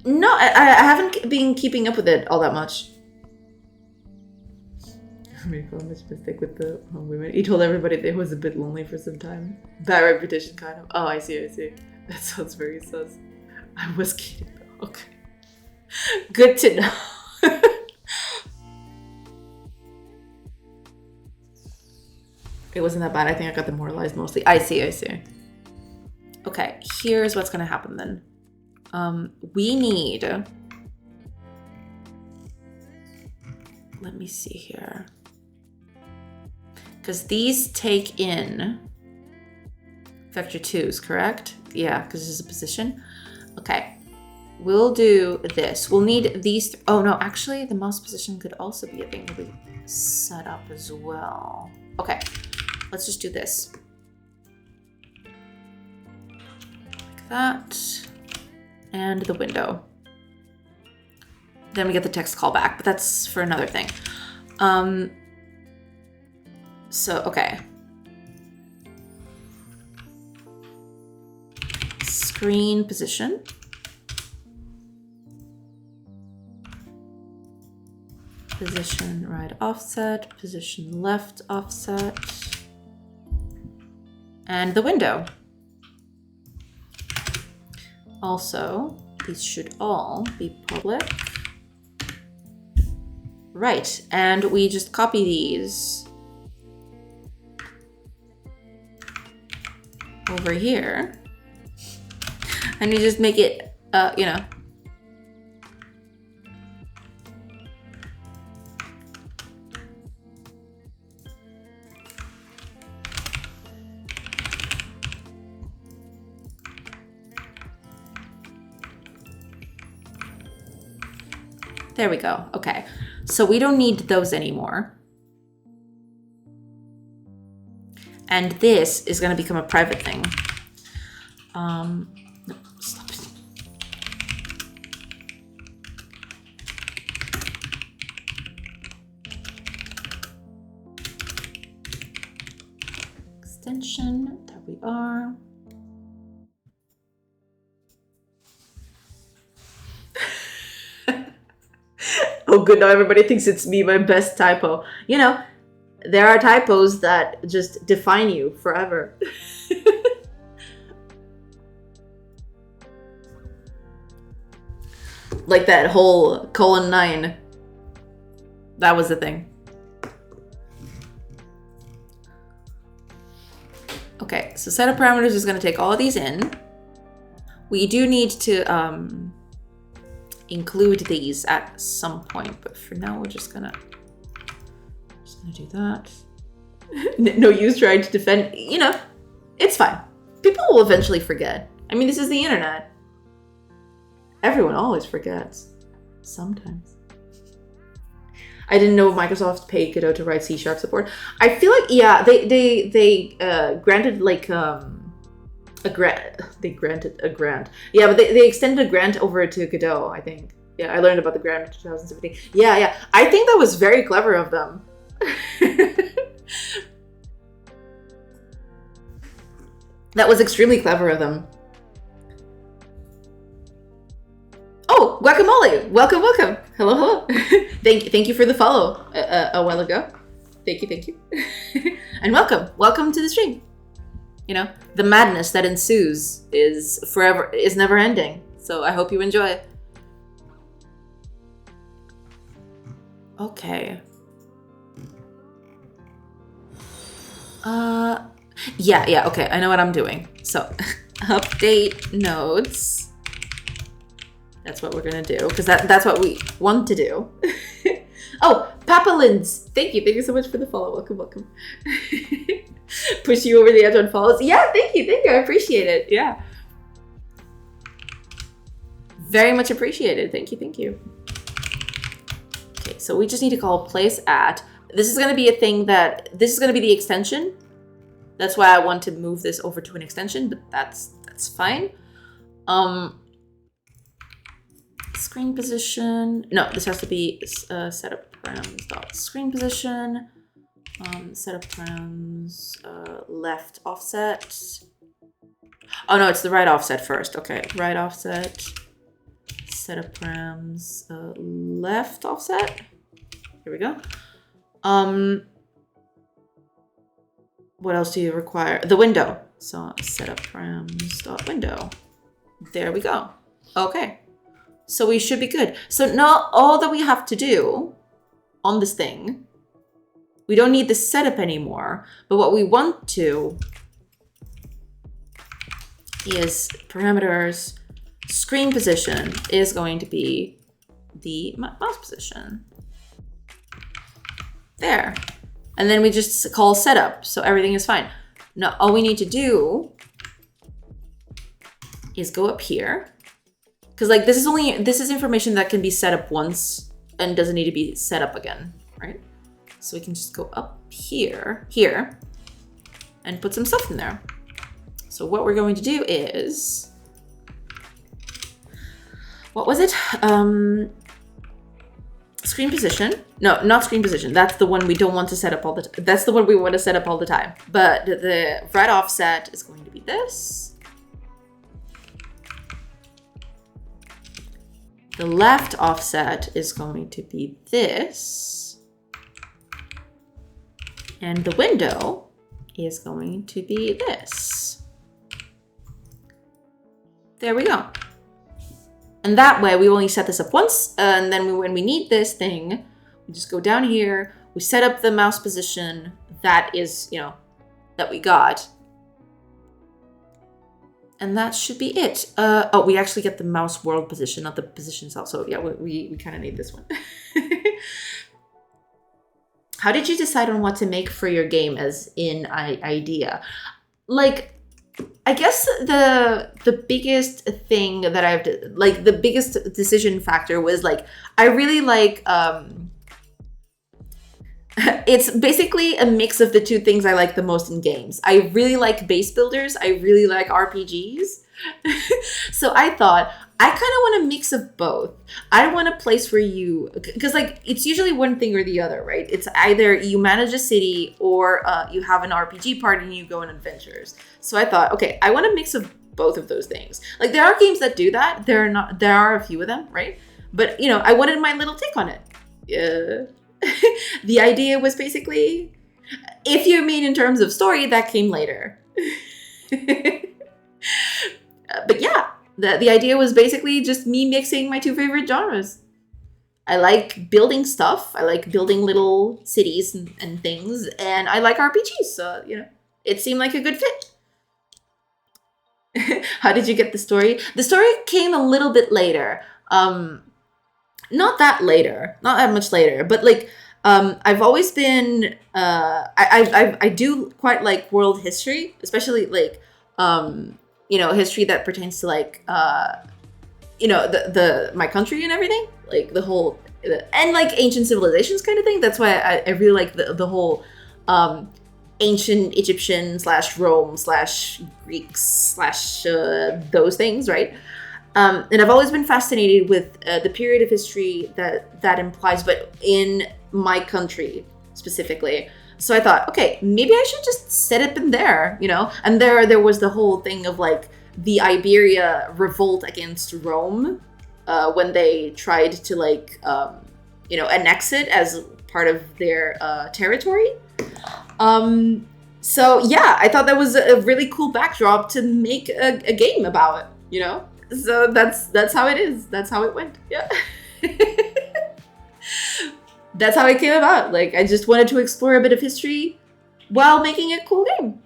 No, I haven't been keeping up with it all that much. I made a mistake with the women. He told everybody they was a bit lonely for some time. Bad reputation, kind of. Oh, I see. That sounds very sus. I was kidding though. Okay. Good to know. It wasn't that bad. I think I got demoralized mostly. I see. Okay, here's what's gonna happen then. We need... Let me see here. Because these take in vector 2s, correct? Yeah, because this is a position. Okay. we'll do this. We'll need these. Oh no, actually the mouse position could also be a thing that we set up as well. Okay, let's just do this. Like that. And the window. Then we get the text callback, but that's for another thing. So, okay. Screen position. Position right offset, position left offset. And the window. Also, these should all be public. Right, and we just copy these over here. And we just make it, you know. There we go. Okay. So we don't need those anymore. And this is going to become a private thing. No, stop it. Extension. There we are. Oh, good. Now everybody thinks it's me, my best typo. You know, there are typos that just define you forever. Like that whole :9. That was the thing. Okay, so setup parameters is going to take all of these in. We do need to include these at some point, but for now we're just gonna do that. No use trying to defend, you know, it's fine. People will eventually forget. I mean, this is the internet. Everyone always forgets. Sometimes. I didn't know Microsoft paid Godot to write C# support. I feel like, yeah, they granted like a grant. They granted a grant. Yeah, but they extended a grant over to Godot, I think. Yeah, I learned about the grant in 2017. Yeah. I think that was very clever of them. That was extremely clever of them. Oh, Guacamole! Welcome. Hello. Thank you for the follow a while ago. Thank you. And welcome to the stream. You know, the madness that ensues is never ending. So I hope you enjoy it. Okay. Yeah, okay. I know what I'm doing. So update nodes. That's what we're gonna do, because that's what we want to do. Oh, Papalins! Thank you so much for the follow. Welcome. Push you over the edge on follows. Yeah, thank you. I appreciate it. Yeah. Very much appreciated. Thank you. Okay, so we just need to call place at. This is gonna be a thing this is gonna be the extension. That's why I want to move this over to an extension, but that's fine. Screen position. No, this has to be setup params dot screen position. Setup params left offset. Oh no, it's the right offset first. Okay, right offset. Setup params left offset. Here we go. What else do you require? The window. So setup params dot window. There we go. Okay. So we should be good. So now all that we have to do on this thing, we don't need the setup anymore, but what we want to is parameters. Screen position is going to be the mouse position. There. And then we just call setup, so everything is fine. Now all we need to do is go up here. Because like this is information that can be set up once and doesn't need to be set up again, right? So we can just go up here, and put some stuff in there. So what we're going to do is, what was it? Screen position. No, not screen position. That's the one we don't want to set up all the time. That's the one we want to set up all the time. But the right offset is going to be this. The left offset is going to be this. And the window is going to be this. There we go. And that way we only set this up once, and then when we need this thing, we just go down here, we set up the mouse position that is, you know, that we got. And that should be it. Oh, we actually get the mouse world position, not the position itself. So yeah, we kind of need this one. How did you decide on what to make for your game as in idea? Like, I guess the biggest thing that I've, like the biggest decision factor was like, I really like, it's basically a mix of the two things I like the most in games. I really like base builders. I really like RPGs. So I thought, I kind of want a mix of both. I want a place where you, because like it's usually one thing or the other, right? It's either you manage a city or you have an RPG party and you go on adventures. So I thought, okay, I want a mix of both of those things. Like there are games that do that. There are a few of them, right? But you know, I wanted my little take on it. Yeah. The idea was basically, if you mean in terms of story, that came later. But yeah, the idea was basically just me mixing my two favorite genres. I like building stuff. I like building little cities and things. And I like RPGs. So, you know, it seemed like a good fit. How did you get the story? The story came a little bit later. Not that much later, but like, I've always been, I do quite like world history, especially like, you know, history that pertains to like, you know, my country and everything, like the whole, and like ancient civilizations kind of thing. That's why I really like the whole, ancient Egyptian / Rome / Greeks / those things, right? And I've always been fascinated with the period of history that implies, but in my country specifically. So I thought, okay, maybe I should just set it in there, you know? And there was the whole thing of like the Iberia revolt against Rome when they tried to like, you know, annex it as part of their territory. So yeah, I thought that was a really cool backdrop to make a game about, you know? So that's how it is. That's how it went. Yeah. That's how it came about. Like, I just wanted to explore a bit of history while making a cool game,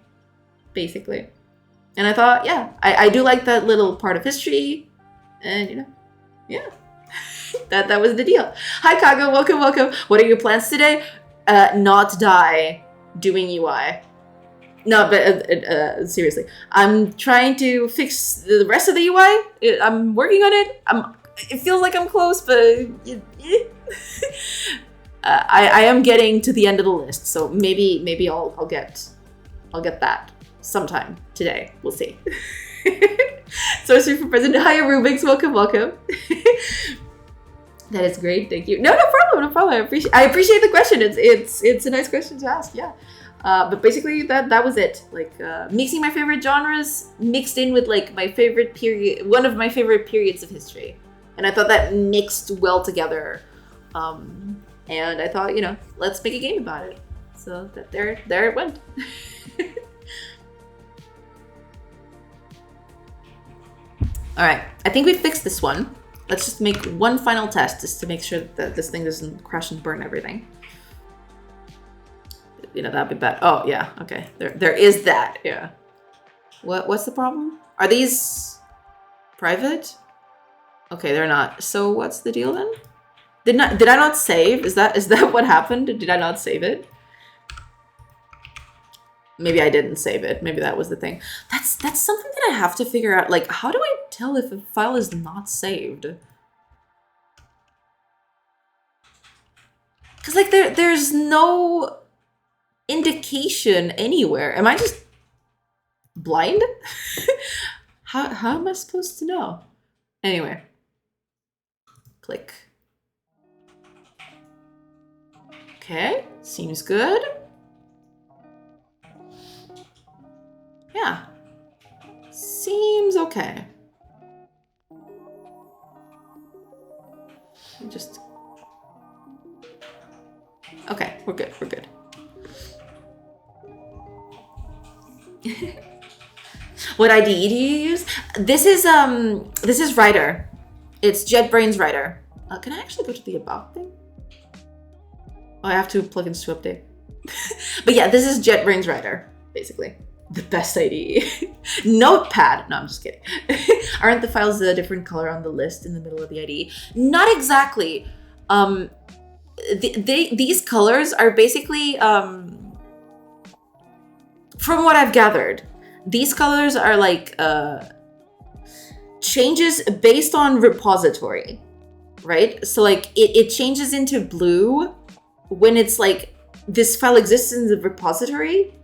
basically. And I thought, yeah, I do like that little part of history. And, you know, yeah. that was the deal. Hi, Kago. Welcome. What are your plans today? Not die doing UI. No, but seriously, I'm trying to fix the rest of the UI. I'm working on it. It feels like I'm close, but I am getting to the end of the list. So maybe I'll get that sometime today. We'll see. Sorcery for President. Hi, Rubik's. Welcome. That is great. Thank you. No problem. I appreciate the question. It's a nice question to ask. Yeah. But basically that was it. Like mixing my favorite genres mixed in with like my favorite period, one of my favorite periods of history. And I thought that mixed well together. And I thought, you know, let's make a game about it. So that there it went. All right, I think we fixed this one. Let's just make one final test just to make sure that this thing doesn't crash and burn everything. You know, that'd be bad. Oh, yeah. Okay. There is that. Yeah. What's the problem? Are these private? Okay, they're not. So what's the deal then? Did I not save? Is that what happened? Did I not save it? Maybe I didn't save it. Maybe that was the thing. That's something that I have to figure out. Like, how do I tell if a file is not saved? Because like there's no indication anywhere. Am I just blind? How am I supposed to know? Anyway. Click. Okay, seems good. Yeah. Seems okay. Just... Okay, we're good, we're good. What IDE do you use? This is Writer. It's JetBrains Writer. Can I actually go to the About thing? Oh, I have two plugins to update. But yeah, this is JetBrains Writer, basically. The best IDE. Notepad. No, I'm just kidding. Aren't the files a different color on the list in the middle of the IDE? Not exactly. These colors are basically, from what I've gathered, these colors are like changes based on repository, right? So like it changes into blue when it's like this file exists in the repository,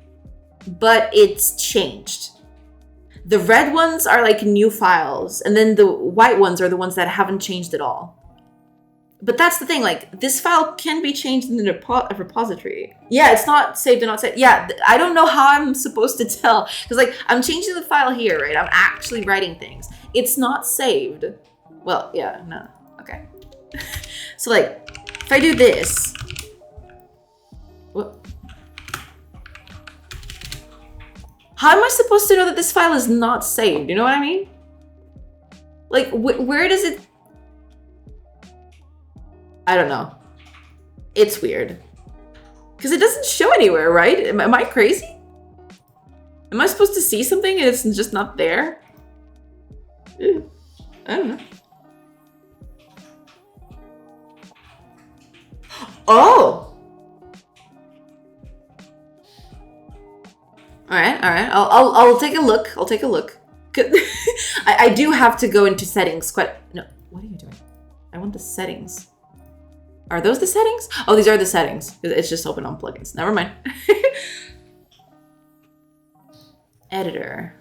but it's changed. The red ones are like new files, and then the white ones are the ones that haven't changed at all. But that's the thing, like, this file can be changed in the repository. Yeah, it's not saved and not saved. Yeah, I don't know how I'm supposed to tell. Because, like, I'm changing the file here, right? I'm actually writing things. It's not saved. Well, yeah, no. Okay. So, like, if I do this... What? How am I supposed to know that this file is not saved? You know what I mean? Like, where does it... I don't know. It's weird. Because it doesn't show anywhere, right? Am I crazy? Am I supposed to see something and it's just not there? I don't know. Oh! Alright. I'll take a look. I'll take a look. I do have to go into settings. No, what are you doing? I want the settings. Are those the settings? Oh, these are the settings. It's just open on plugins. Never mind. Editor.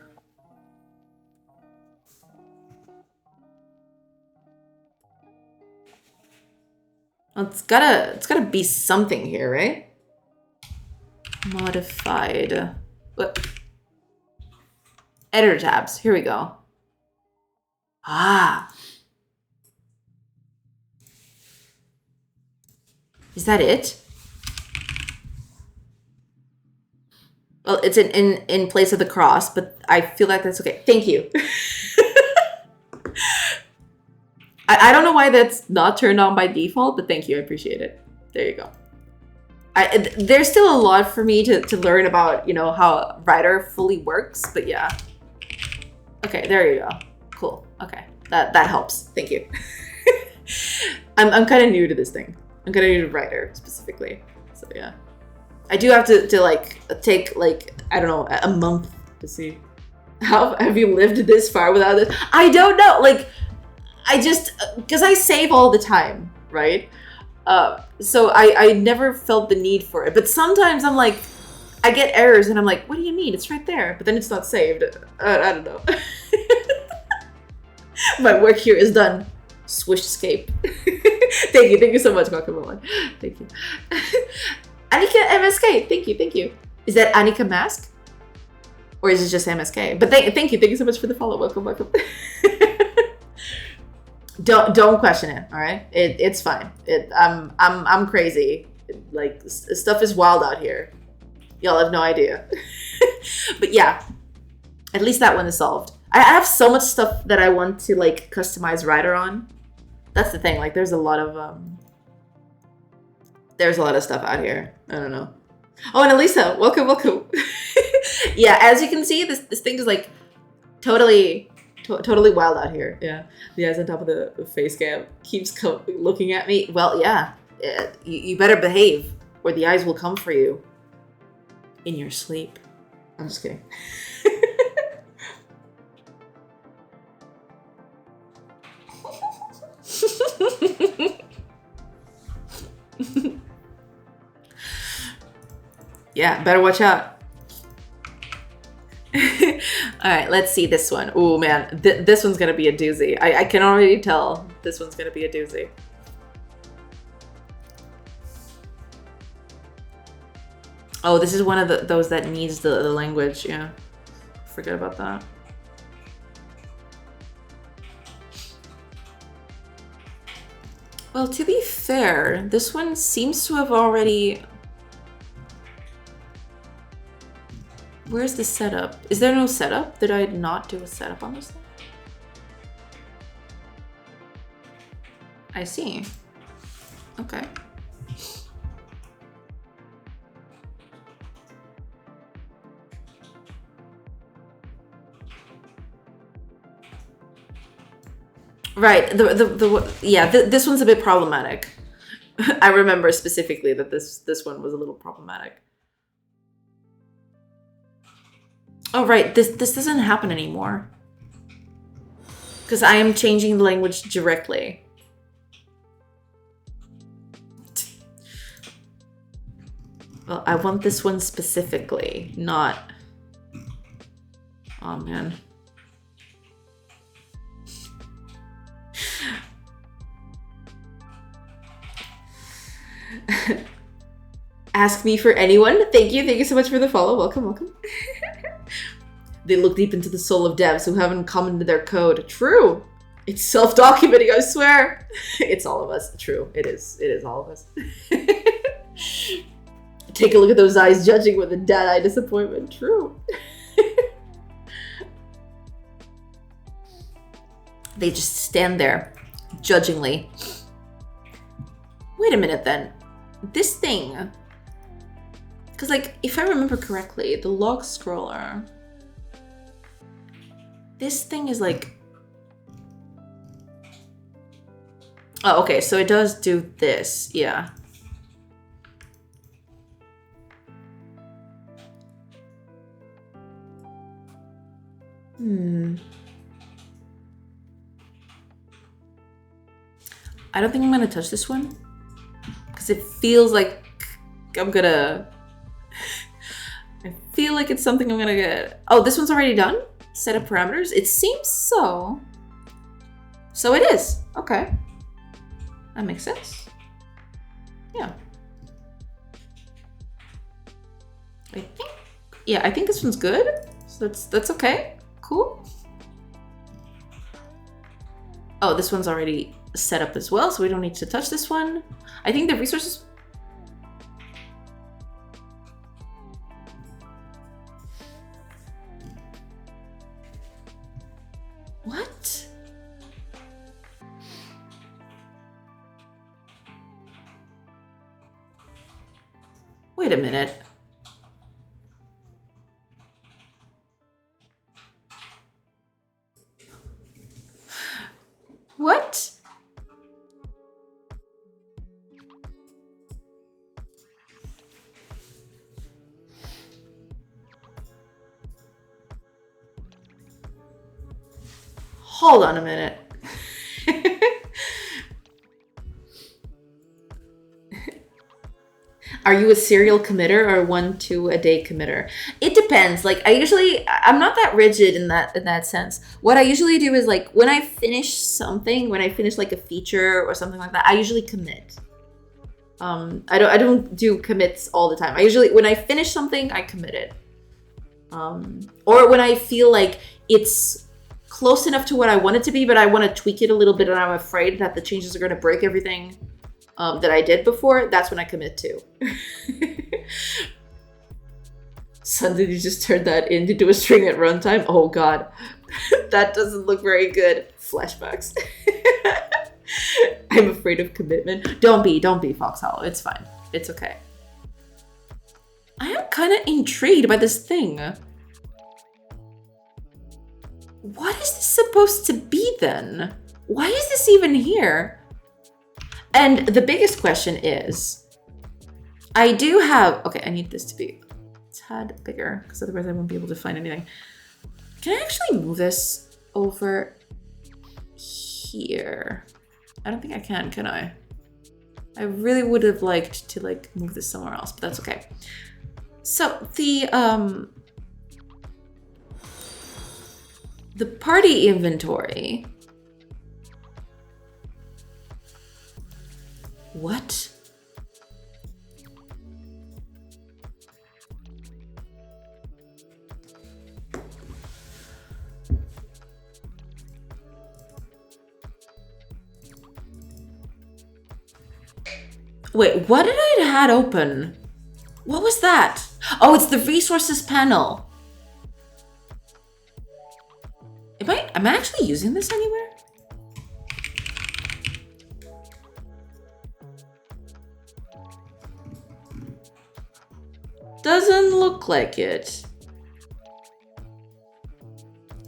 Well, it's gotta be something here, right? Modified. What? Editor tabs. Here we go. Ah. Is that it? Well, it's in place of the cross, but I feel like that's okay. Thank you. I don't know why that's not turned on by default, but thank you. I appreciate it. There you go. There's still a lot for me to learn about, you know, how Writer fully works, but yeah. Okay, there you go. Cool. Okay, that helps. Thank you. I'm kind of new to this thing. I'm kind of new to Writer specifically, so yeah. I do have to like take like, I don't know, a month to see. How have you lived this far without this? I don't know. Like, I just, because I save all the time, right? So I never felt the need for it. But sometimes I'm like, I get errors and I'm like, what do you mean? It's right there. But then it's not saved. I don't know. My work here is done. Swish escape. Thank you so much, Guacamole. Thank you. Annika MSK, thank you. Is that Annika Mask? Or is it just MSK? But thank you so much for the follow. Welcome. Don't question it, all right? It's fine. I'm crazy. Like, stuff is wild out here. Y'all have no idea. But yeah, at least that one is solved. I have so much stuff that I want to like customize Writer on. That's the thing. Like, there's a lot of stuff out here. I don't know. Oh, and Elisa, welcome. Yeah, as you can see, this thing is like totally wild out here. Yeah, the eyes on top of the face cam keeps looking at me. Well, yeah, you better behave, or the eyes will come for you in your sleep. I'm just kidding. Yeah, better watch out. All right, let's see this one. Oh man, this one's gonna be a doozy. I can already tell this one's gonna be a doozy. Oh, this is one of those that needs the language. Yeah, forget about that. Well, to be fair, this one seems to have already... Where's the setup? Is there no setup? Did I not do a setup on this thing? I see. Okay. Right. This one's a bit problematic. I remember specifically that this one was a little problematic. Oh, right. This doesn't happen anymore. Because I am changing the language directly. Well, I want this one specifically, not... Oh, man. Ask me for anyone. Thank you so much for the follow. Welcome. They look deep into the soul of devs who haven't commented their code. True. It's self-documenting, I swear. It's all of us. True. It is all of us. Take a look at those eyes judging with a dead-eye disappointment. True. They just stand there, judgingly. Wait a minute then. This thing... Because, like, if I remember correctly, the log scroller... This thing is like... Oh, okay, so it does do this, yeah. I don't think I'm gonna touch this one. Because it feels like I'm gonna... I feel like it's something I'm gonna get... Oh, this one's already done? Set of parameters? It seems so. So it is. Okay. That makes sense. Yeah. I think this one's good. So that's okay. Cool. Oh, this one's already set up as well, so we don't need to touch this one. I think the resources... What? Wait a minute. What? Hold on a minute. Are you a serial committer or 1-2 a day committer? It depends. Like I'm not that rigid in that sense. What I usually do is like when I finish something, when I finish like a feature or something like that, I usually commit. I don't do commits all the time. I usually, when I finish something, I commit it. Or when I feel like it's close enough to what I want it to be, but I want to tweak it a little bit and I'm afraid that the changes are going to break everything that I did before, that's when I commit to. Son, did you just turn that into a string at runtime? Oh god. That doesn't look very good. Flashbacks. I'm afraid of commitment. Don't be, Foxhollow. It's fine. It's okay. I am kind of intrigued by this thing. What is this supposed to be then? Why is this even here? And the biggest question is, I do have... Okay, I need this to be tad bigger, because otherwise I won't be able to find anything. Can I actually move this over here? I don't think I can I? I really would have liked to like move this somewhere else, but that's okay. So the party inventory. What? Wait, what did I had open? What was that? Oh, it's the resources panel. Am I actually using this anywhere? Doesn't look like it.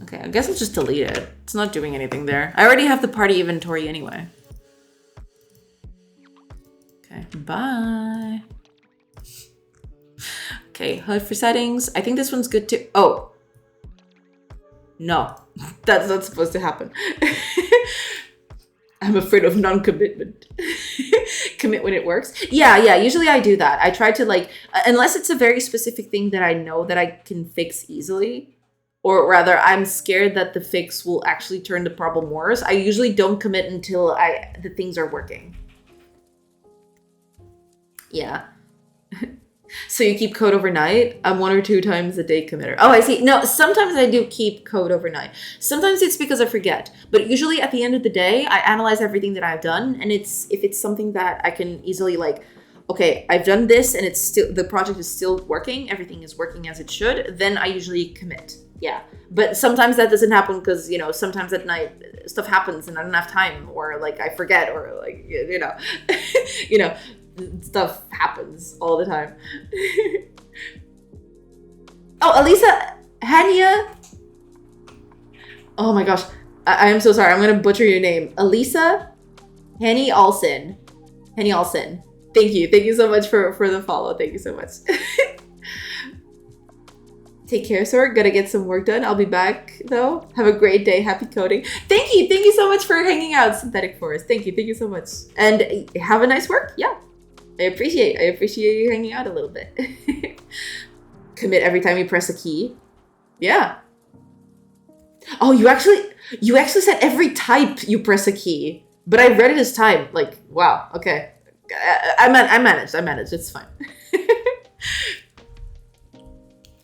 Okay, I guess I'll just delete it. It's not doing anything there. I already have the party inventory anyway. Okay, bye. Okay, HUD for settings. I think this one's good too. Oh. No, that's not supposed to happen. I'm afraid of non-commitment. Commit when it works. Yeah, usually I do that. I try to like, unless it's a very specific thing that I know that I can fix easily, or rather I'm scared that the fix will actually turn the problem worse, I usually don't commit until the things are working. Yeah. So you keep code overnight? I'm 1 or 2 times a day committer. Oh, I see. No, sometimes I do keep code overnight. Sometimes it's because I forget. But usually at the end of the day, I analyze everything that I've done. And if it's something that I can easily like, okay, I've done this and it's still, the project is still working, everything is working as it should, then I usually commit. Yeah. But sometimes that doesn't happen because, you know, sometimes at night stuff happens and I don't have time, or like I forget, or like, you know, you know, stuff happens all the time. Oh, Elisa, Hania. Oh my gosh, I am so sorry. I'm gonna butcher your name. Elisa, Henny Alson. Henny Alson. Thank you so much for the follow. Thank you so much. Take care, sir. Gotta get some work done. I'll be back though. Have a great day. Happy coding. Thank you so much for hanging out, Synthetic Forest. Thank you so much. And have a nice work. Yeah. I appreciate you hanging out a little bit. Commit every time you press a key. Yeah. Oh, you actually said every type you press a key, but I read it as time. Like, wow. Okay. I managed. It's fine.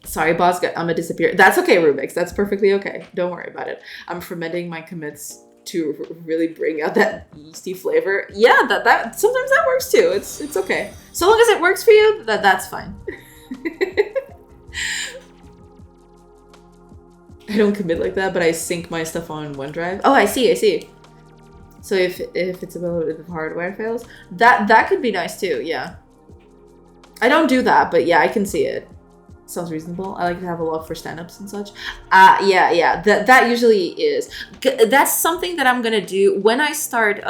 Sorry, boss. I'm gonna disappear. That's okay, Rubix. That's perfectly okay. Don't worry about it. I'm fermenting my commits to really bring out that yeasty flavor. Yeah, that sometimes that works too. It's okay. So long as it works for you, that's fine. I don't commit like that, but I sync my stuff on OneDrive. Oh, I see. So if it's about if hardware fails, that could be nice too. Yeah. I don't do that, but yeah, I can see it. Sounds reasonable. I like to have a log for stand-ups and such. Yeah. That usually is. That's something that I'm gonna do when I start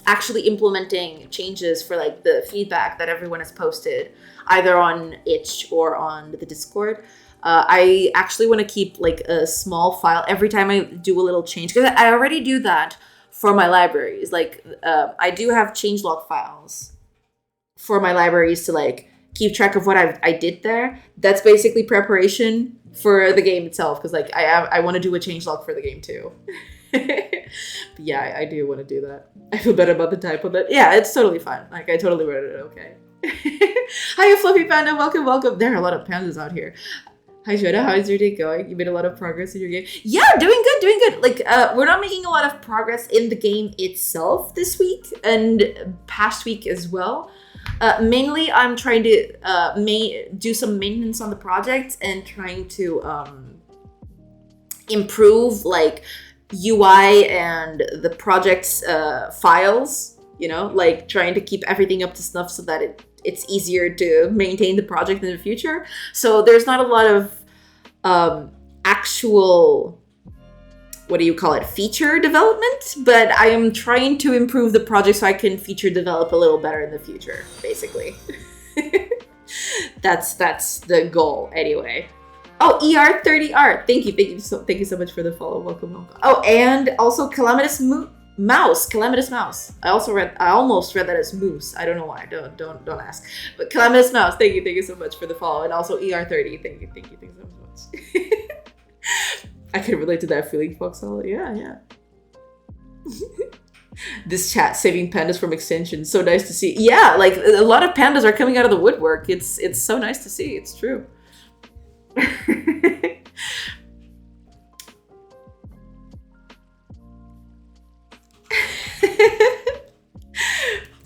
actually implementing changes for like the feedback that everyone has posted, either on itch or on the Discord. I actually want to keep like a small file every time I do a little change, because I already do that for my libraries. Like I do have changelog files for my libraries to like keep track of what I did there. That's basically preparation for the game itself, because like I want to do a changelog for the game too. But yeah, I do want to do that. I feel better about the typo, but yeah, it's totally fine. Like I totally wrote it okay. Hiya, Fluffy Panda. Welcome. There are a lot of pandas out here. Hi, Joda. How is your day going? You made a lot of progress in your game. Yeah, doing good. Like, we're not making a lot of progress in the game itself this week and past week as well. Mainly, I'm trying to do some maintenance on the project and trying to improve like UI and the project's files. You know, like trying to keep everything up to snuff so that it's easier to maintain the project in the future. So there's not a lot of actual, what do you call it, feature development, but I am trying to improve the project so I can feature develop a little better in the future, basically. That's the goal anyway. Oh, ER30R. Thank you so much for the follow. Welcome. Oh, and also Calamitous Mouse. I almost read that as Moose. I don't know why. Don't ask. But Calamitous Mouse. Thank you so much for the follow, and also ER30. Thank you so much. I can relate to that feeling, Foxhole. Yeah. This chat saving pandas from extinction. So nice to see. Yeah, like a lot of pandas are coming out of the woodwork. It's so nice to see. It's true.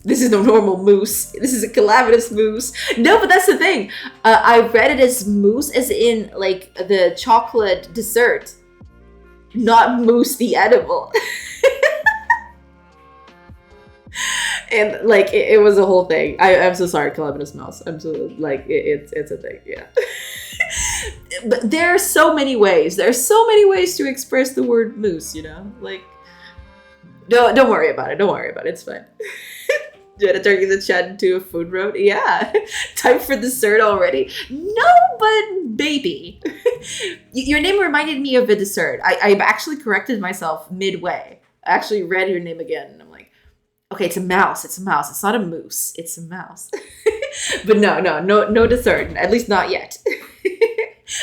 This is no normal moose. This is a calamitous moose. No, but that's the thing. I read it as moose as in like the chocolate dessert, not moose the edible. And like it was a whole thing. I'm so sorry, calamitous mouse. I'm so like it's a thing. Yeah. But there are so many ways. There are so many ways to express the word moose. You know, like don't worry about it. Don't worry about it. It's fine. You had to turn the chat into a food road? Yeah. Time for dessert already? No, but baby. Your name reminded me of a dessert. I've actually corrected myself midway. I actually read your name again, and I'm like, okay, it's a mouse. It's a mouse. It's not a moose. It's a mouse. But no dessert. At least not yet.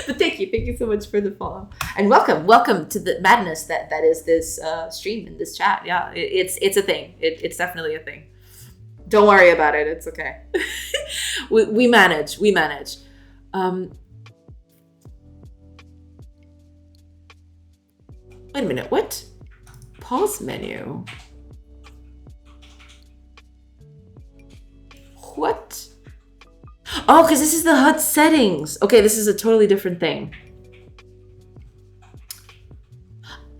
But thank you so much for the follow, and welcome to the madness that is this stream and this chat. Yeah, it's a thing. It's definitely a thing. Don't worry about it. It's okay. we manage. Wait a minute. What? Pause menu. What? Oh, because this is the HUD settings. Okay, this is a totally different thing.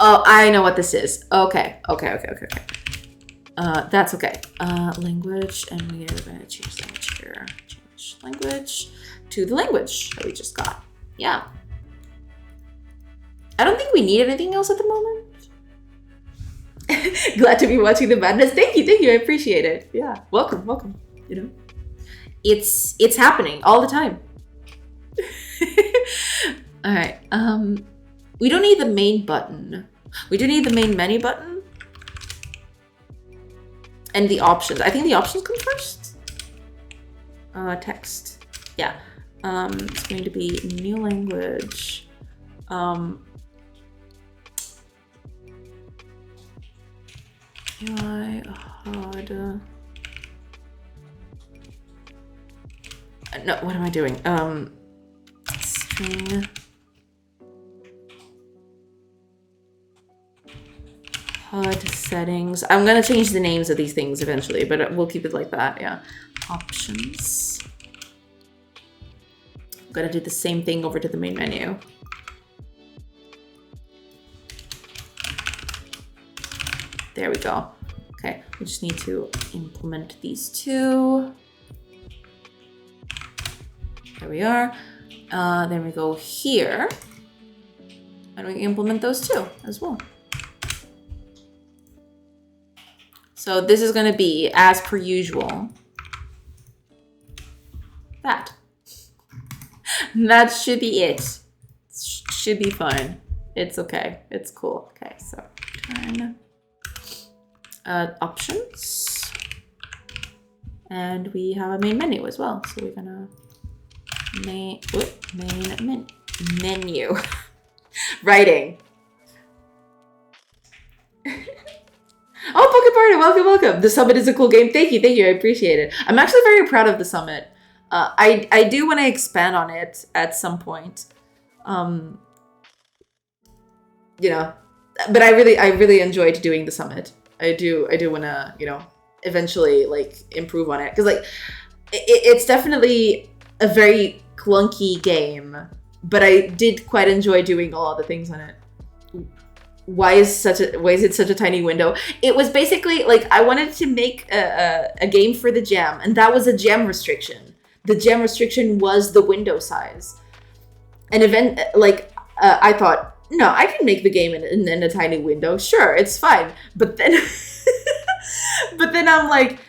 Oh, I know what this is. Okay. That's okay. Language, and we are going to change language here. Change language to the language that we just got. Yeah. I don't think we need anything else at the moment. Glad to be watching the madness. Thank you. I appreciate it. Yeah. Welcome. You know, it's happening all the time. All right. We don't need the main button. We do need the main menu button. And the options. I think the options come first. Text. Yeah. It's going to be new language. UI HUD. No, what am I doing? String. HUD settings. I'm gonna change the names of these things eventually, but we'll keep it like that. Yeah. Options. I'm gonna do the same thing over to the main menu. There we go. Okay, we just need to implement these two. There we are. Then we go here, and we implement those two as well. So this is going to be, as per usual, that. That should be it. Should be fine. It's okay. It's cool. Okay, so turn options. And we have a main menu as well. So we're gonna main menu. Writing. Oh, Poké Party, welcome. The Summit is a cool game. Thank you. I appreciate it. I'm actually very proud of the Summit. I do want to expand on it at some point. You know, but I really enjoyed doing the Summit. I do want to, you know, eventually like improve on it, because like it's definitely a very clunky game, but I did quite enjoy doing all of the things on it. Why is it such a tiny window? It was basically like I wanted to make a game for the gem, and that was a gem restriction. The gem restriction was the window size. And I thought, no, I can make the game in a tiny window. Sure, it's fine. But then I'm like,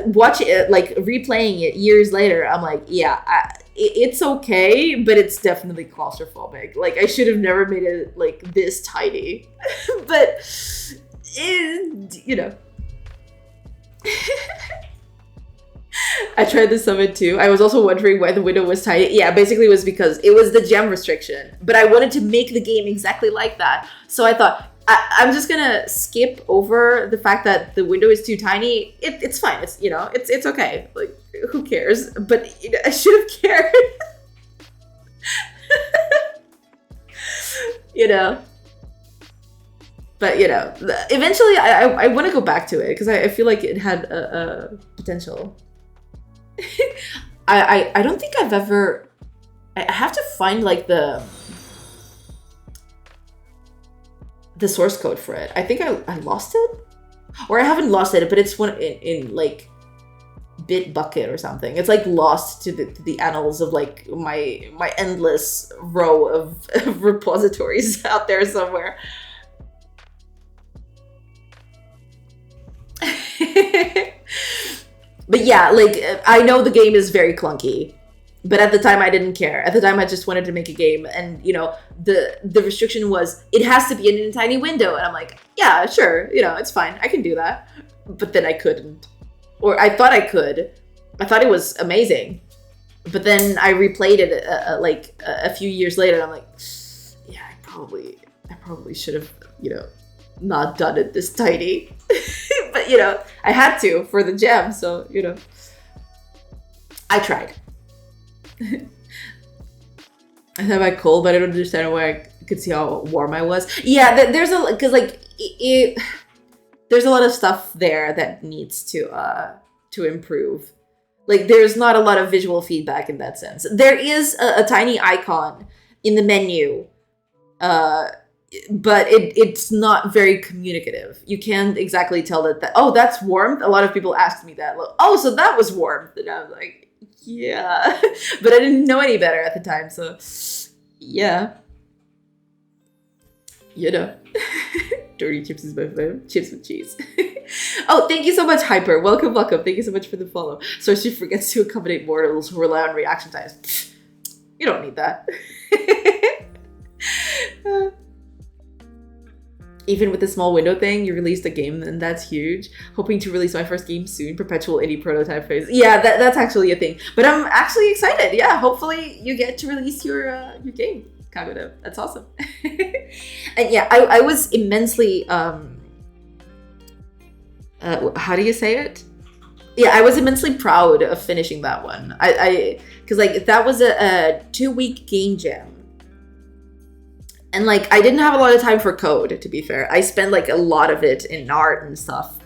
watching it, like replaying it years later. I'm like, yeah, it's okay, but it's definitely claustrophobic. Like, I should have never made it like this tiny. But you know. I tried the summit too. I was also wondering why the window was tiny. Yeah, basically it was because it was the gem restriction. But I wanted to make the game exactly like that. So I thought, I'm just gonna skip over the fact that the window is too tiny. It's fine. It's, you know, it's okay. Like, who cares? But I should have cared. You know. But, you know, eventually I want to go back to it because I feel like it had a potential. I don't think I've ever... I have to find, like, the source code for it. I think I lost it? Or I haven't lost it, but it's one in like, Bitbucket or something. It's, like, lost to the annals of, like, my endless row of repositories out there somewhere. But yeah, like, I know the game is very clunky, but at the time I didn't care. At the time I just wanted to make a game, and, you know, the restriction was it has to be in a tiny window, and I'm like, yeah, sure, you know, it's fine, I can do that. But then I couldn't, or I thought I could. I thought it was amazing, but then I replayed it like a few years later, and I'm like, yeah, I probably should have, you know, not done it this tiny. But, you know, I had to for the gem, so, you know, I tried. I thought about cold, but I don't understand why I could see how warm I was. Yeah, there's because, like, there's a lot of stuff there that needs to improve. Like, there's not a lot of visual feedback in that sense. There is a tiny icon in the menu, but it's not very communicative. You can't exactly tell that oh, that's warmth. A lot of people asked me that. Like, oh, so that was warmth. And I was like, yeah. But I didn't know any better at the time, so yeah. You know. Dirty chips is my favorite. Chips with cheese. Oh, thank you so much, Hyper. Welcome. Thank you so much for the follow. So she forgets to accommodate mortals who rely on reaction times. You don't need that. Even with the small window thing, you released a game, and that's huge. Hoping to release my first game soon. Perpetual indie prototype phase. Yeah, that's actually a thing. But I'm actually excited. Yeah, hopefully you get to release your game, GameDev. That's awesome. And yeah, I was immensely how do you say it? Yeah, I was immensely proud of finishing that one. Because, like, that was a 2-week game jam. And, like, I didn't have a lot of time for code, to be fair. I spent, like, a lot of it in art and stuff.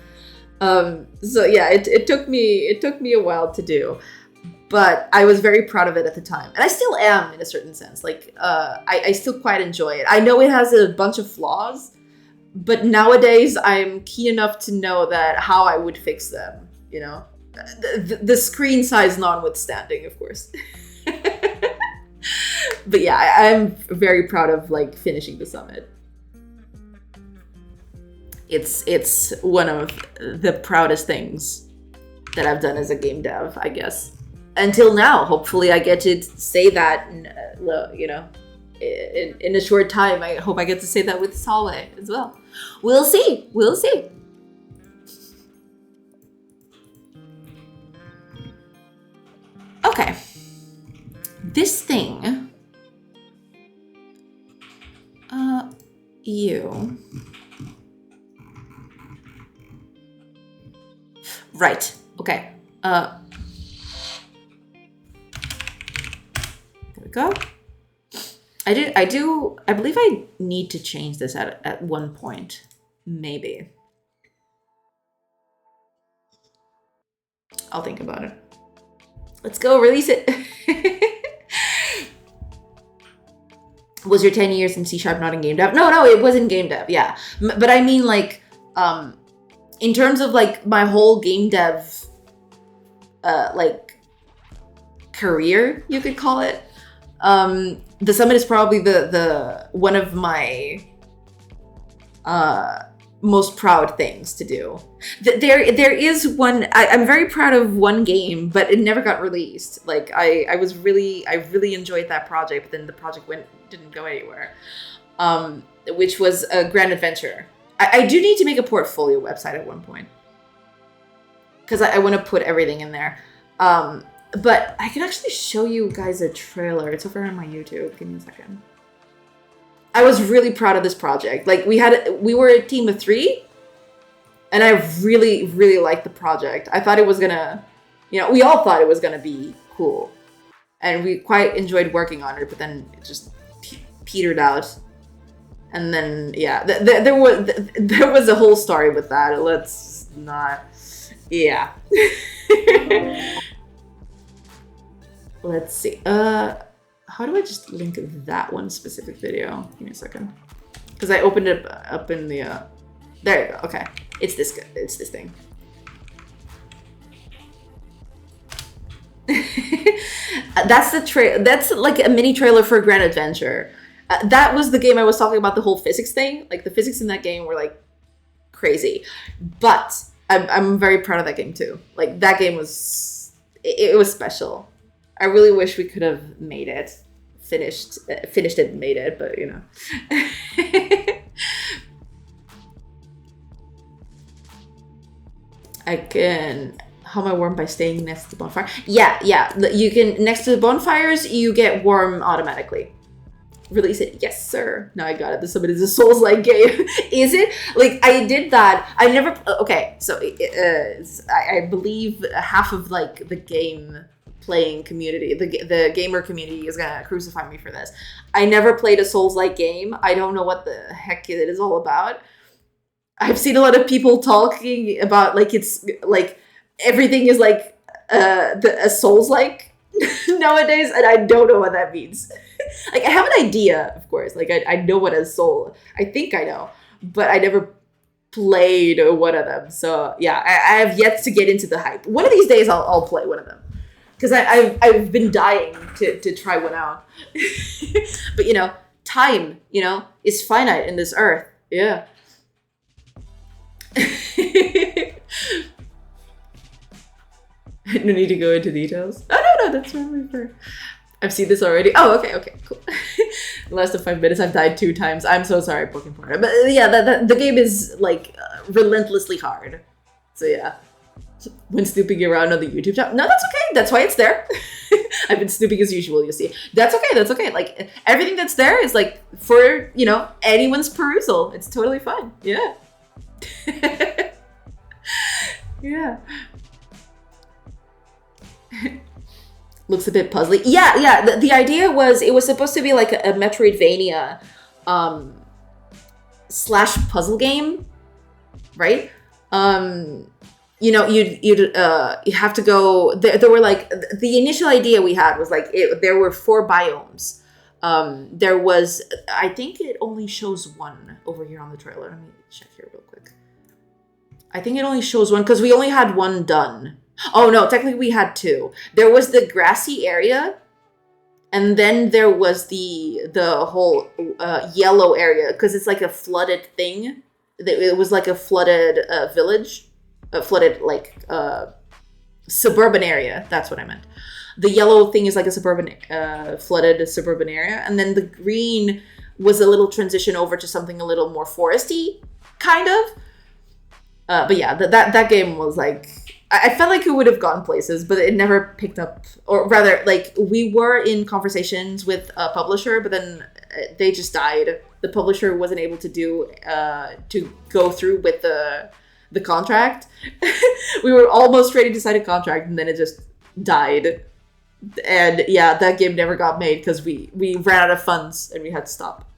So yeah, it took me a while to do, but I was very proud of it at the time, and I still am in a certain sense. Like, I still quite enjoy it. I know it has a bunch of flaws, but nowadays I'm keen enough to know that how I would fix them. You know, the screen size notwithstanding, of course. But yeah, I'm very proud of, like, finishing the summit. It's one of the proudest things that I've done as a game dev, I guess. Until now, hopefully I get to say that, you know, in a short time. I hope I get to say that with Solway as well. We'll see. We'll see. Okay. This thing. You. Right. Okay. There we go. I believe I need to change this at one point. Maybe. I'll think about it. Let's go, release it. Was your 10 years in C# not in game dev? No, it was in game dev, yeah. But I mean, like, in terms of, like, my whole game dev, like, career, you could call it. The summit is probably the one of my most proud things to do. There is one. I'm very proud of one game, but it never got released. Like I really enjoyed that project, but then the project didn't go anywhere. Which was a Grand Adventure. I do need to make a portfolio website at one point because I want to put everything in there. But I can actually show you guys a trailer. It's over on my YouTube. Give me a second. I was really proud of this project. Like we were a team of 3, and I really, really liked the project. I thought it was gonna, we all thought it was gonna be cool, and we quite enjoyed working on it. But then it just petered out, and then there was a whole story with that. Let's not, yeah. Let's see. How do I just link that one specific video? Give me a second. Because I opened it up in the... there you go. Okay. It's this thing. That's like a mini trailer for Grand Adventure. That was the game I was talking about, the whole physics thing. Like the physics in that game were like crazy. But I'm very proud of that game too. Like that game was... It was special. I really wish we could have made it, finished it and made it, but I can, how am I warm by staying next to the bonfire? Yeah, you can, next to the bonfires, you get warm automatically. Release it, yes sir. Now I got it, this is a Souls-like game. Is it? Like, I did that, I never, okay, so I believe half of like the game playing community, the gamer community is gonna crucify me for this. I never played a Souls-like game. I don't know what the heck it is all about. I've seen a lot of people talking about like it's like everything is like a Souls-like nowadays, and I don't know what that means. Like I have an idea, of course. Like I know what a soul. I think I know, but I never played one of them. So yeah, I have yet to get into the hype. One of these days, I'll play one of them. Because I've been dying to try one out. But, time, is finite in this earth. Yeah. No need to go into details. Oh, no, that's really fair. I've seen this already. Oh, okay, cool. In less than 5 minutes, I've died 2 times. I'm so sorry, Poking Partner. But yeah, the game is, like, relentlessly hard. So yeah. When snooping around on the YouTube channel. No, that's okay. That's why it's there. I've been snooping as usual, you see. That's okay. Like, everything that's there is, like, for, anyone's perusal. It's totally fine. Yeah. Yeah. Looks a bit puzzly. Yeah. The idea was, it was supposed to be, like, a Metroidvania / puzzle game. Right? You have to go, there were like, the initial idea we had was like, there were 4 biomes. There was, I think it only shows 1 over here on the trailer. Let me check here real quick. I think it only shows 1 because we only had 1 done. Oh no, technically we had 2. There was the grassy area, and then there was the whole yellow area, because it's like a flooded thing. It was like a flooded village. Flooded, like, suburban area. That's what I meant. The yellow thing is like a flooded suburban area. And then the green was a little transition over to something a little more foresty, kind of. But yeah, that game was like... I felt like it would have gone places, but it never picked up. Or rather, like, we were in conversations with a publisher, but then they just died. The publisher wasn't able to go through with the contract. We were almost ready to sign a contract, and then it just died. And yeah, that game never got made because we ran out of funds and we had to stop.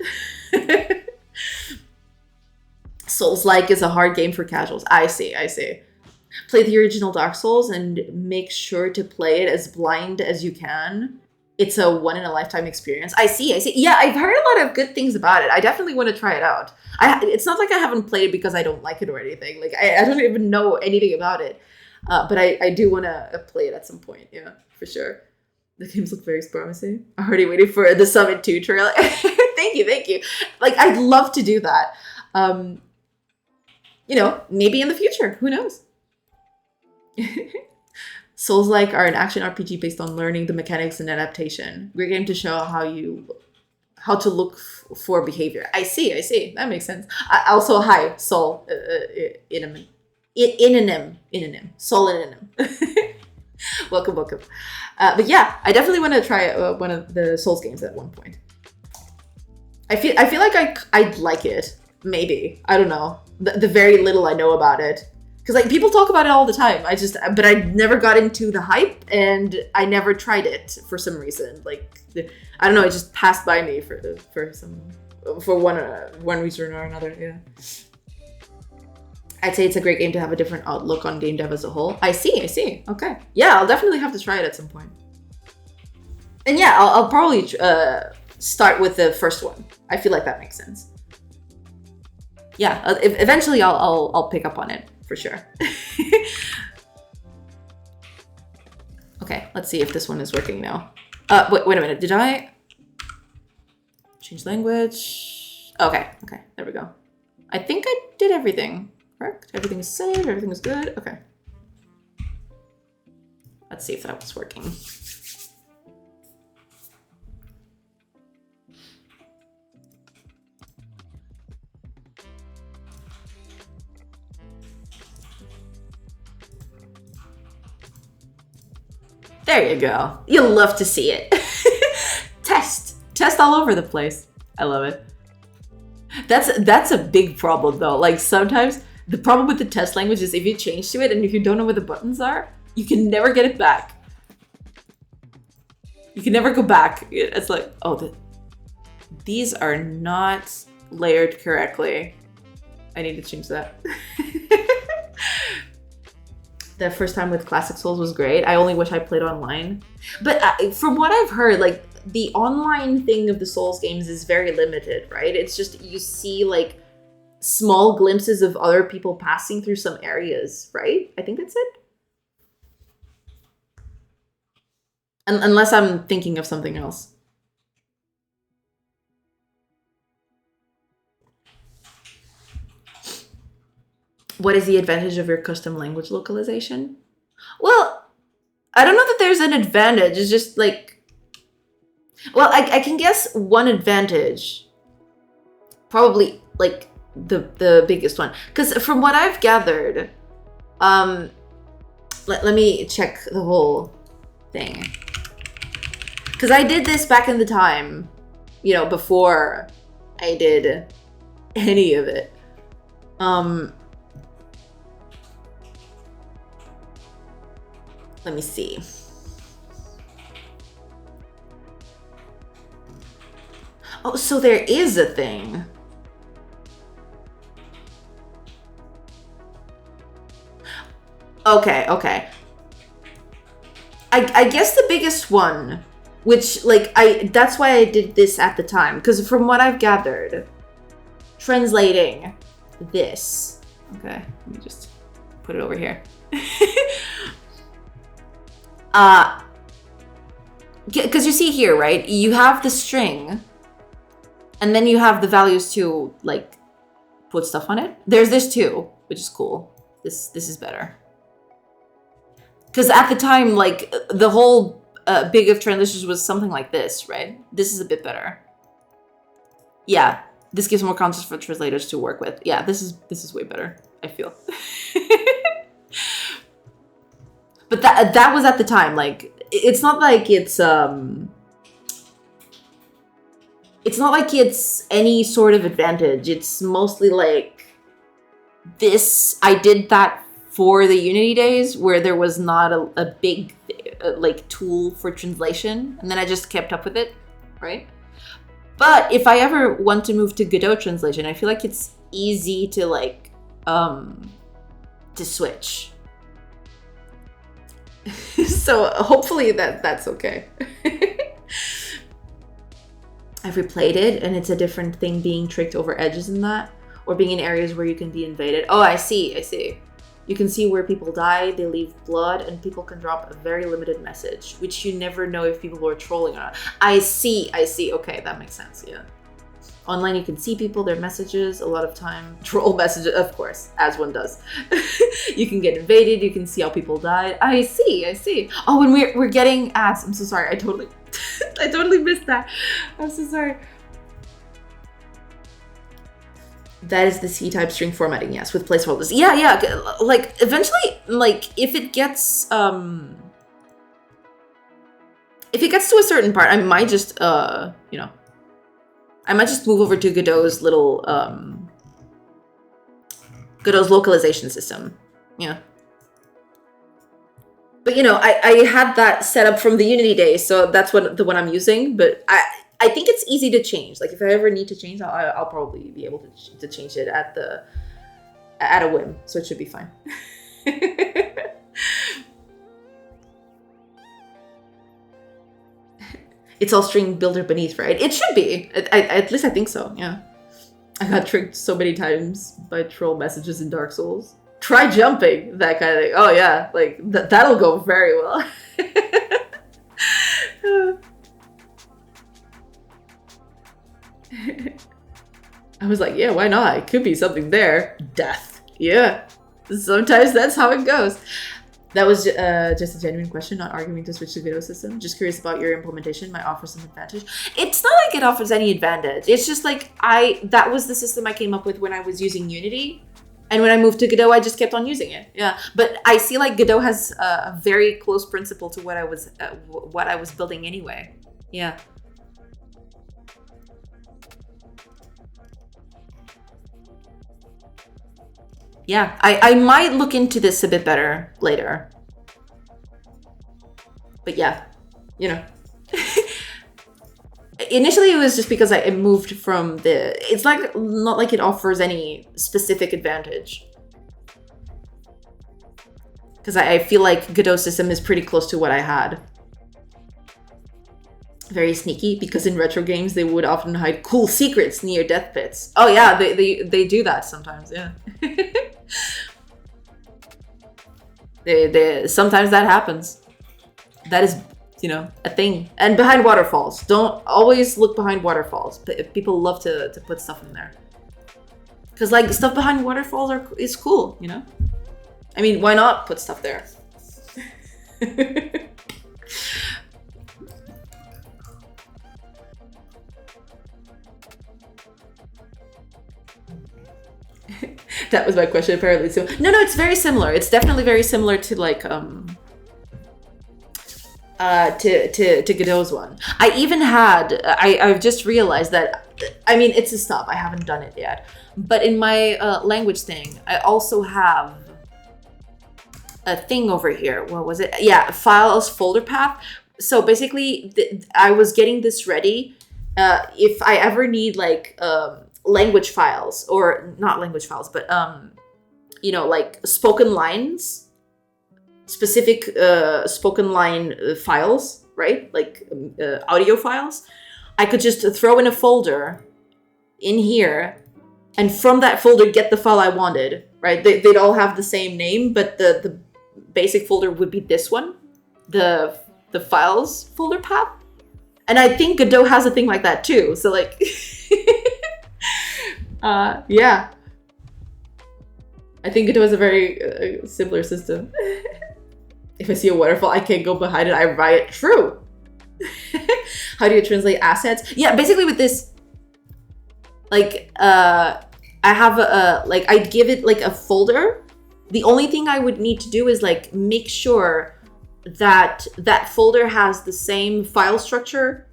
Souls-like is a hard game for casuals. I see. Play the original Dark Souls and make sure to play it as blind as you can. It's a one-in-a-lifetime experience. I see. Yeah, I've heard a lot of good things about it. I definitely want to try it out. It's not like I haven't played it because I don't like it or anything. Like, I don't even know anything about it. But I do want to play it at some point. Yeah, for sure. The games look very promising. Already waiting for the Summit 2 trailer. Thank you. Like, I'd love to do that. maybe in the future, who knows? Souls-like are an action RPG based on learning the mechanics and adaptation. Great game to show how to look for behavior. I see. That makes sense. Also, hi, Soul Inonym. Soul Inonym. Welcome. But yeah, I definitely want to try one of the Souls games at one point. I feel like I'd like it. Maybe. I don't know. The very little I know about it. Because like people talk about it all the time. But I never got into the hype, and I never tried it for some reason. Like I don't know, it just passed by me for one reason or another. Yeah. I'd say it's a great game to have a different outlook on game dev as a whole. I see. Okay. Yeah, I'll definitely have to try it at some point. And yeah, I'll probably start with the first one. I feel like that makes sense. Yeah, eventually I'll pick up on it for sure. Okay, let's see if this one is working now. Wait a minute. Did I change language? Okay, there we go. I think I did everything, correct? Everything is saved, everything is good. Okay. Let's see if that was working. There you go. You'll love to see it. Test all over the place. I love it. That's a big problem though. Like sometimes the problem with the test language is if you change to it and if you don't know where the buttons are, you can never get it back. You can never go back. It's like, oh, these are not layered correctly. I need to change that. The first time with Classic Souls was great. I only wish I played online. But from what I've heard, like the online thing of the Souls games is very limited, right? It's just you see like small glimpses of other people passing through some areas, right? I think that's it. Unless I'm thinking of something else. What is the advantage of your custom language localization? Well, I don't know that there's an advantage. It's just like, well, I can guess one advantage, probably like the biggest one, because from what I've gathered, let me check the whole thing, because I did this back in the time, before I did any of it. Let me see. Oh, so there is a thing. Okay. I guess the biggest one, which that's why I did this at the time, because from what I've gathered, translating this. Okay, let me just put it over here. Because you see here, right? You have the string, and then you have the values to like put stuff on it. There's this too, which is cool. This is better. Because at the time, like the whole big of transitions was something like this, right? This is a bit better. Yeah, this gives more context for translators to work with. Yeah, this is way better, I feel. But that was at the time. Like, it's not like it's any sort of advantage. It's mostly like this. I did that for the Unity days where there was not a big like tool for translation, and then I just kept up with it, right? But if I ever want to move to Godot translation, I feel like it's easy to like to switch. So hopefully that's okay. I've replayed it, and it's a different thing being tricked over edges in that, or being in areas where you can be invaded. Oh, I see. You can see where people die, they leave blood, and people can drop a very limited message, which you never know if people are trolling or not. I see. Okay, that makes sense, yeah. Online, you can see people, their messages, a lot of time. Troll messages, of course, as one does. You can get invaded, you can see how people died. I see. Oh, and we're getting ads. I'm so sorry, I totally I totally missed that. I'm so sorry. That is the C-type string formatting, yes, with placeholders. Yeah, like, eventually, like, if it gets to a certain part, I might just, you know, I might just move over to Godot's little, Godot's localization system. Yeah. But, you know, I had that set up from the Unity days, so that's the one I'm using. But I think it's easy to change. Like, if I ever need to change, I'll probably be able to change it at a whim. So it should be fine. It's all string builder beneath, right? It should be. At least I think so, yeah. I got tricked so many times by troll messages in Dark Souls. Try jumping, that kind of thing. Oh yeah, like, that'll go very well. I was like, yeah, why not? It could be something there. Death. Yeah. Sometimes that's how it goes. That was just a genuine question, not arguing to switch to Godot system. Just curious about your implementation. Might offer some advantage. It's not like it offers any advantage. It's just like that was the system I came up with when I was using Unity. And when I moved to Godot, I just kept on using it. Yeah, but I see like Godot has a very close principle to what I was building anyway. Yeah. Yeah, I might look into this a bit better later. But yeah, you know. Initially, it was just because I moved from it's like not like it offers any specific advantage. Because I feel like Godot system is pretty close to what I had. Very sneaky, because in retro games, they would often hide cool secrets near death pits. Oh yeah, they do that sometimes, yeah. Sometimes that happens. That is, you know, a thing. And behind waterfalls. Don't always look behind waterfalls. People love to put stuff in there. Because, like, stuff behind waterfalls is cool, you know? I mean, why not put stuff there? That was my question, apparently. So no, it's very similar. It's definitely very similar to like to Godot's one. I even had I've just realized that, I mean, it's a stop. I haven't done it yet, but in my language thing, I also have a thing over here. What was it? Yeah, files folder path. So basically, I was getting this ready. If I ever need like language files, or not language files, but you know, like spoken lines, specific spoken line files, right? Like audio files. I could just throw in a folder in here, and from that folder get the file I wanted, right? They'd all have the same name, but the basic folder would be this one, the files folder path. And I think Godot has a thing like that too. So like, yeah. I think Godot has a very similar system. If I see a waterfall, I can't go behind it. I write it. True. How do you translate assets? Yeah, basically with this, like, I have like, I'd give it like a folder. The only thing I would need to do is like make sure that that folder has the same file structure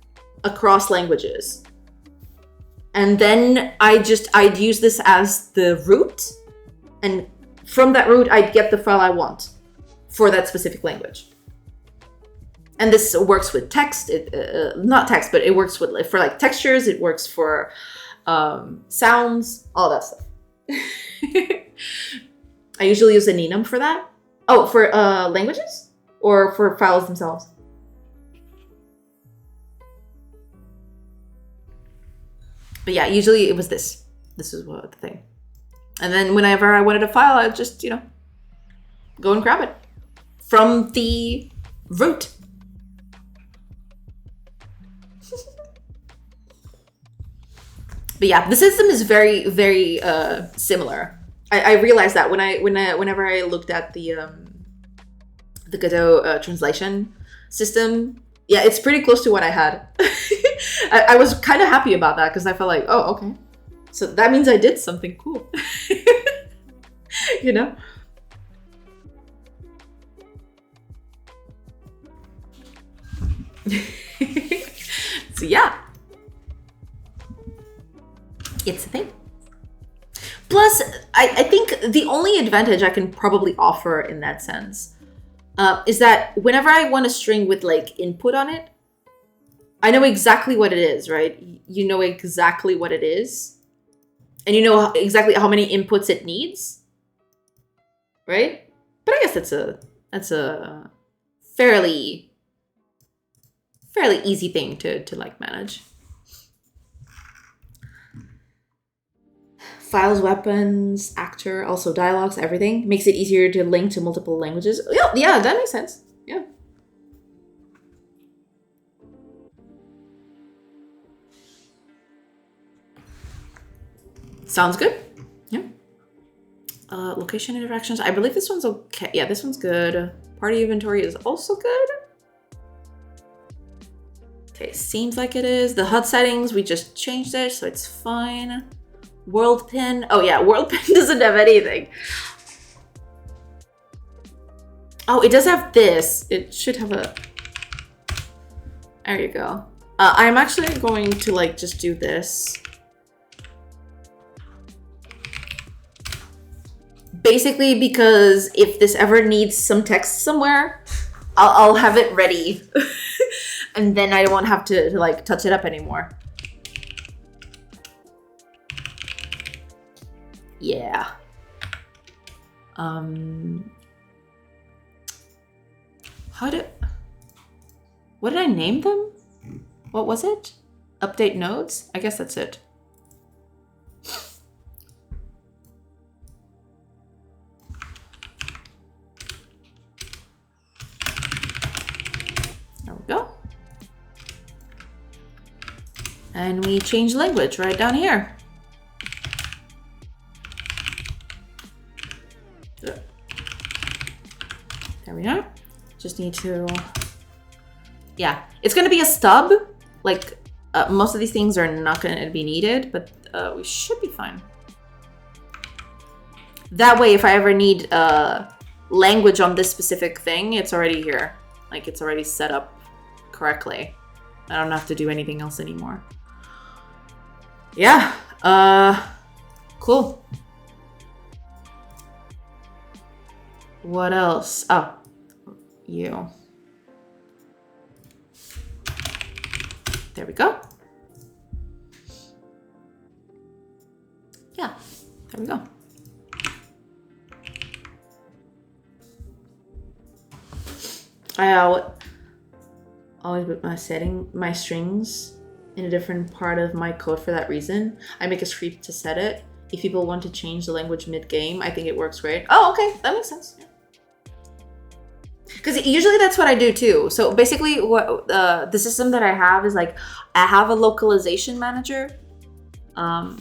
across languages. And then I'd use this as the root, and from that root, I'd get the file I want for that specific language. And this works with text, not text, but it works with for like textures. It works for sounds, all that stuff. I usually use an enum for that. Oh, for languages or for files themselves? But yeah, usually it was this. This is what the thing. And then whenever I wanted a file, I'd just, you know, go and grab it from the root. But But yeah, the system is very, very similar. I realized that whenever I looked at the Godot translation system, yeah, it's pretty close to what I had. I was kind of happy about that because I felt like, oh, okay, so that means I did something cool. You know. So yeah, it's a thing. Plus, I think the only advantage I can probably offer in that sense is that whenever I want a string with like input on it, I know exactly what it is, right? You know exactly what it is, and you know exactly how many inputs it needs, right? But I guess that's a fairly easy thing to like manage. Files, weapons, actor, also dialogues, everything makes it easier to link to multiple languages. Yeah, that makes sense. Yeah. Sounds good. Yeah. Location interactions. I believe this one's okay. Yeah, this one's good. Party inventory is also good. Okay, seems like it is. The HUD settings, we just changed it, so it's fine. World pin. Oh yeah, world pin doesn't have anything. Oh, it does have this. It should have a... There you go. I'm actually going to like just do this. Basically because if this ever needs some text somewhere, I'll have it ready. And then I won't have to like touch it up anymore. Yeah. What did I name them? What was it? Update nodes? I guess that's it. There we go. And we change language right down here. There we are. Just need to... Yeah, it's going to be a stub. Like, most of these things are not going to be needed, but we should be fine. That way, if I ever need language on this specific thing, it's already here. Like, it's already set up correctly. I don't have to do anything else anymore. Yeah, cool. What else? Oh, you. There we go. Yeah, there we go. I always put my strings in a different part of my code for that reason. I make a script to set it. If people want to change the language mid-game, I think it works great. Oh, okay, that makes sense. Because usually that's what I do too. So basically what the system that I have is like, I have a localization manager. There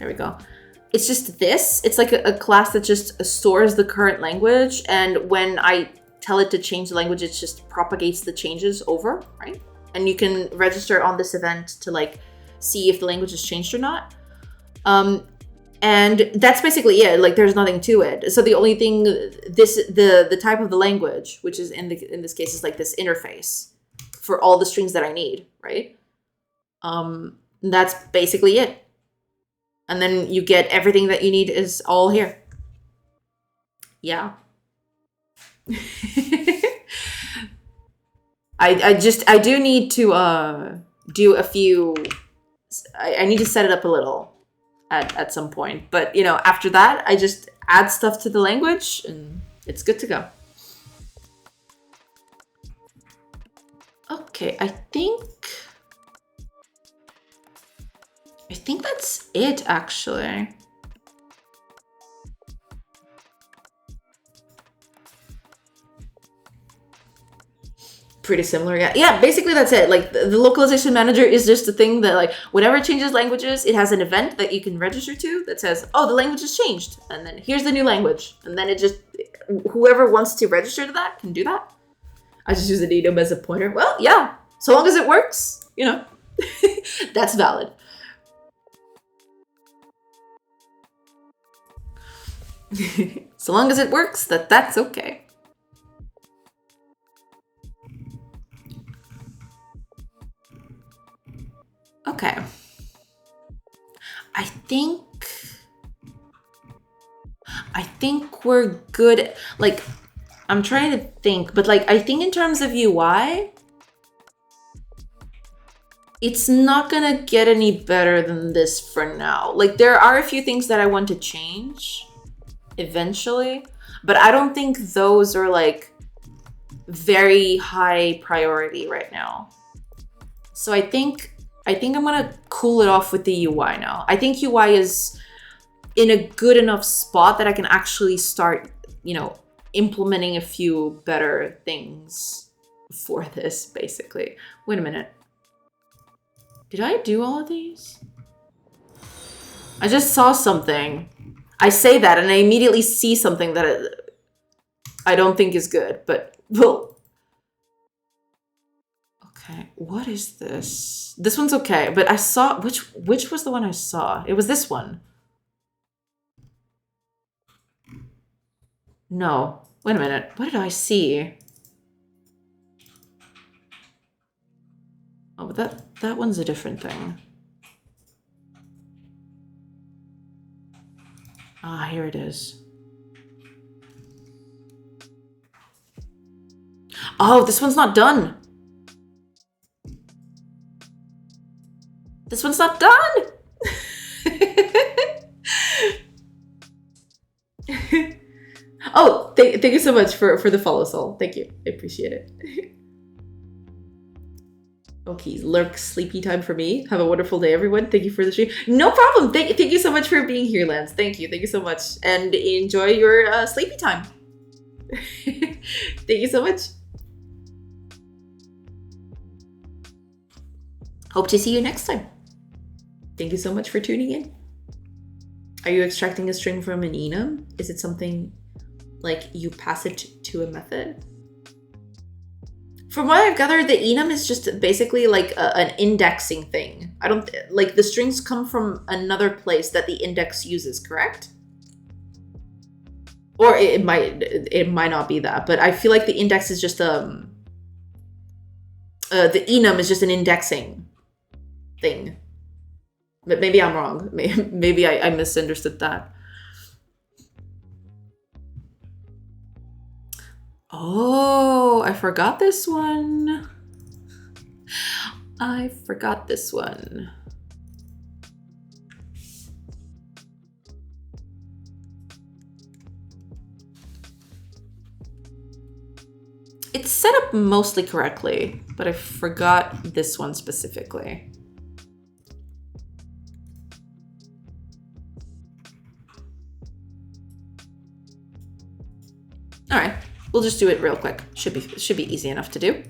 we go. It's just this. It's like a class that just stores the current language. And when I tell it to change the language, it just propagates the changes over, right? And you can register on this event to like see if the language has changed or not. And that's basically it. Like there's nothing to it. So the only thing, the type of the language, which is in this case is like this interface for all the strings that I need, right? That's basically it. And then you get everything that you need is all here. Yeah. I do need to do a few. I need to set it up a little at some point, but you know, after that I just add stuff to the language and it's good to go. Okay, I think that's it actually. Pretty similar, yeah. Yeah, basically that's it. Like the localization manager is just a thing that like whenever it changes languages, it has an event that you can register to that says, oh, the language has changed. And then here's the new language. And then it just, whoever wants to register to that can do that. I just use the enum as a pointer. Well, yeah, so long as it works, you know, that's valid. So long as it works, that's okay. Okay. I think we're good. Like, I'm trying to think, but like, I think in terms of UI, it's not gonna get any better than this for now. Like, there are a few things that I want to change eventually, but I don't think those are like very high priority right now. So I think I'm gonna cool it off with the UI now. I think UI is in a good enough spot that I can actually start, you know, implementing a few better things for this, basically. Wait a minute. Did I do all of these? I just saw something. I say that and I immediately see something that I don't think is good, but well. Okay, what is this? This one's okay, but I saw, which was the one I saw? It was this one. No, wait a minute. What did I see? Oh, but that one's a different thing. Ah, here it is. Oh, this one's not done. This one's not done. Oh, thank you so much for the follow, Sol. Thank you. I appreciate it. Okay, lurk sleepy time for me. Have a wonderful day, everyone. Thank you for the stream. No problem. Thank you so much for being here, Lance. Thank you so much. And enjoy your sleepy time. Thank you so much. Hope to see you next time. Thank you so much for tuning in. Are you extracting a string from an enum? Is it something like you pass it to a method? From what I've gathered, the enum is just basically like an indexing thing. I don't like the strings come from another place that the index uses, correct? Or it might not be that, but I feel like the index is just the enum is just an indexing thing. But maybe I'm wrong. Maybe I misunderstood that. Oh, I forgot this one. I forgot this one. It's set up mostly correctly, but I forgot this one specifically. All right, we'll just do it real quick. Should be easy enough to do.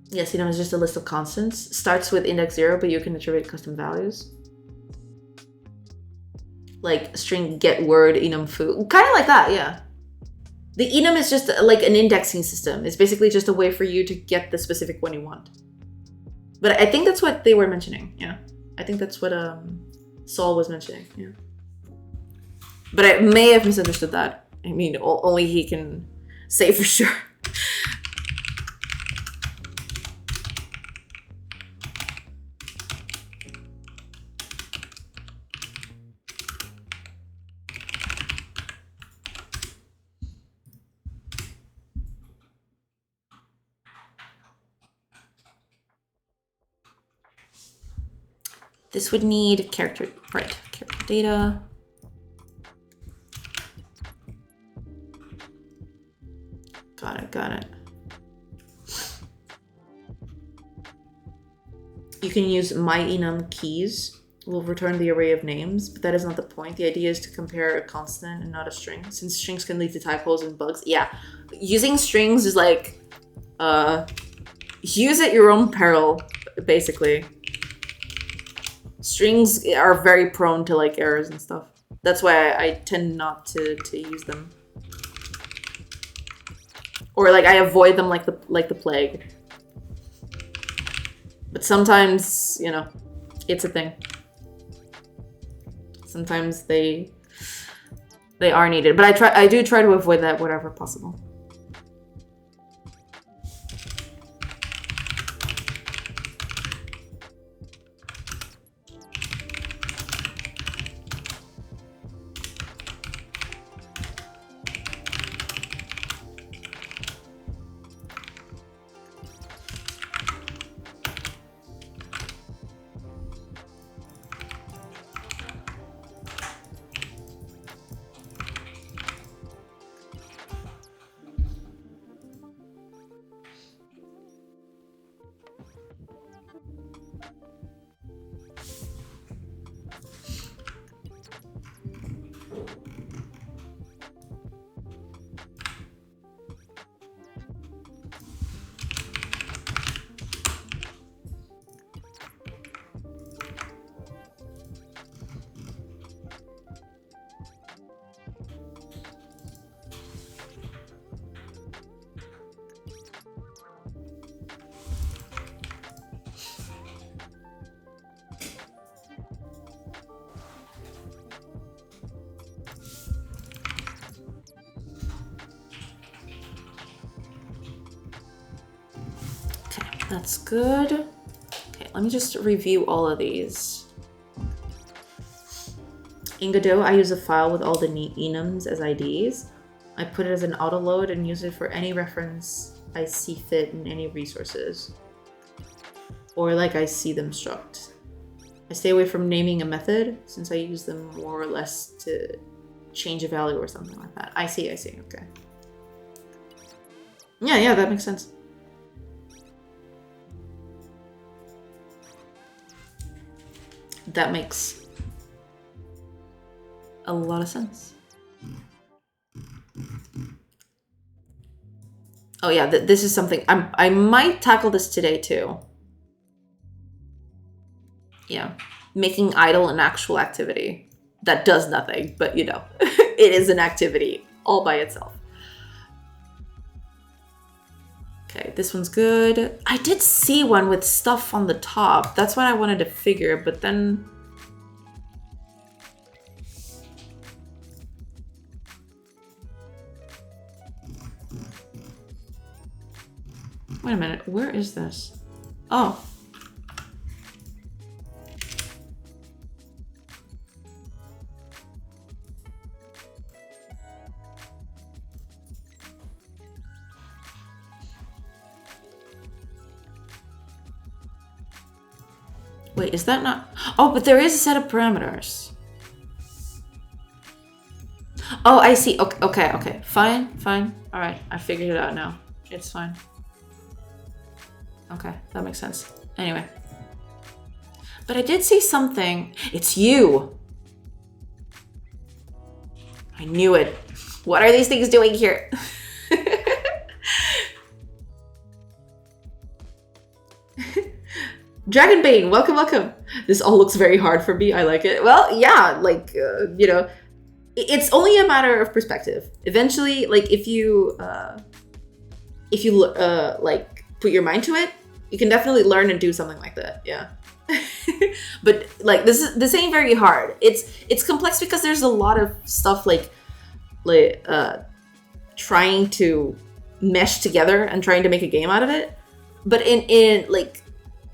Yes, enum is just a list of constants. Starts with index 0, but you can attribute custom values. Like string get word enum foo. Kind of like that, yeah. The enum is just like an indexing system. It's basically just a way for you to get the specific one you want. But I think that's what they were mentioning, yeah. I think that's what Saul was mentioning, yeah. But I may have misunderstood that. I mean, only he can say for sure. This would need character, right, character data. Got it. You can use my enum keys will return the array of names, but that is not the point. The idea is to compare a constant and not a string, since strings can lead to typos and bugs. Yeah, using strings is like, use at your own peril, basically. Strings are very prone to like errors and stuff. That's why I tend not to use them. Or like I avoid them like the plague. But sometimes, you know, it's a thing. Sometimes they are needed, but I do try to avoid that wherever possible. That's good. Okay, let me just review all of these. In Godot, I use a file with all the enums as IDs. I put it as an autoload and use it for any reference I see fit in any resources. Or like I see them struct. I stay away from naming a method since I use them more or less to change a value or something like that. I see, okay. Yeah, that makes sense. That makes a lot of sense. Oh yeah, this is something I might tackle this today too. Yeah, making idle an actual activity that does nothing, but you know, it is an activity all by itself. Okay, this one's good. I did see one with stuff on the top. That's what I wanted to figure, but then... Wait a minute, where is this? Oh. Wait, is that not... Oh, but there is a set of parameters. Oh, I see. Okay. Fine. All right, I figured it out now. It's fine. Okay, that makes sense. Anyway. But I did see something. It's you. I knew it. What are these things doing here? Dragonbane, welcome. This all looks very hard for me. I like it. Well, yeah, like, you know, it's only a matter of perspective. Eventually, like, if you like, put your mind to it, you can definitely learn and do something like that, yeah. But, like, this ain't very hard. It's complex because there's a lot of stuff, like trying to mesh together and trying to make a game out of it. But in like,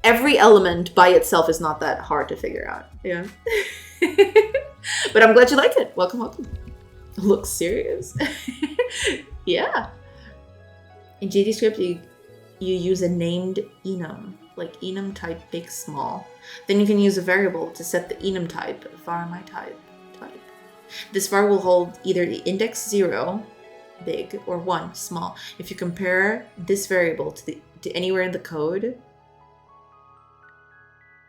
every element by itself is not that hard to figure out. Yeah. But I'm glad you like it. Welcome. Looks serious. Yeah. In GDScript, you use a named enum, like enum type big small. Then you can use a variable to set the enum type, var my type. This var will hold either the index 0, big, or 1, small. If you compare this variable to anywhere in the code,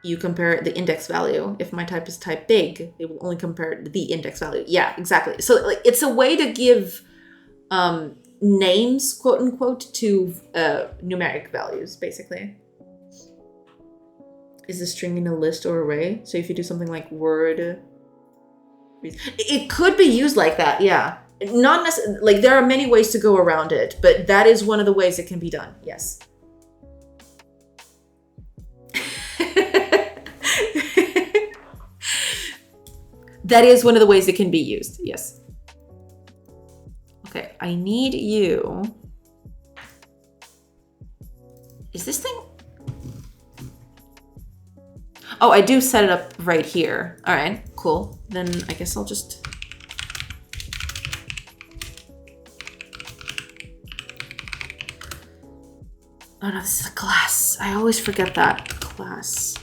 you compare the index value. If my type is type big, it will only compare the index value. Yeah, exactly. So like it's a way to give names, quote unquote, to numeric values, basically. Is the string in a list or array? So if you do something like word, it could be used like that. Yeah, not necessarily. Like there are many ways to go around it, but that is one of the ways it can be done. Yes. That is one of the ways it can be used. Yes. Okay, I need you. Is this thing? Oh, I do set it up right here. All right, cool. Then I guess I'll just... Oh no, this is a class. I always forget that. Class.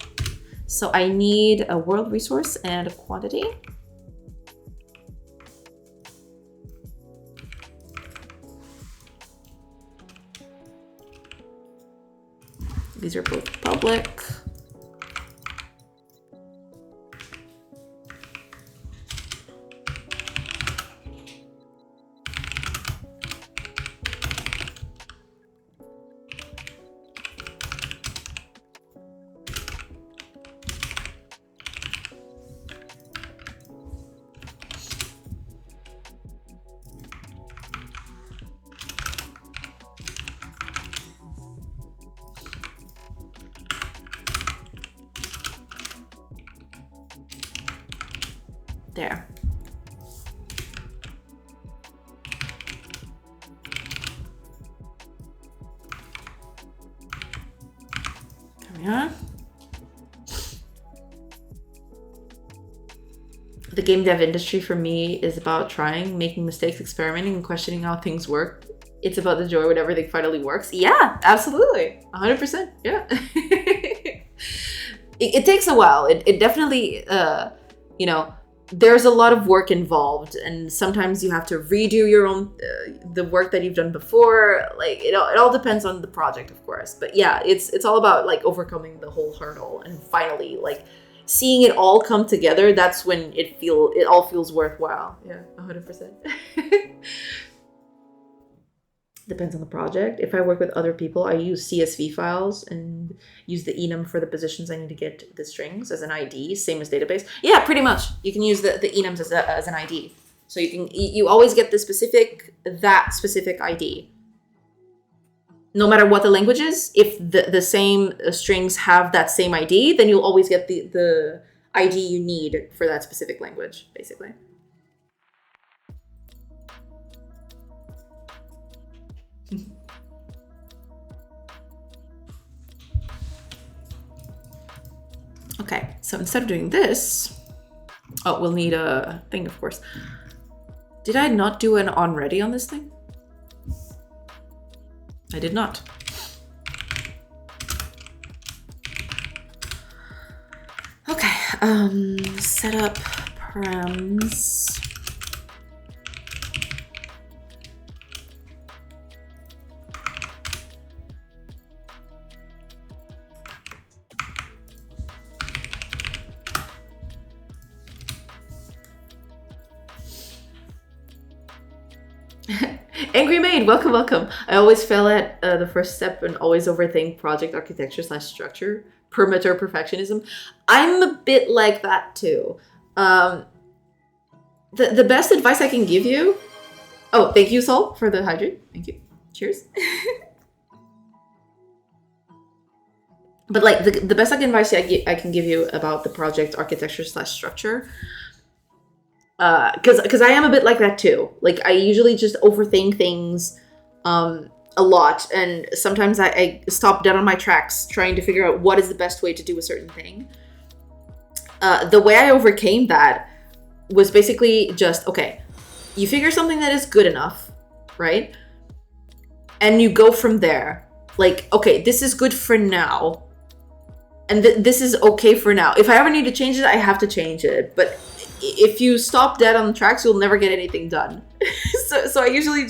So I need a world resource and a quantity. These are both public. There. Come on. The game dev industry for me is about trying, making mistakes, experimenting, and questioning how things work. It's about the joy when everything finally works. Yeah, absolutely. 100%. Yeah. It takes a while. It definitely, you know, there's a lot of work involved, and sometimes you have to redo your own the work that you've done before. Like it all depends on the project, of course. But yeah, it's all about like overcoming the whole hurdle and finally like seeing it all come together. That's when it all feels worthwhile. Yeah, 100%. Depends on the project. If I work with other people, I use CSV files and use the enum for the positions I need to get the strings as an ID, same as database. Yeah, pretty much. You can use the enums as an ID. So you always get that specific ID. No matter what the language is, if the same strings have that same ID, then you'll always get the ID you need for that specific language, basically. Okay, so instead of doing this, oh, we'll need a thing, of course. Did I not do an onReady on this thing? I did not. Okay, set up params. Angry Maid, welcome, welcome. I always fail at the first step and always overthink project architecture / structure, perimeter perfectionism. I'm a bit like that too. The best advice I can give you... Oh, thank you, Sol, for the hydrate. Thank you. Cheers. But like the best advice I can give you about the project architecture / structure, because I am a bit like that too. Like I usually just overthink things a lot, and sometimes I stop dead on my tracks trying to figure out what is the best way to do a certain thing. The way I overcame that was basically just, okay, you figure something that is good enough, right? And you go from there. Like, okay, this is good for now. And this is okay for now. If I ever need to change it, I have to change it. But if you stop dead on the tracks, you'll never get anything done. So I usually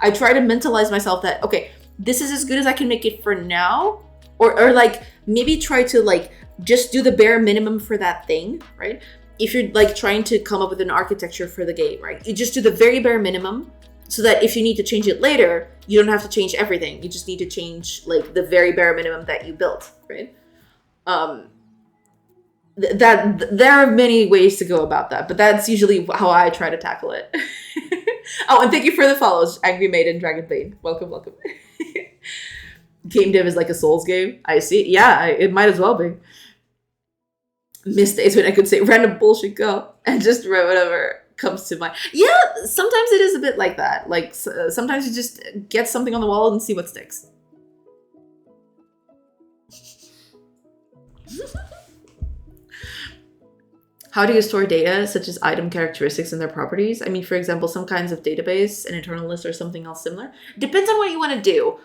I try to mentalize myself that, okay, this is as good as I can make it for now. or like maybe try to like just do the bare minimum for that thing, right? If you're like trying to come up with an architecture for the game, right? You just do the very bare minimum so that if you need to change it later, you don't have to change everything. You just need to change like the very bare minimum that you built, right? That there are many ways to go about that, but that's usually how I try to tackle it. Oh, and thank you for the follows, Angry Maiden, Dragonblade. Welcome, welcome. GameDev is like a Souls game. I see. Yeah, it might as well be. Missed days when I could say random bullshit go and just write whatever comes to mind. Yeah, sometimes it is a bit like that. Like sometimes you just get something on the wall and see what sticks. How do you store data, such as item characteristics and their properties? I mean, for example, some kinds of database, an internal list, or something else similar. Depends on what you want to do.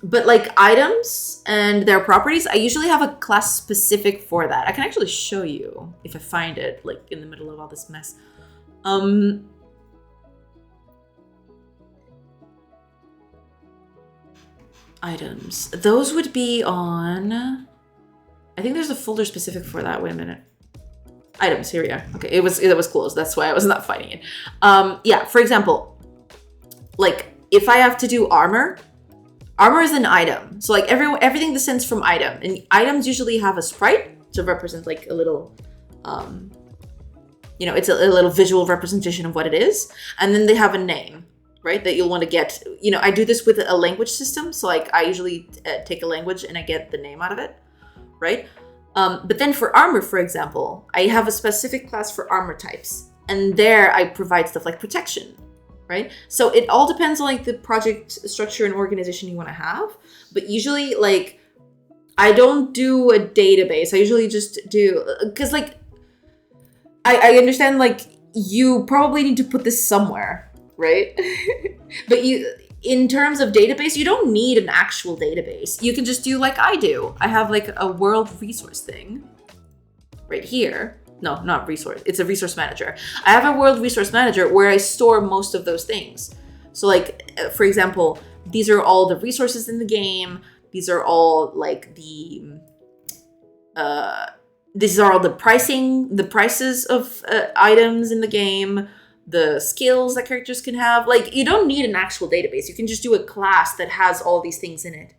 But like items and their properties, I usually have a class specific for that. I can actually show you if I find it, like in the middle of all this mess. Items. Those would be on... I think there's a folder specific for that. Wait a minute. Items, here we are. Okay, it was closed. That's why I was not finding it. Yeah, for example, like if I have to do armor is an item. So like everything descends from item. And items usually have a sprite to represent like a little, it's a little visual representation of what it is. And then they have a name, right? That you'll want to get, I do this with a language system. So like I usually take a language and I get the name out of it. Right? But then for armor, for example, I have a specific class for armor types. And there I provide stuff like protection, right? So it all depends on like the project structure and organization you want to have. But usually like, I don't do a database. I usually just do, because like, I understand like you probably need to put this somewhere, right? But in terms of database, you don't need an actual database. You can just do like I do. I have like a world resource thing right here. No, not resource. It's a resource manager. I have a world resource manager where I store most of those things. So like, for example, these are all the resources in the game. These are all like these are all the prices of items in the game. The skills that characters can have. Like, you don't need an actual database. You can just do a class that has all these things in it.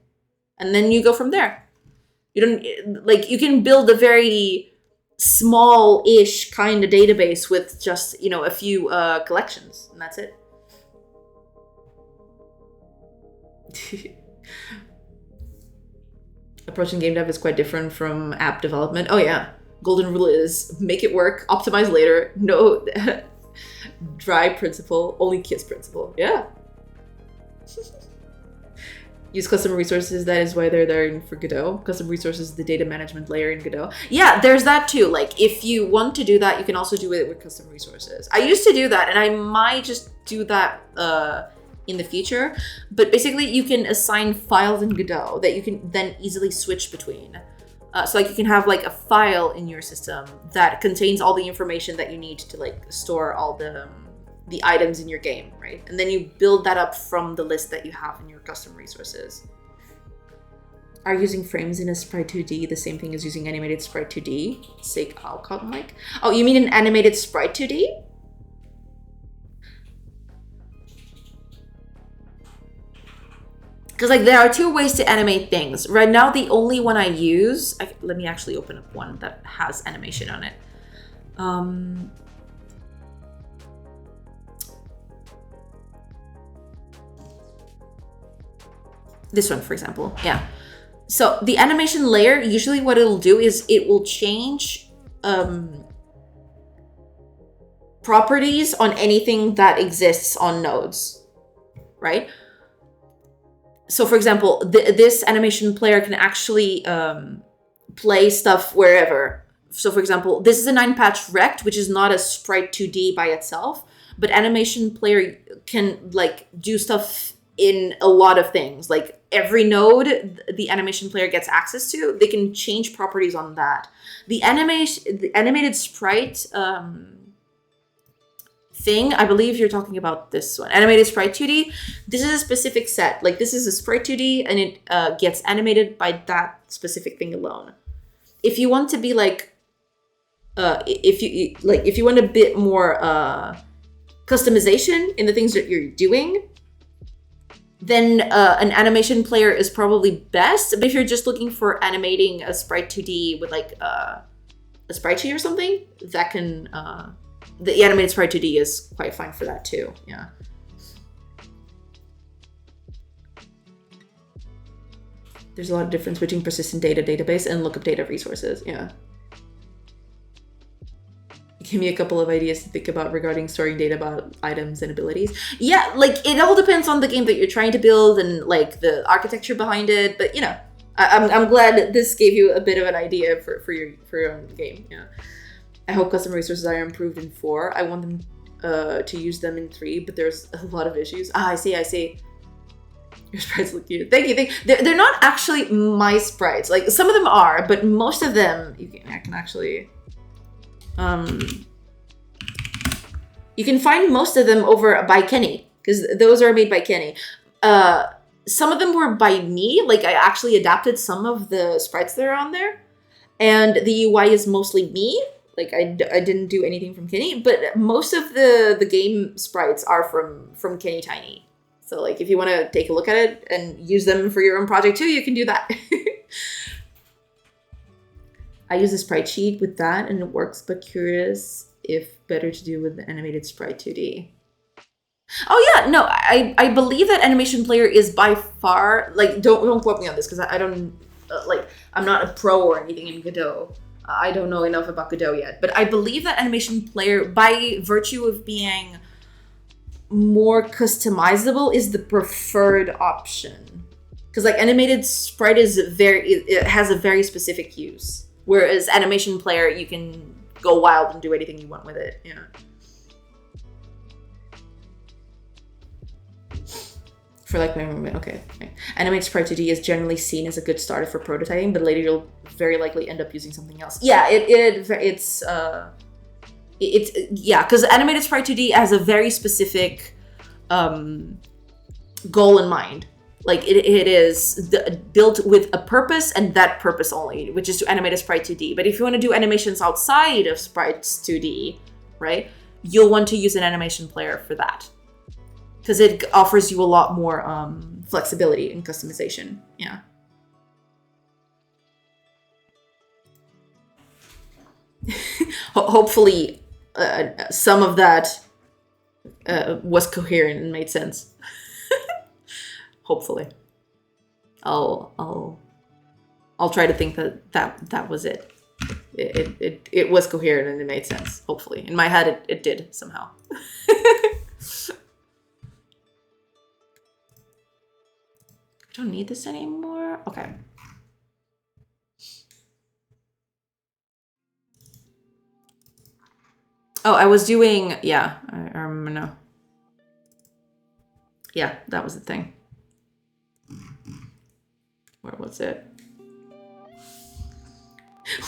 And then you go from there. You can build a very small-ish kind of database with just, a few collections. And that's it. Approaching game dev is quite different from app development. Oh, yeah. Golden rule is make it work, optimize later. No... Dry principle, only kiss principle. Yeah. Use custom resources. That is why they're there for Godot. Custom resources is the data management layer in Godot. Yeah, there's that too. Like if you want to do that, you can also do it with custom resources. I used to do that and I might just do that in the future. But basically you can assign files in Godot that you can then easily switch between. So like you can have like a file in your system that contains all the information that you need to like store all the items in your game, right? And then you build that up from the list that you have in your custom resources. Are using frames in a Sprite 2D the same thing as using animated Sprite 2D? Sake Alcott Mike. Oh, you mean an animated Sprite 2D? Because like there are two ways to animate things. Right now, the only one I use, let me actually open up one that has animation on it. This one, for example, yeah. So the animation layer, usually what it'll do is it will change properties on anything that exists on nodes, right? So for example, this animation player can actually play stuff wherever. So for example, this is a 9-patch rect, which is not a Sprite 2D by itself, but animation player can like do stuff in a lot of things. Like every node the animation player gets access to, they can change properties on that. The animated sprite thing, I believe you're talking about this one. Animated Sprite 2D. This is a specific set. Like, this is a Sprite 2D, and it gets animated by that specific thing alone. If you want to be like, if you want a bit more customization in the things that you're doing, then an animation player is probably best. But if you're just looking for animating a Sprite 2D with like a sprite sheet or something, that can the animated Sprite 2D is quite fine for that too. Yeah. There's a lot of difference between persistent data database and lookup data resources. Yeah. Give me a couple of ideas to think about regarding storing data about items and abilities. Yeah, like it all depends on the game that you're trying to build and like the architecture behind it. But you know, I'm glad this gave you a bit of an idea for your own game. Yeah. I hope custom resources are improved in 4. I want them to use them in 3, but there's a lot of issues. I see. Your sprites look cute. Thank you. They're not actually my sprites. Like some of them are, but most of them I can actually. You can find most of them over by Kenny, because those are made by Kenny. Some of them were by me. Like I actually adapted some of the sprites that are on there, and the UI is mostly me. Like I didn't do anything from Kenny, but most of the game sprites are from Kenny Tiny. So like if you want to take a look at it and use them for your own project too, you can do that. I use a sprite sheet with that and it works, but curious if better to do with the animated Sprite 2D. Oh yeah, no, I believe that Animation Player is by far, like, don't quote me on this because I don't, like, I'm not a pro or anything in Godot. I don't know enough about Godot yet, but I believe that Animation Player, by virtue of being more customizable, is the preferred option. Because like animated sprite is it has a very specific use. Whereas Animation Player, you can go wild and do anything you want with it. Yeah. For like my movement, okay. Animated Sprite 2D is generally seen as a good starter for prototyping, but later you'll very likely end up using something else. Yeah, it's yeah, because Animated Sprite 2D has a very specific goal in mind. Like it is built with a purpose and that purpose only, which is to animate a Sprite 2D. But if you want to do animations outside of Sprites 2D, right, you'll want to use an animation player for that. Because it offers you a lot more flexibility and customization. Yeah. Hopefully, some of that was coherent and made sense. Hopefully, I'll try to think that was it. It was coherent and it made sense. Hopefully, in my head, it did somehow. I don't need this anymore. Okay. Oh, I was doing, yeah, I remember now. Yeah, that was the thing. Where was it?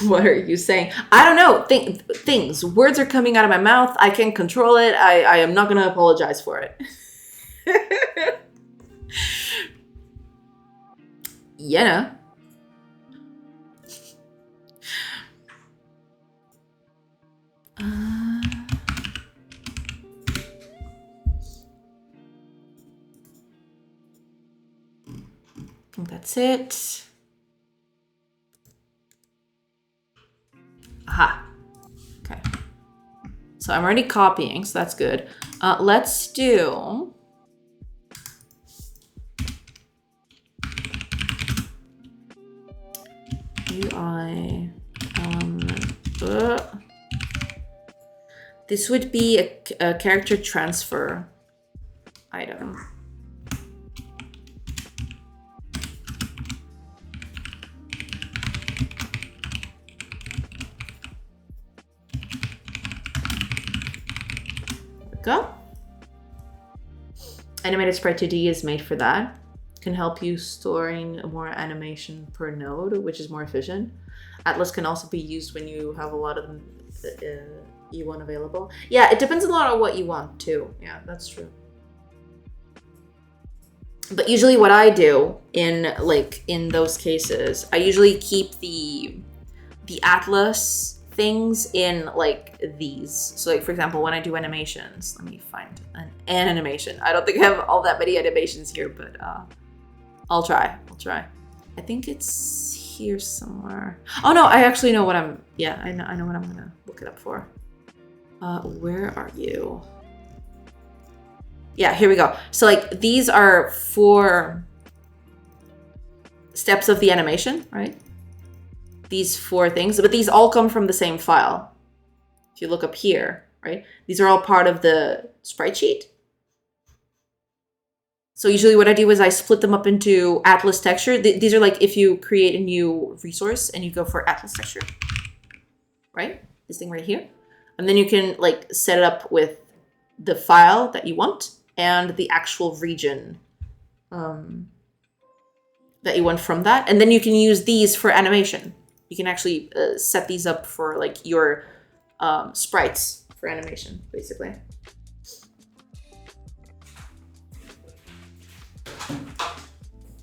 What are you saying? I don't know. Things. Words are coming out of my mouth. I can't control it. I am not going to apologize for it. Yeah. I think that's it. Aha. Okay. So I'm already copying, so that's good. Let's do... UI this would be a character transfer item. There we go. Animated Sprite 2D is made for that. Can help you storing more animation per node, which is more efficient. Atlas can also be used when you have a lot of them. you want available. Yeah, it depends a lot on what you want too. Yeah, that's true. But usually what I do in those cases, I usually keep the atlas things in like these. So like for example, when I do animations, let me find an animation. I don't think I have all that many animations here, but I'll try. I think it's here somewhere. Oh no, I actually know what I'm, yeah, I know what I'm gonna look it up for. Where are you? Yeah, here we go. So like these are 4 steps of the animation, right? These 4 things, but these all come from the same file. If you look up here, right? These are all part of the sprite sheet. So usually what I do is I split them up into Atlas texture. These are like if you create a new resource and you go for Atlas texture, right? This thing right here. And then you can like set it up with the file that you want and the actual region that you want from that. And then you can use these for animation. You can actually set these up for like your sprites for animation, basically.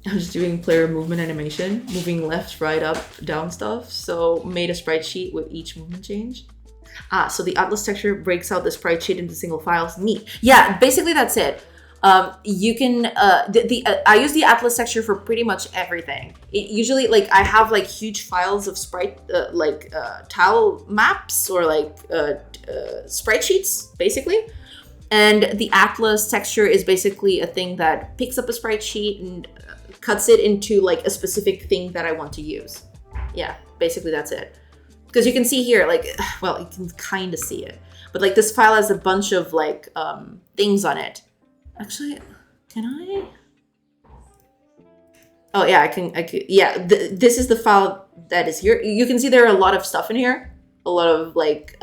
I'm just doing player movement animation, moving left, right, up, down stuff. So made a sprite sheet with each movement change. So the Atlas texture breaks out the sprite sheet into single files. Neat. Yeah, basically that's it. You can, I use the Atlas texture for pretty much everything. Usually like I have like huge files of sprite, tile maps or like sprite sheets, basically. And the Atlas texture is basically a thing that picks up a sprite sheet and cuts it into like a specific thing that I want to use. Yeah, basically that's it. Because you can see here, like, well, you can kind of see it. But like this file has a bunch of like things on it. Actually, can I? Oh yeah, I can, yeah, this is the file that is here. You can see there are a lot of stuff in here. A lot of like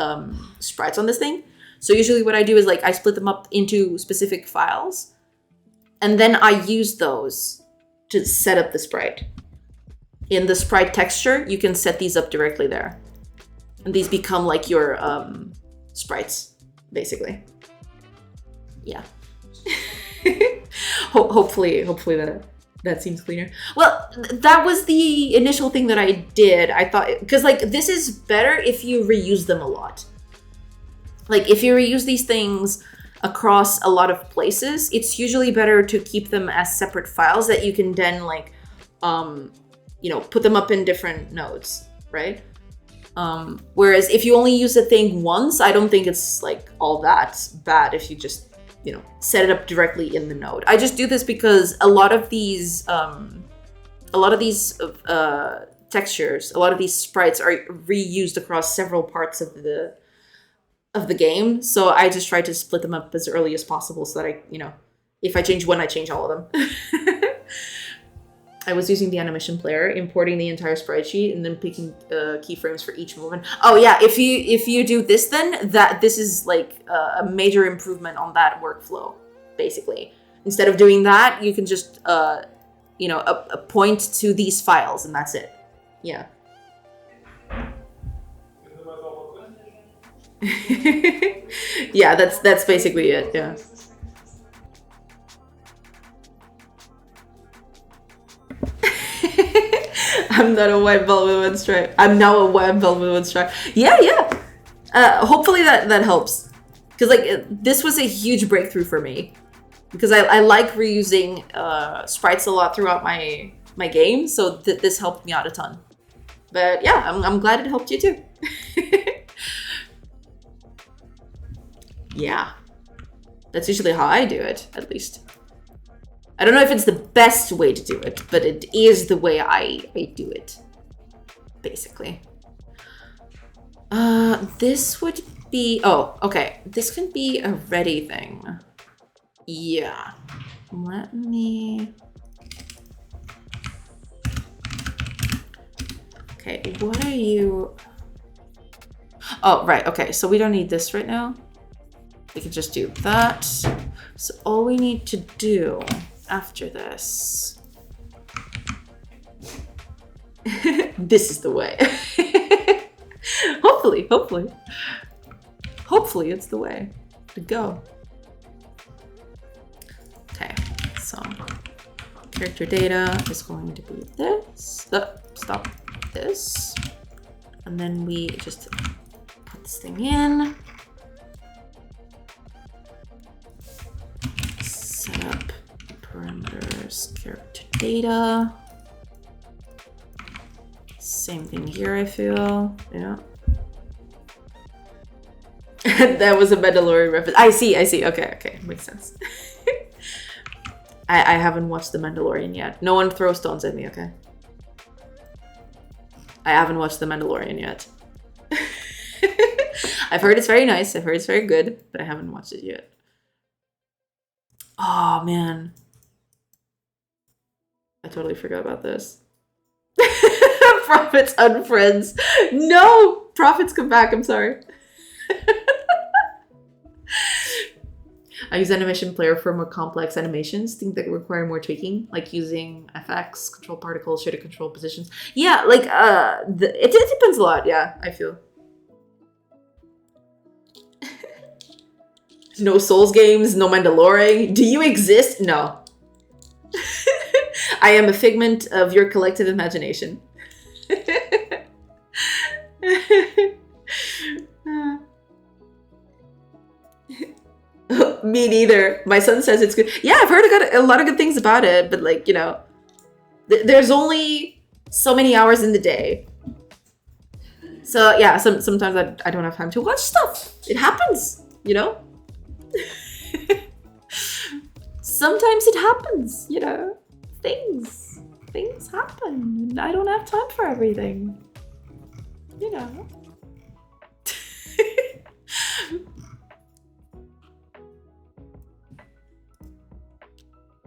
sprites on this thing. So usually what I do is like I split them up into specific files and then I use those to set up the sprite. In the sprite texture, you can set these up directly there. And these become like your sprites, basically. Yeah. Hopefully that seems cleaner. Well, that was the initial thing that I did. I thought, because like this is better if you reuse them a lot. Like if you reuse these things across a lot of places, it's usually better to keep them as separate files that you can then like, you know, put them up in different nodes, right? Whereas if you only use a thing once, I don't think it's like all that bad if you just, you know, set it up directly in the node. I just do this because a lot of these textures, a lot of these sprites are reused across several parts of the game. So I just try to split them up as early as possible so that I, you know, if I change one, I change all of them. I was using the animation player, importing the entire sprite sheet, and then picking keyframes for each movement. Oh yeah, if you do this, then this is like a major improvement on that workflow, basically. Instead of doing that, you can just you know, point to these files, and that's it. Yeah. Yeah, that's basically it. Yeah. I'm not a white belt with one stripe. I'm now a white belt with one stripe. Yeah. Hopefully that helps. Because like this was a huge breakthrough for me. Because I like reusing sprites a lot throughout my game, so this helped me out a ton. But yeah, I'm glad it helped you too. Yeah. That's usually how I do it, at least. I don't know if it's the best way to do it, but it is the way I do it, basically. This would be, oh, okay. This can be a ready thing. Yeah. Let me, okay, what are you? Oh, right, okay, so we don't need this right now. We can just do that. So all we need to do after this, this is the way. Hopefully. Hopefully it's the way to go. Okay, so character data is going to be this. Stop this. And then we just put this thing in. Set up parameters, character data. Same thing here, I feel. Yeah. That was a Mandalorian reference. I see. Okay, makes sense. I haven't watched The Mandalorian yet. No one throw stones at me, okay? I haven't watched The Mandalorian yet. I've heard it's very nice. I've heard it's very good, but I haven't watched it yet. Oh, man. I totally forgot about this. Prophets unfriends. No! Prophets come back, I'm sorry. I use Animation Player for more complex animations, things that require more tweaking, like using FX, control particles, shader control positions. Yeah, like, it depends a lot, yeah, I feel. No Souls games, no Mandalorian. Do you exist? No. I am a figment of your collective imagination. Me neither. My son says it's good. Yeah, I've heard a lot of good things about it, but like, you know, there's only so many hours in the day. So yeah, sometimes I don't have time to watch stuff. It happens, you know? Sometimes it happens, you know? Things happen. I don't have time for everything. You know?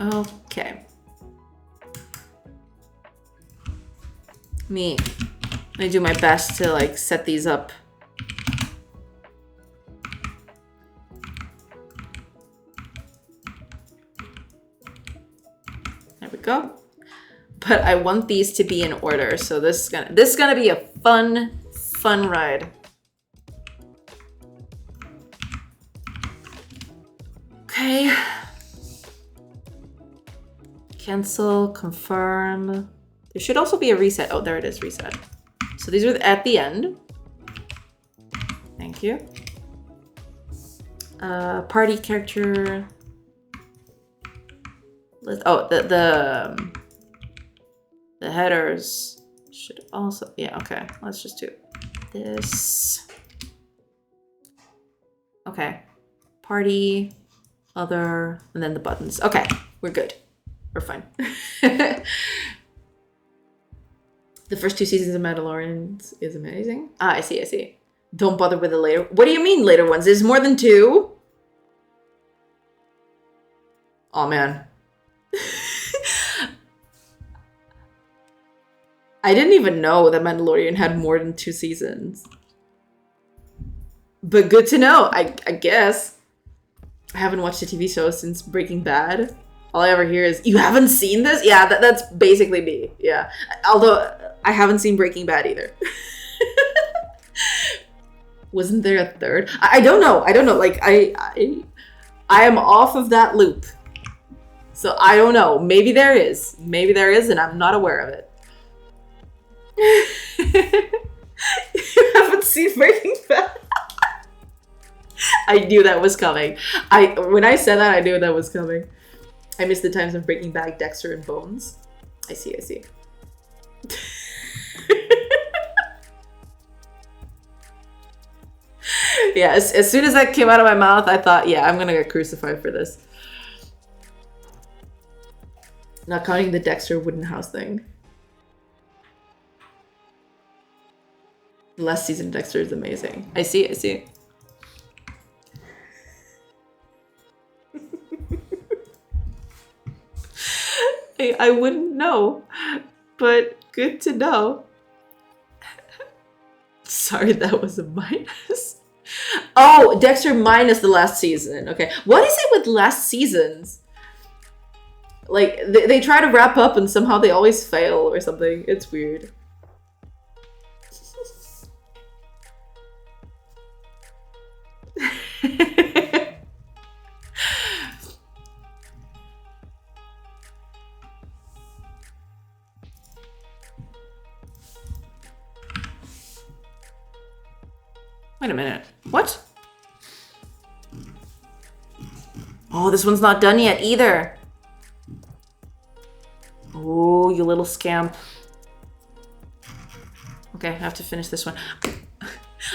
Okay. I do my best to like set these up. There we go. But I want these to be in order, so this is gonna be a fun ride. Okay. Cancel, confirm. There should also be a reset. Oh, there it is, reset. So these are at the end. Thank you. Party character. Oh, the headers should also, yeah, okay. Let's just do this. Okay. Party, other, and then the buttons. Okay, we're good. We're fine. The first 2 seasons of Mandalorian is amazing. Ah, I see. Don't bother with the later. What do you mean later ones? There's more than 2? Oh, man. I didn't even know that Mandalorian had more than 2 seasons. But good to know, I guess. I haven't watched a TV show since Breaking Bad. All I ever hear is, you haven't seen this? Yeah, that's basically me. Yeah. Although, I haven't seen Breaking Bad either. Wasn't there a 3rd? I don't know. Like, I am off of that loop. So, I don't know. Maybe there is. Maybe there is, and I'm not aware of it. You haven't seen Breaking Bad? I knew that was coming. When I said that, I knew that was coming. I missed the times of Breaking Bad, Dexter, and Bones. I see. Yeah, as soon as that came out of my mouth, I thought, yeah, I'm gonna get crucified for this. Not counting the Dexter wooden house thing. The last season of Dexter is amazing. I see. I wouldn't know, but good to know. Sorry, that was a minus. Oh, Dexter minus the last season. Okay, what is it with last seasons? Like, they try to wrap up and somehow they always fail or something. It's weird. Wait a minute. What? Oh, this one's not done yet either. Oh, you little scamp. Okay, I have to finish this one.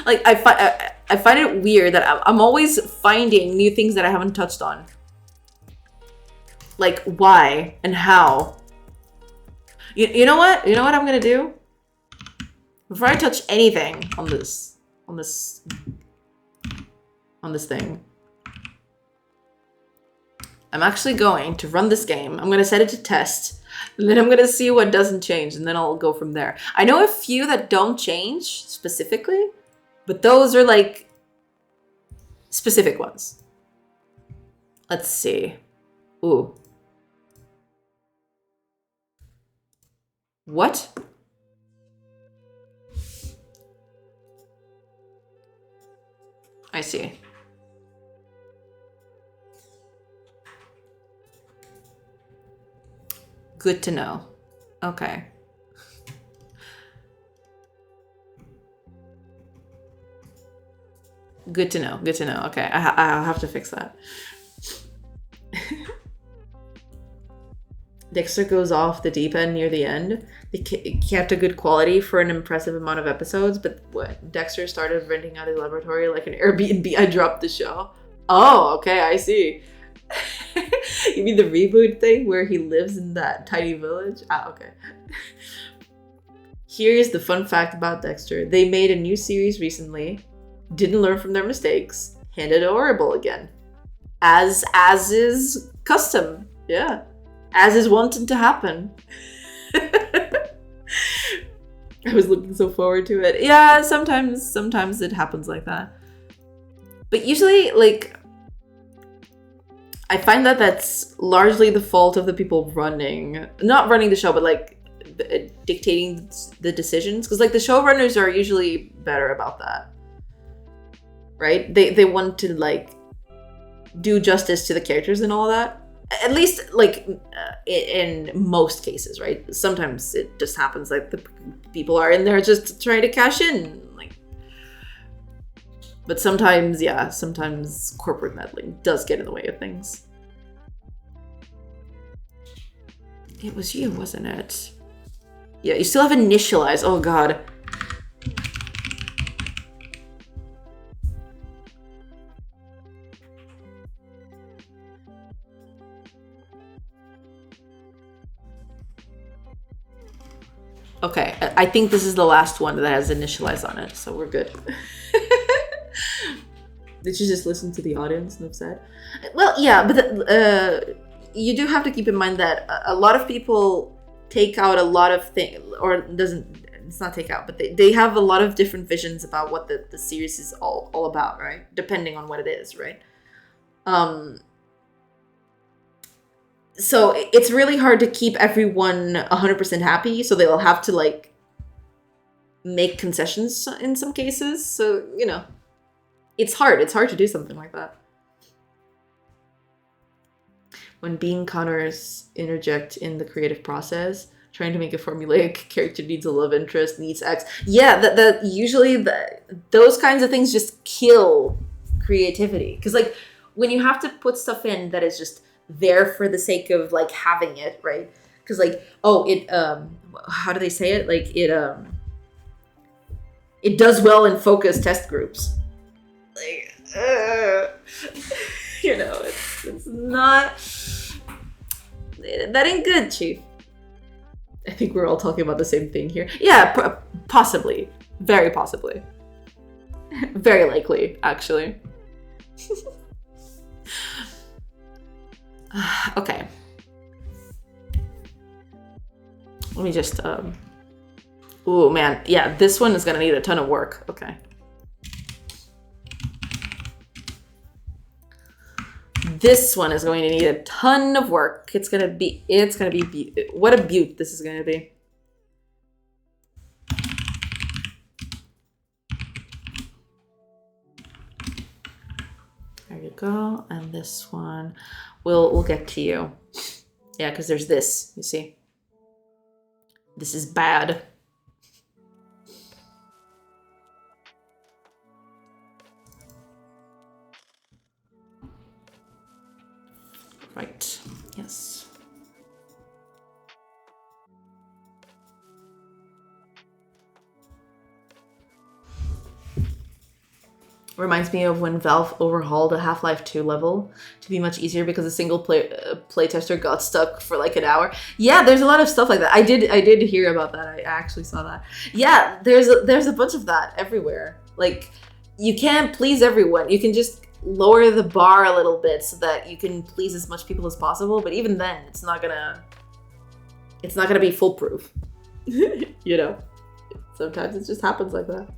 Like, I find it weird that I'm always finding new things that I haven't touched on. Like, why and how? You know what? You know what I'm gonna do? Before I touch anything on this thing, I'm actually going to run this game. I'm gonna set it to test, and then I'm gonna see what doesn't change, and then I'll go from there. I know a few that don't change specifically, but those are like specific ones. Let's see. Ooh. What? I see. Good to know. Okay. Good to know. Good to know. Okay, I'll have to fix that. Dexter goes off the deep end near the end. They kept a good quality for an impressive amount of episodes, but what? Dexter started renting out his laboratory like an Airbnb. I dropped the show. Oh, okay, I see. You mean the reboot thing where he lives in that tiny village? Ah, okay. Here's the fun fact about Dexter. They made a new series recently, didn't learn from their mistakes, handed it horrible again. As is custom. Yeah. As is wanted to happen. I was looking so forward to it. Yeah, sometimes it happens like that. But usually, like, I find that that's largely the fault of the people not running the show, but like dictating the decisions. Because like the showrunners are usually better about that, right? They want to like do justice to the characters and all that. At least like in most cases, right? Sometimes it just happens like the people are in there just trying to cash in, like. But sometimes, yeah, sometimes corporate meddling does get in the way of things. It was you, wasn't it? Yeah, you still have initialized. Oh god. Okay, I think this is the last one that has initialized on it, so we're good. Did you just listen to the audience and upset? Well, yeah, but you do have to keep in mind that a lot of people take out a lot of things, or it's not take out, but they have a lot of different visions about what the series is all about, right? Depending on what it is, right? So it's really hard to keep everyone 100% happy, so they'll have to like make concessions in some cases. So, you know, it's hard to do something like that. When being Connors interject in the creative process, trying to make a formulaic character needs a love interest, needs X. Yeah, usually those kinds of things just kill creativity. Because like when you have to put stuff in that is just there for the sake of like having it, right? Because like, oh, it how do they say it? Like it does well in focus test groups. Like, you know, it's not, that ain't good, Chief. I think we're all talking about the same thing here. Yeah, possibly, very possibly, very likely, actually. Okay. Let me just, ooh, man. Yeah, this one is gonna need a ton of work. Okay. This one is going to need a ton of work. It's gonna be, what a beaut this is gonna be. There you go. And this one, we'll get to you. Yeah, because there's this, you see. This is bad. Right, yes. Reminds me of when Valve overhauled a Half-Life 2 level to be much easier because a single playtester got stuck for like an hour. Yeah, there's a lot of stuff like that. I did hear about that. I actually saw that. Yeah, there's a bunch of that everywhere. Like, you can't please everyone. You can just lower the bar a little bit so that you can please as much people as possible. But even then, it's not gonna be foolproof. You know, sometimes it just happens like that.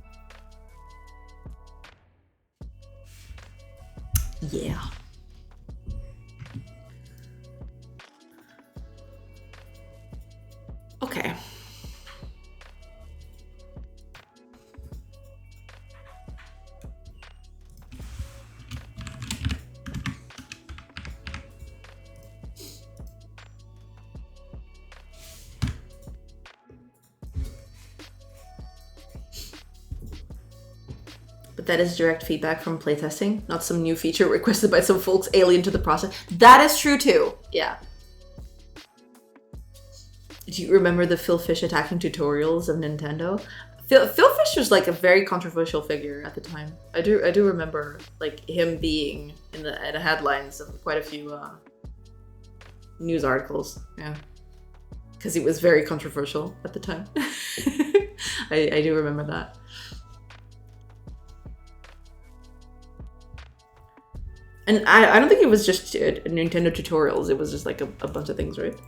Yeah. Okay. But that is direct feedback from playtesting, not some new feature requested by some folks alien to the process. That is true too. Yeah. Do you remember the Phil Fish attacking tutorials of Nintendo? Phil Fish was like a very controversial figure at the time. I do remember like him being in the headlines of quite a few news articles. Yeah, because he was very controversial at the time. I do remember that. And I don't think it was just Nintendo tutorials. It was just like a bunch of things, right?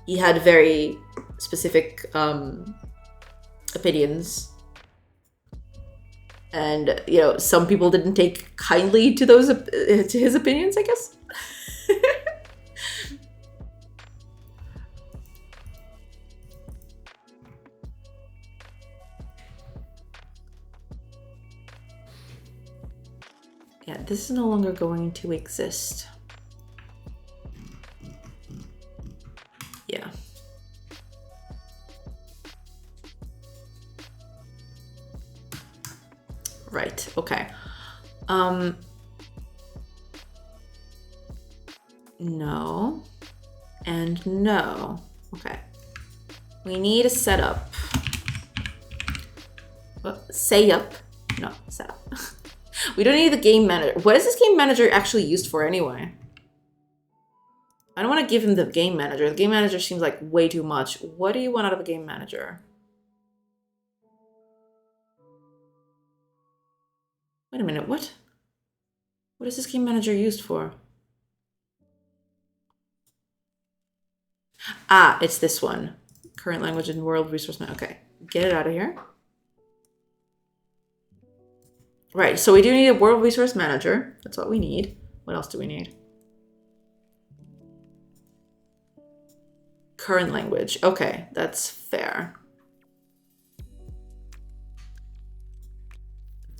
He had very specific opinions. And, you know, some people didn't take kindly to those to his opinions, I guess. Yeah, this is no longer going to exist. Yeah. Right, okay. No. And no. Okay. We need a setup. Say up. No, setup. We don't need the game manager. What is this game manager actually used for anyway? I don't want to give him the game manager. The game manager seems like way too much. What do you want out of a game manager? Wait a minute, what? What is this game manager used for? Ah, it's this one. Current language and world resource manager. Okay, get it out of here. Right, so we do need a world resource manager. That's what we need. What else do we need? Current language. Okay, that's fair.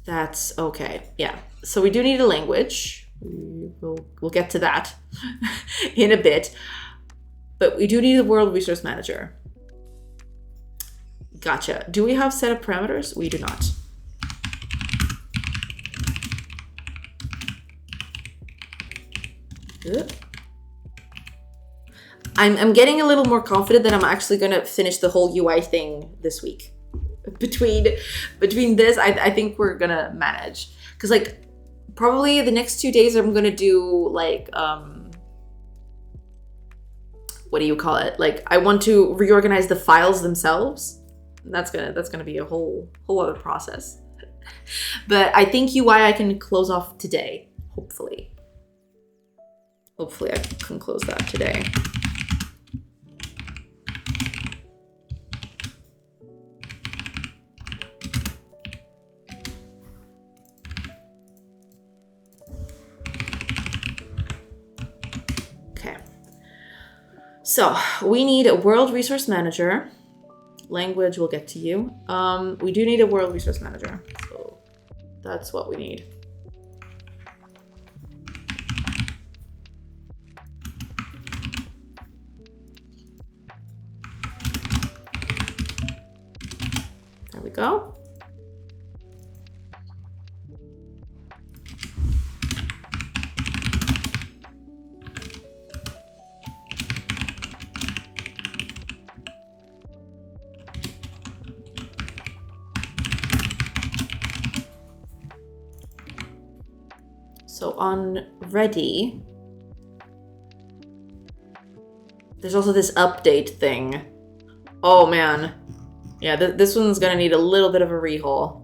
That's okay. Yeah. So we do need a language. We'll get to that in a bit. But we do need a world resource manager. Gotcha. Do we have set up parameters? We do not. I'm getting a little more confident that I'm actually gonna finish the whole UI thing this week. Between this, I think we're gonna manage. Cause like probably the next 2 days I'm gonna do like what do you call it? Like I want to reorganize the files themselves. That's gonna be a whole other process. But I think UI I can close off today, hopefully. Hopefully I can close that today. Okay. So we need a world resource manager. Language, we'll get to you. We do need a world resource manager. So that's what we need. go. So on ready, there's also this update thing. Oh man. Yeah, this one's gonna need a little bit of a rehaul.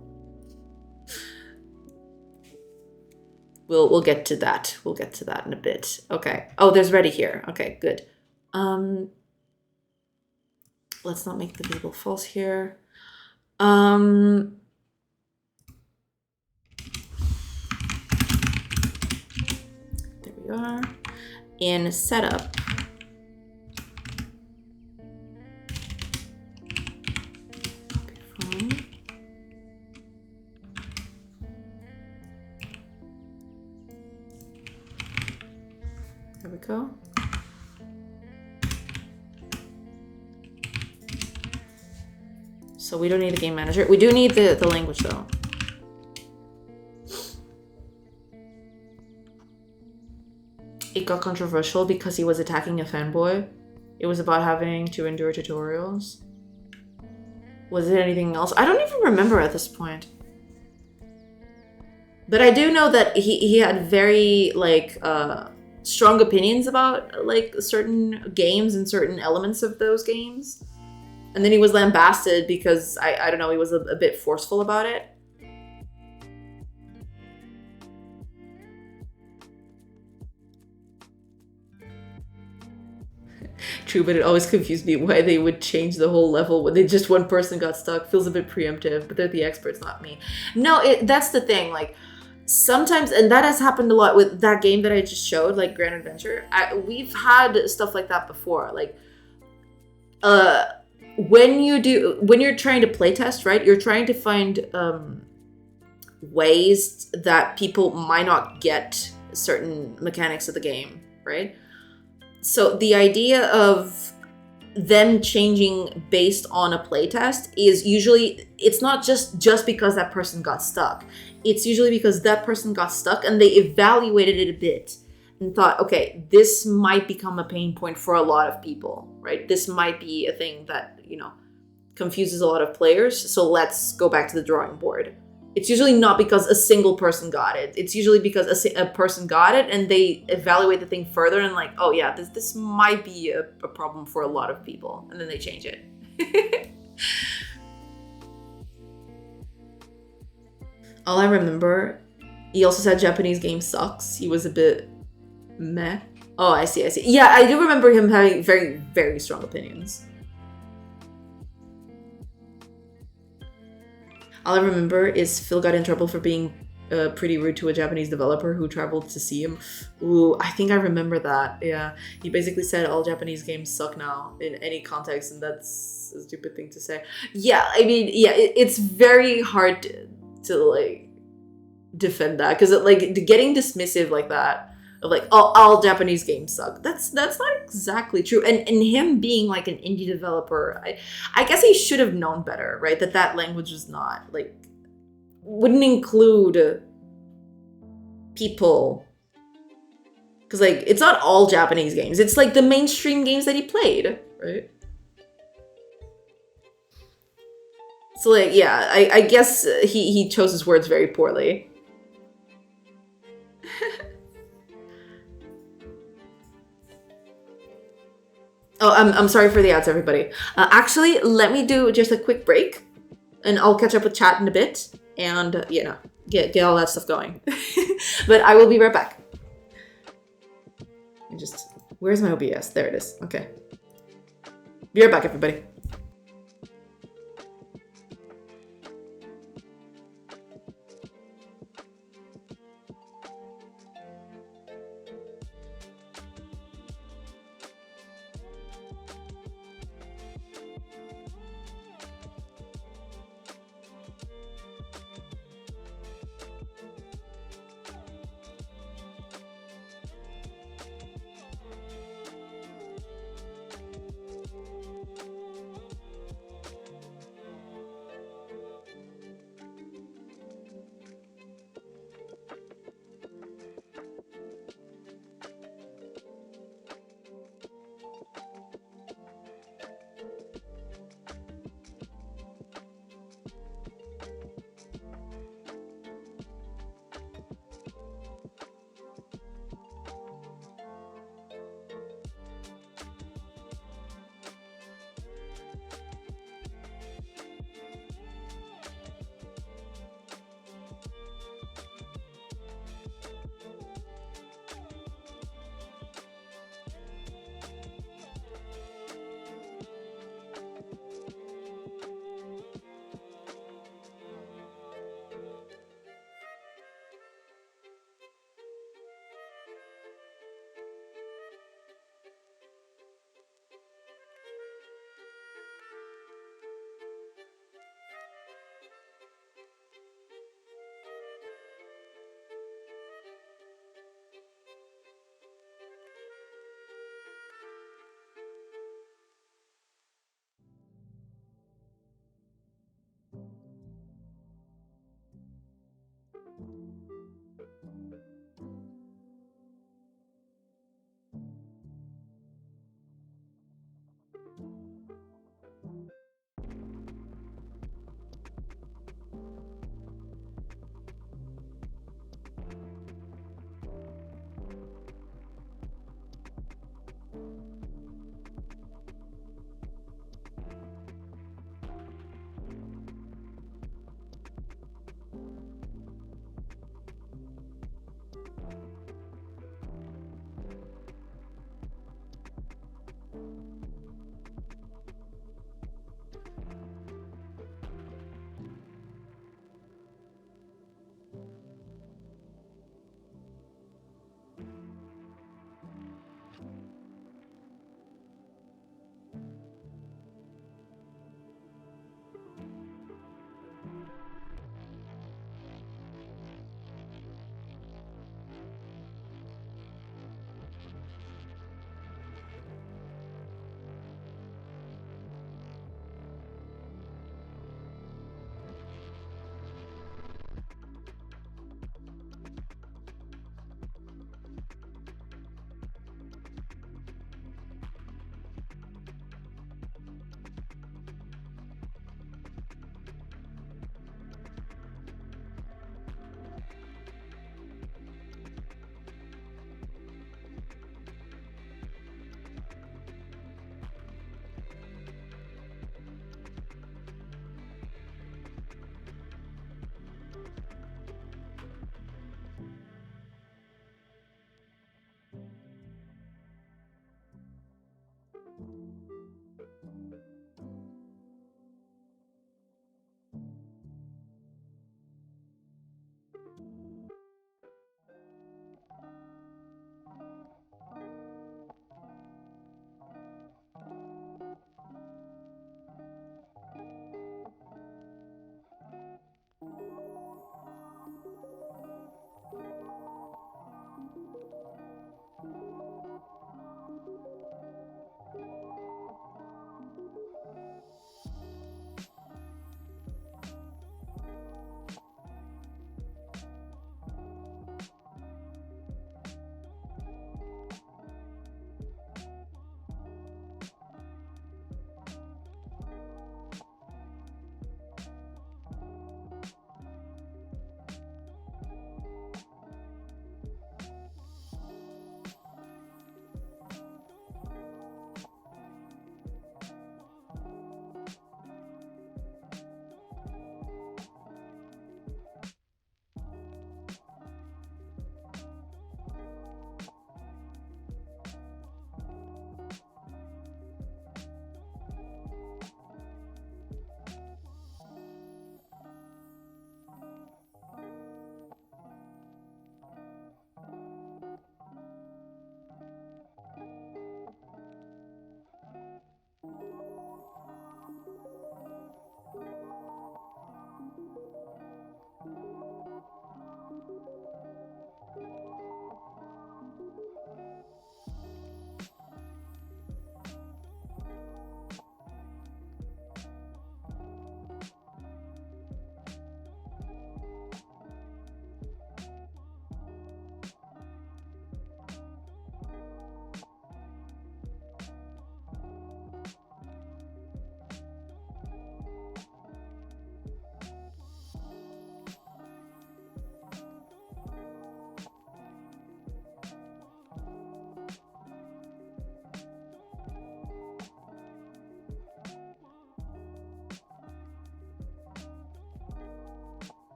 We'll get to that. We'll get to that in a bit. Okay. Oh, there's ready here. Okay, good. Let's not make the table false here. There we are. In setup. There we go. So we don't need the game manager. We do need the language though. It got controversial because he was attacking a fanboy. It was about having to endure tutorials. Was it anything else? I don't even remember at this point. But I do know that he had very like strong opinions about like certain games and certain elements of those games. And then he was lambasted because I don't know, he was a bit forceful about it. True, but it always confused me why they would change the whole level when just one person got stuck. Feels a bit preemptive, but they're the experts, not me. No, that's the thing. Like sometimes, and that has happened a lot with that game that I just showed, like Grand Adventure. We've had stuff like that before. Like, when you're trying to playtest, right? You're trying to find ways that people might not get certain mechanics of the game, right? So the idea of them changing based on a playtest is usually, it's not just because that person got stuck. It's usually because that person got stuck and they evaluated it a bit and thought, okay, this might become a pain point for a lot of people, right? This might be a thing that, you know, confuses a lot of players. So let's go back to the drawing board. It's usually not because a single person got it. It's usually because a person got it and they evaluate the thing further and like, oh yeah, this might be a problem for a lot of people. And then they change it. All I remember, he also said Japanese game sucks. He was a bit meh. Oh, I see. Yeah, I do remember him having very, very strong opinions. All I remember is Phil got in trouble for being pretty rude to a Japanese developer who traveled to see him. Ooh, I think I remember that. Yeah, he basically said all Japanese games suck now in any context, and that's a stupid thing to say. Yeah, I mean, yeah, it's very hard to like defend that because like getting dismissive like that of like, oh, all Japanese games suck. That's not exactly true. And him being like an indie developer, I guess he should have known better, right? That language was not like, wouldn't include people. Because like, it's not all Japanese games. It's like the mainstream games that he played, right? So like, yeah, I guess he chose his words very poorly. Oh, I'm sorry for the ads, everybody. Actually, let me do just a quick break, and I'll catch up with chat in a bit, and you know, get all that stuff going. But I will be right back. And just, where's my OBS? There it is. Okay. Be right back, everybody.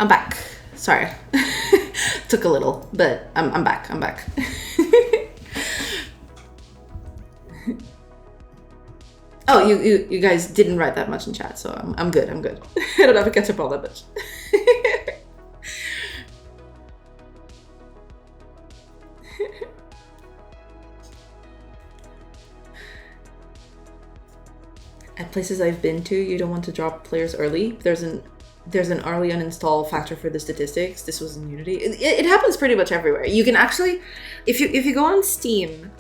I'm back. Sorry. Took a little, but I'm back. I'm back. Oh, you guys didn't write that much in chat, so I'm good. I'm good. I don't have to catch up all that much. At places I've been to, you don't want to drop players early. There's an early uninstall factor for the statistics. This was in Unity. It happens pretty much everywhere. You can actually, if you go on Steam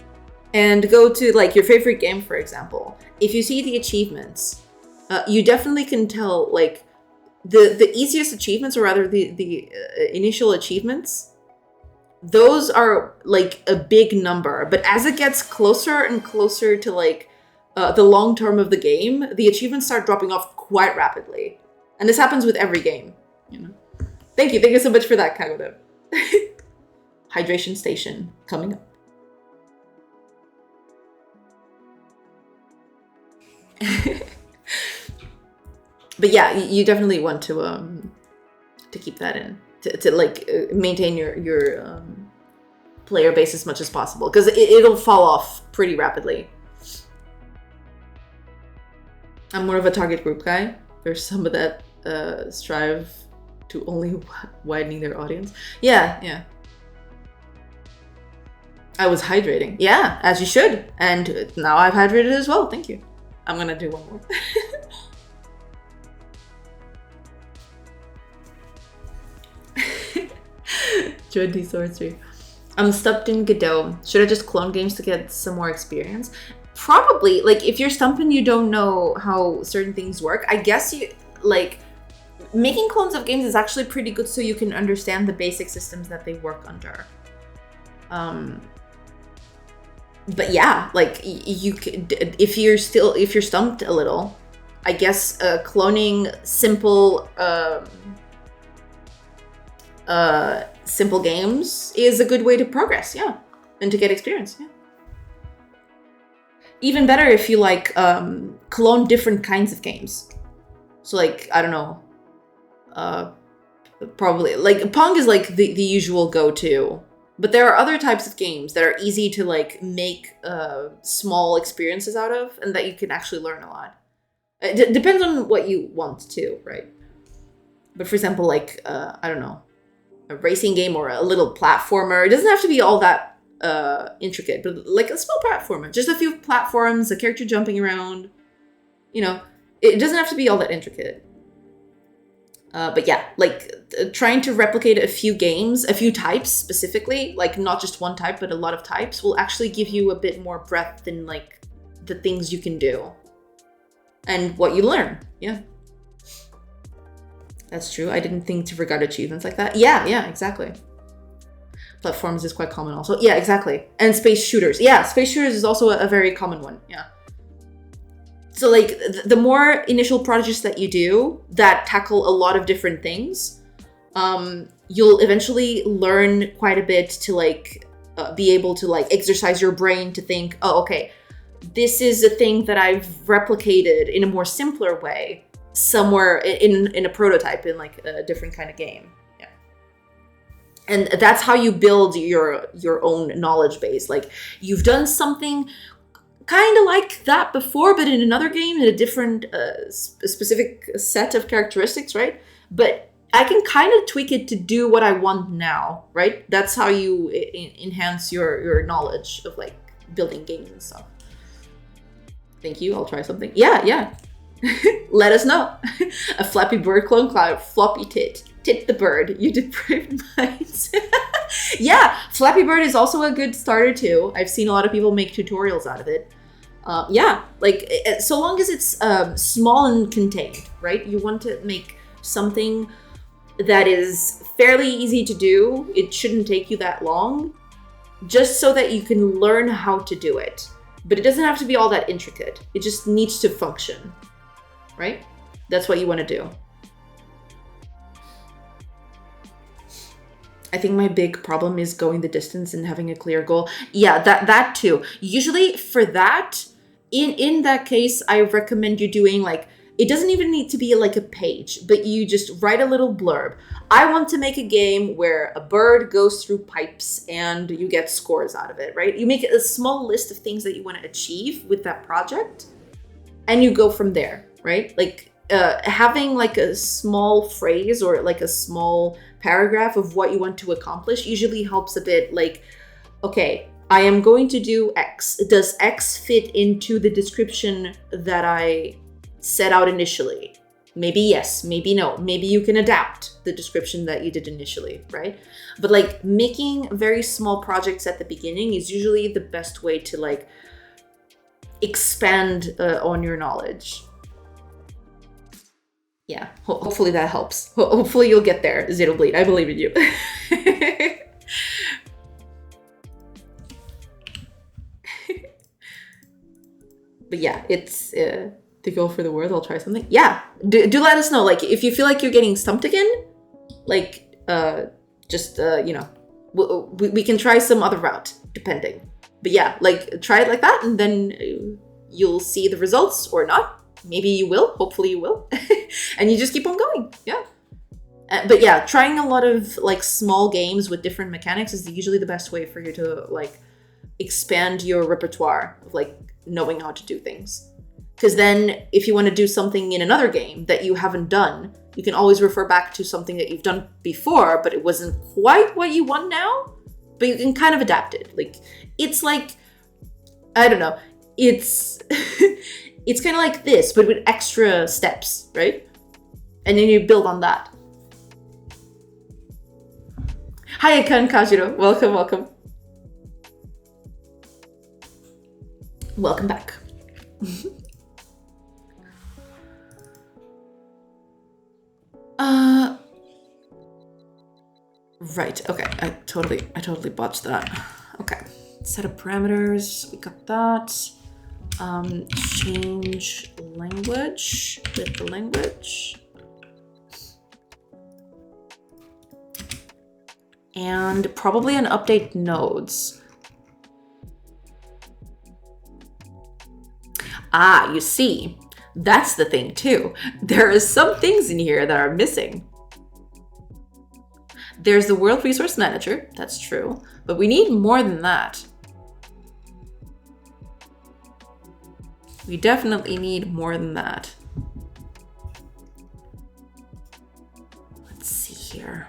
and go to like your favorite game, for example, if you see the achievements, you definitely can tell like the easiest achievements, or rather the initial achievements. Those are like a big number, but as it gets closer and closer to like the long term of the game, the achievements start dropping off quite rapidly. And this happens with every game, you know. Thank you so much for that, GameDev. Hydration station coming up. But yeah, you definitely want to keep that in, to like maintain your player base as much as possible, because it'll fall off pretty rapidly. I'm more of a target group guy. There's some of that strive to only widening their audience. Yeah. I was hydrating. Yeah, as you should. And now I've hydrated as well. Thank you. I'm gonna do one more. Jordy Sorcery. I'm stumped in Godot. Should I just clone games to get some more experience? Probably. Like, if you're stumped and you don't know how certain things work, I guess you, like, making clones of games is actually pretty good so you can understand the basic systems that they work under. But yeah, like, you could, if you're stumped a little, I guess cloning simple games is a good way to progress, yeah, and to get experience, yeah. Even better if you like clone different kinds of games. So like, I don't know, probably like Pong is like the usual go-to, but there are other types of games that are easy to like make small experiences out of, and that you can actually learn a lot. It depends on what you want to, right? But for example, like I don't know, a racing game or a little platformer. It doesn't have to be all that intricate, but like a small platformer, just a few platforms, a character jumping around, you know, it doesn't have to be all that intricate. But yeah, like trying to replicate a few games, a few types specifically, like not just one type, but a lot of types, will actually give you a bit more breadth in like the things you can do and what you learn. Yeah, that's true. I didn't think to regard achievements like that. Yeah, exactly. Platforms is quite common also. Yeah, exactly. And space shooters. Yeah, space shooters is also a very common one. Yeah. So like the more initial projects that you do that tackle a lot of different things, you'll eventually learn quite a bit to like be able to like exercise your brain to think, oh, okay, this is a thing that I've replicated in a more simpler way somewhere in a prototype, in like a different kind of game. And that's how you build your own knowledge base. Like, you've done something kind of like that before, but in another game, in a different specific set of characteristics, right? But I can kind of tweak it to do what I want now, right? That's how you enhance your knowledge of like building games and stuff. Thank you. I'll try something. Yeah. Let us know. A Flappy Bird clone cloud, floppy tit. Tit the bird, you depraved minds. Yeah, Flappy Bird is also a good starter too. I've seen a lot of people make tutorials out of it. Yeah, like so long as it's small and contained, right? You want to make something that is fairly easy to do. It shouldn't take you that long, just so that you can learn how to do it. But it doesn't have to be all that intricate. It just needs to function, right? That's what you want to do. I think my big problem is going the distance and having a clear goal. Yeah, that too. Usually for that, in that case, I recommend you doing like, it doesn't even need to be like a page, but you just write a little blurb. I want to make a game where a bird goes through pipes and you get scores out of it, right? You make a small list of things that you want to achieve with that project and you go from there, right? Like having like a small phrase or like a small paragraph of what you want to accomplish usually helps a bit. Like, okay, I am going to do X. Does X fit into the description that I set out initially? Maybe yes, maybe no. Maybe you can adapt the description that you did initially, right? But like making very small projects at the beginning is usually the best way to like expand on your knowledge. Yeah, hopefully that helps. Hopefully you'll get there, Zittlebleed. I believe in you. But yeah, it's to go for the world. I'll try something. Yeah, do let us know. Like if you feel like you're getting stumped again, like just you know, we can try some other route depending. But yeah, like try it like that, and then you'll see the results or not. Maybe you will. Hopefully you will, and you just keep on going. Yeah. But yeah, trying a lot of like small games with different mechanics is usually the best way for you to like expand your repertoire of like knowing how to do things. Because then if you want to do something in another game that you haven't done, you can always refer back to something that you've done before, but it wasn't quite what you want now, but you can kind of adapt it. Like, it's like, I don't know, it's it's kind of like this, but with extra steps, right? And then you build on that. Hi, Akan Kajiro. Welcome, welcome. Welcome back. Right, okay, I totally botched that. Okay, set of parameters, we got that. Change language with the language. And probably an update nodes. Ah, you see, that's the thing too. There are some things in here that are missing. There's the World Resource Manager, that's true, but we need more than that. We definitely need more than that. Let's see here.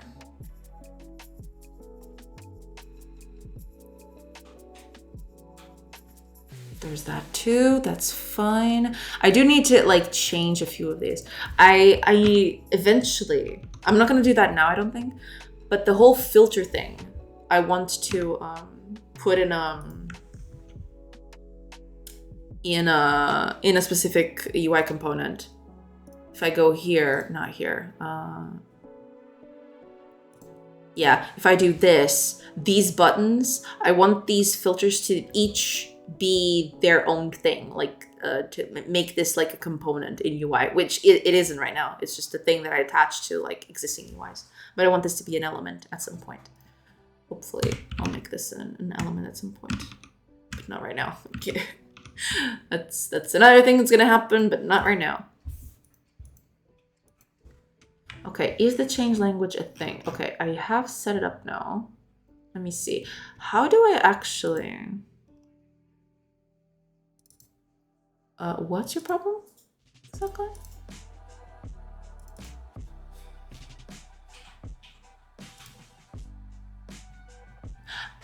There's that too, that's fine. I do need to like change a few of these. I eventually, I'm not gonna do that now, I don't think, but the whole filter thing, I want to put in a specific UI component. If I go here, not here, yeah, if I do this, these buttons, I want these filters to each be their own thing, like to make this like a component in UI, which it isn't right now. It's just a thing that I attach to like existing UIs. But I want this to be an element at some point. Hopefully I'll make this an element at some point, but not right now. Okay. That's another thing that's gonna happen, but not right now. Okay, is the change language a thing? Okay, I have set it up now. Let me see. How do I actually... what's your problem exactly?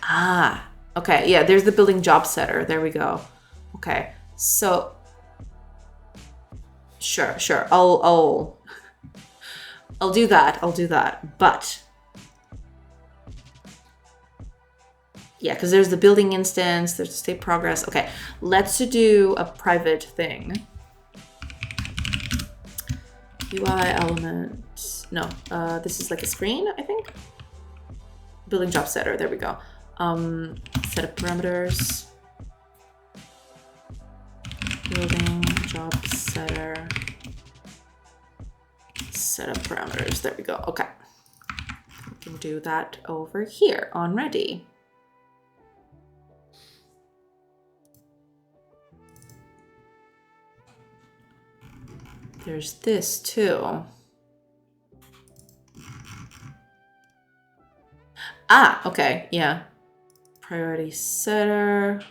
Ah, okay, yeah, there's the building job setter. There we go. Okay, so sure, I'll do that, but yeah, because there's the building instance, there's the state progress. Okay, let's do a private thing. UI element, no, this is like a screen, I think. Building job setter, there we go. Set of parameters. Building job setter. Set of parameters, there we go, okay. We can do that over here on ready. There's this too. Ah, okay, yeah. Priority setter.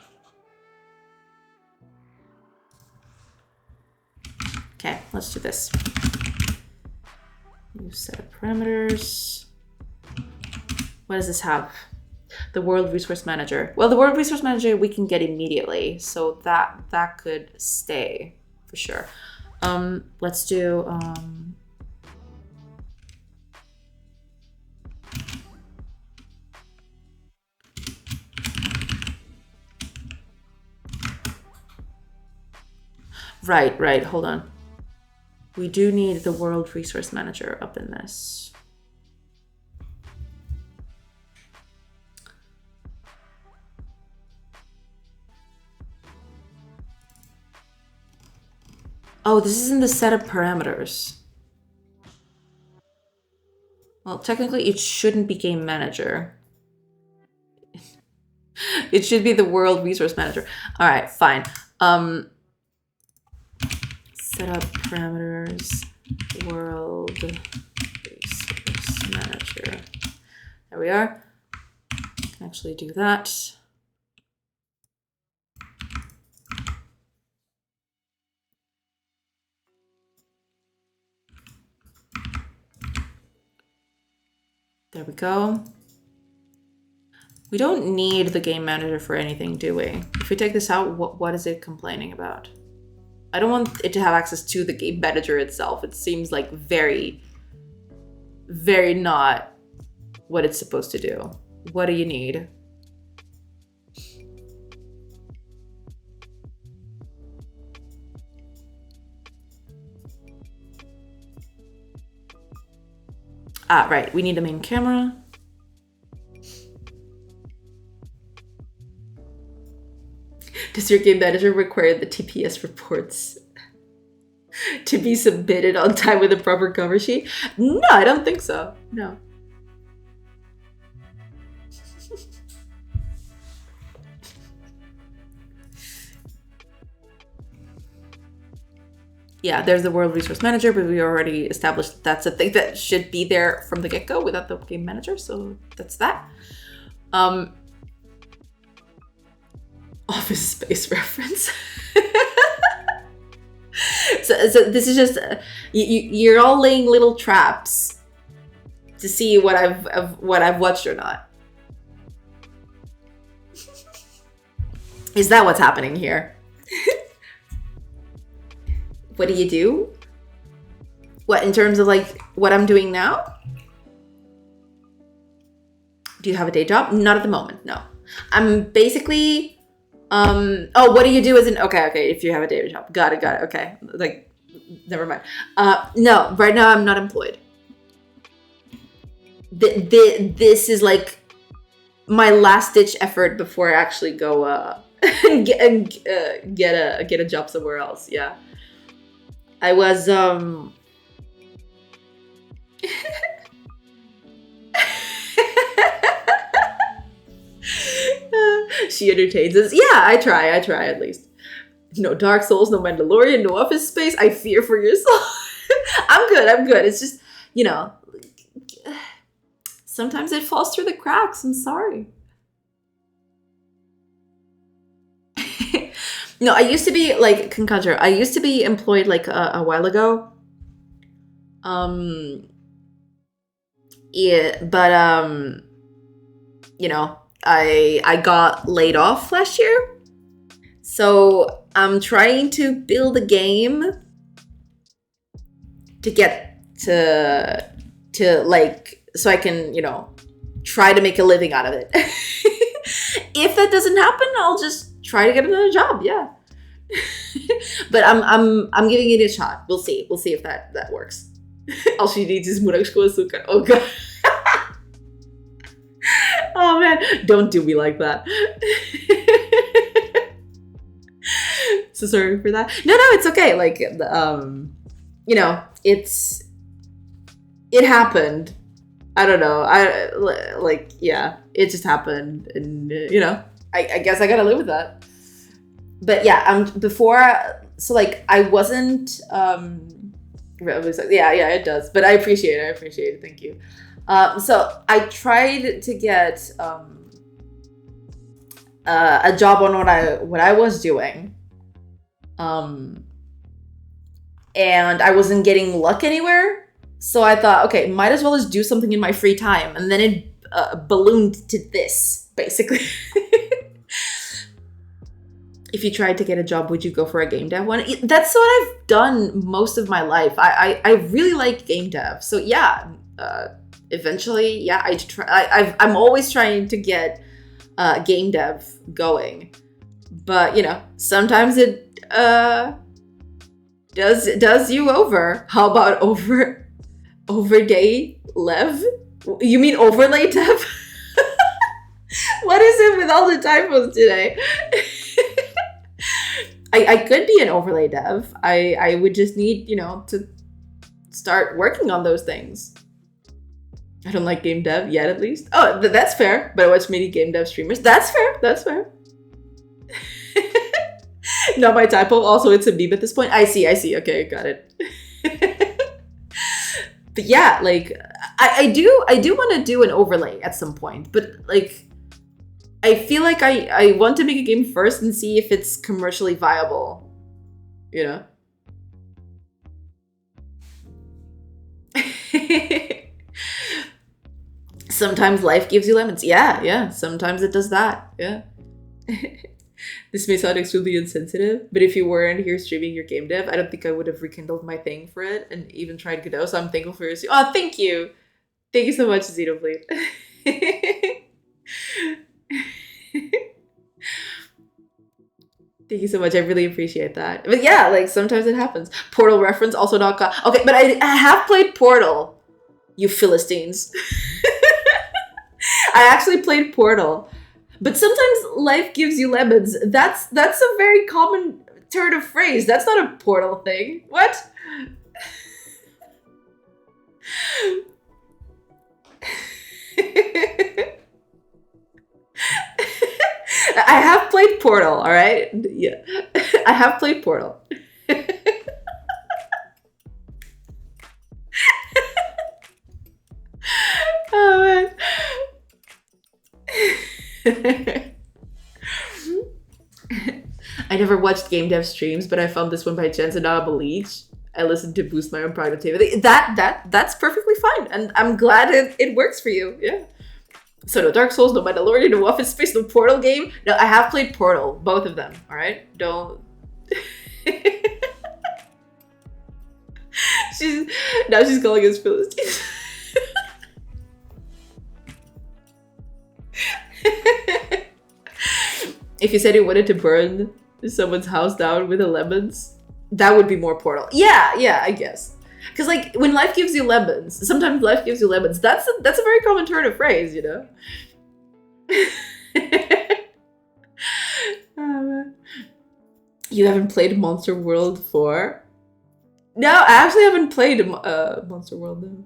Okay, let's do this. New set of parameters. What does this have? The World Resource Manager. Well, the World Resource Manager we can get immediately, so that could stay for sure. Let's do right, hold on. We do need the World Resource Manager up in this. Oh, this is in the set of parameters. Well, technically it shouldn't be Game Manager. It should be the World Resource Manager. All right, fine. Set up parameters, World Resource Manager. There we are. Can actually do that. There we go. We don't need the game manager for anything, do we? If we take this out, what is it complaining about? I don't want it to have access to the game manager itself. It seems like very, very not what it's supposed to do. What do you need? Ah, right, we need a main camera. Does your game manager require the TPS reports to be submitted on time with a proper cover sheet? No, I don't think so. No. Yeah, there's the World Resource Manager, but we already established that's a thing that should be there from the get-go without the game manager, so that's that. Office space reference. so this is just you're all laying little traps to see what I've watched or not. Is that what's happening here? What do you do? What, in terms of like what I'm doing now? Do you have a day job? Not at the moment, no. I'm basically oh, what do you do as an okay, if you have a day job. Got it, okay. Like, never mind. No, right now I'm not employed. This is like my last ditch effort before I actually go get a job somewhere else. Yeah. I was she entertains us. Yeah, I try at least. No Dark Souls, no Mandalorian, no Office Space. I fear for your soul. I'm good. It's just, you know, sometimes it falls through the cracks. I'm sorry. No, I used to be like Conconjure. I used to be employed like a while ago. Yeah, but you know, I got laid off last year. So I'm trying to build a game to get to like, so I can, you know, try to make a living out of it. If that doesn't happen, I'll just try to get another job. Yeah. But I'm giving it a shot. We'll see if that works. All she needs is murag com açúcar. Oh god. Oh man, don't do me like that. So sorry for that. No, it's okay. Like, you know, it happened. I don't know. Yeah, it just happened, and you know, I guess I gotta live with that. But yeah, before, so like I wasn't Yeah, yeah, it does. But I appreciate it. I appreciate it. Thank you. So I tried to get a job on what I was doing, and I wasn't getting luck anywhere. So I thought, okay, might as well just do something in my free time, and then it ballooned to this, basically. If you tried to get a job, would you go for a game dev one? That's what I've done most of my life. I really like game dev. So yeah, eventually, yeah, I'm always trying to get game dev going. But, you know, sometimes it does you over. How about overday lev? You mean overlay dev? What is it with all the typos today? I could be an overlay dev. I would just need, you know, to start working on those things. I don't like game dev yet, at least. Oh, that's fair. But I watch many game dev streamers. That's fair. That's fair. Not my typo. Also, it's a meme at this point. I see. Okay, got it. But yeah, like I do want to do an overlay at some point. But like, I feel like I want to make a game first and see if it's commercially viable, you know? Sometimes life gives you lemons. Yeah, sometimes it does that, yeah. This may sound extremely insensitive, but if you weren't here streaming your game dev, I don't think I would have rekindled my thing for it and even tried Godot, so I'm thankful for your stream. Oh, thank you! Thank you so much, Xenoblade. Thank you so much. I really appreciate that. But yeah, like sometimes it happens. Portal reference also not got. Okay, but I have played Portal. You Philistines. I actually played Portal. But sometimes life gives you lemons. That's a very common turn of phrase. That's not a Portal thing. What? I have played Portal, all right? Yeah. I have played Portal. Oh, man. I never watched game dev streams, but I found this one by chance and now I'm a leech. I listened to boost my own productivity. That's perfectly fine. And I'm glad it works for you. Yeah. So no Dark Souls, no Mandalorian, no Office Space, no Portal game. No, I have played Portal, both of them. All right, don't. she's calling us Philistines. If you said you wanted to burn someone's house down with the lemons, that would be more Portal. Yeah, I guess. Because, like, when life gives you lemons, sometimes life gives you lemons. That's a very common turn of phrase, you know? You haven't played Monster World 4? No, I actually haven't played Monster World, though.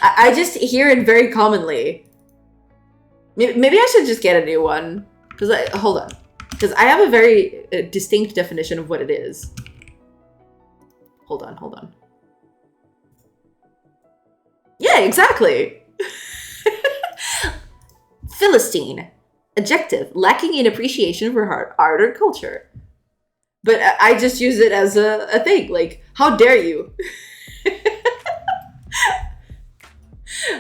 I just hear it very commonly. Maybe I should just get a new one. Hold on. Because I have a very distinct definition of what it is. Hold on. Yeah, exactly. Philistine. Adjective. Lacking in appreciation for art or culture. But I just use it as a thing. Like, how dare you?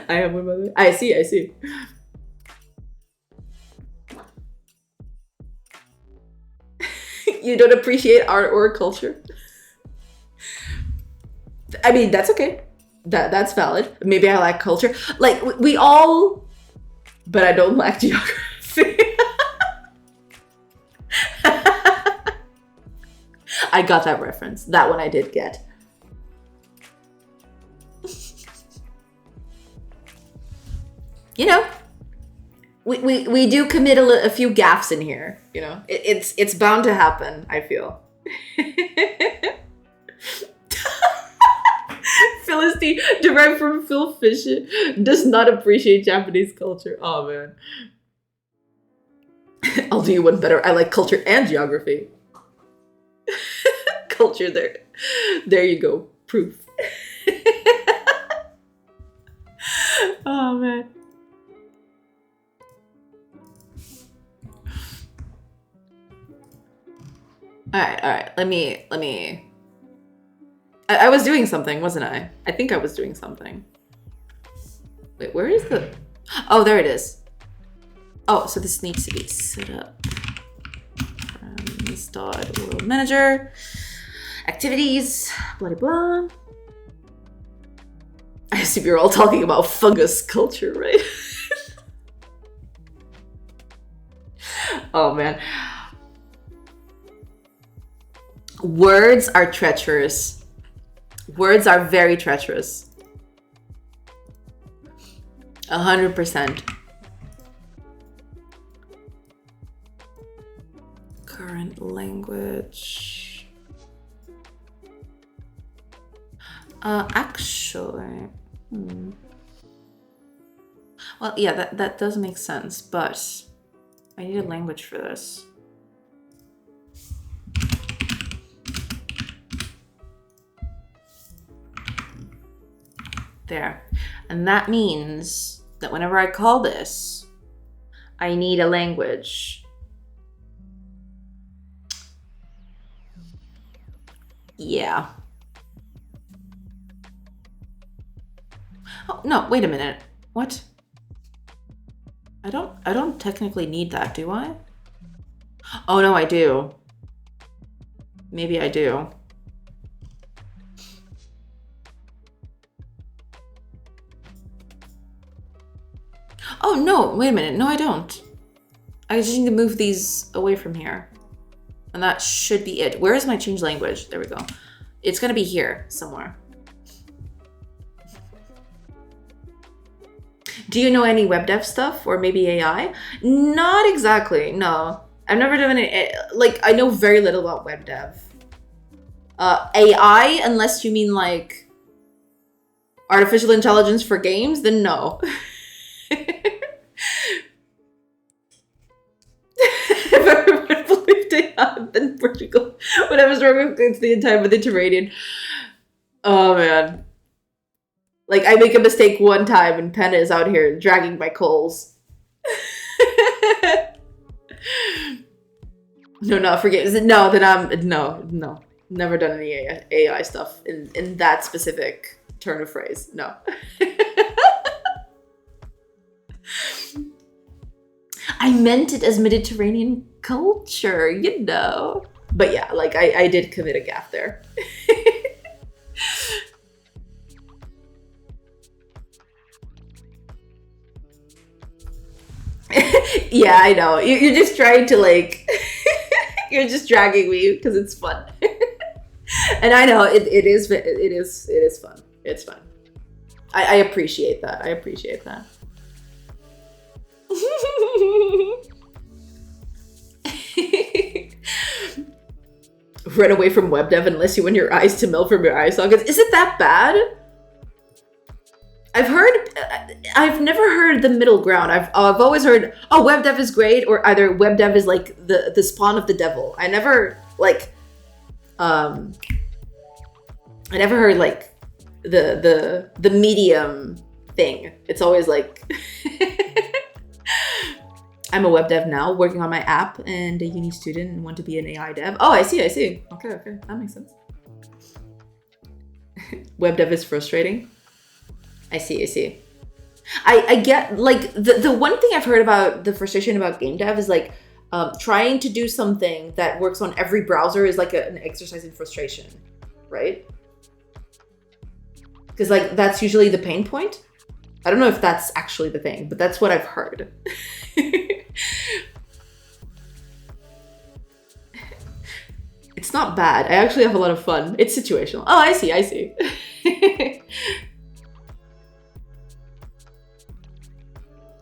I have one mother. I see. You don't appreciate art or culture? I mean, that's okay. That's valid. Maybe I lack culture. Like, we all... But I don't lack geography. I got that reference. That one I did get. You know, we do commit a few gaffes in here. You know, it's bound to happen, I feel. Philistine, derived from Phil Fisher, does not appreciate Japanese culture. Oh, man. I'll do you one better. I like culture and geography. culture there. There you go. Proof. Oh man. All right. Let me. I was doing something, wasn't I? I think I was doing something. Wait, where is the... Oh, there it is. Oh, so this needs to be set up. Start world manager. Activities. Blah, blah. I assume you're all talking about fungus culture, right? Oh, man. Words are treacherous. Words are very treacherous. 100%. Current language. Actually. Well, yeah, that does make sense, but I need a language for this. There. And that means that whenever I call this, I need a language. Yeah. Oh, no, wait a minute. What? I don't technically need that, do I? Oh, no, I do. Maybe I do. Oh, no, wait a minute. No, I don't. I just need to move these away from here. And that should be it. Where is my change language? There we go. It's gonna be here somewhere. Do you know any web dev stuff or maybe AI? Not exactly, no. I've never done it. Like, I know very little about web dev. AI, unless you mean like artificial intelligence for games, then no. If everyone believed they had in Portugal when I was running against the entire Mediterranean. Oh man. Like, I make a mistake one time and Penna is out here dragging my coals. No, forget. No, then I'm... No. Never done any AI stuff in that specific turn of phrase. No. I meant it as Mediterranean culture, you know. But yeah, like, I did commit a gaffe there. Yeah, I know. You're just trying to, like... You're just dragging me because it's fun. And I know it is fun. It's fun. I appreciate that. Run away from web dev unless you want your eyes to melt from your eye sockets. Is it that bad? I've never heard the middle ground. I've always heard, oh, web dev is great, or either web dev is like the spawn of the devil. I never like I never heard like the medium thing. It's always like I'm a web dev now, working on my app and a uni student and want to be an AI dev. Oh, I see. Okay, that makes sense. Web dev is frustrating. I see. I get, like, the one thing I've heard about the frustration about game dev is like trying to do something that works on every browser is like an exercise in frustration, right? Because like that's usually the pain point. I don't know if that's actually the thing, but that's what I've heard. It's not bad. I actually have a lot of fun. It's situational. Oh, I see.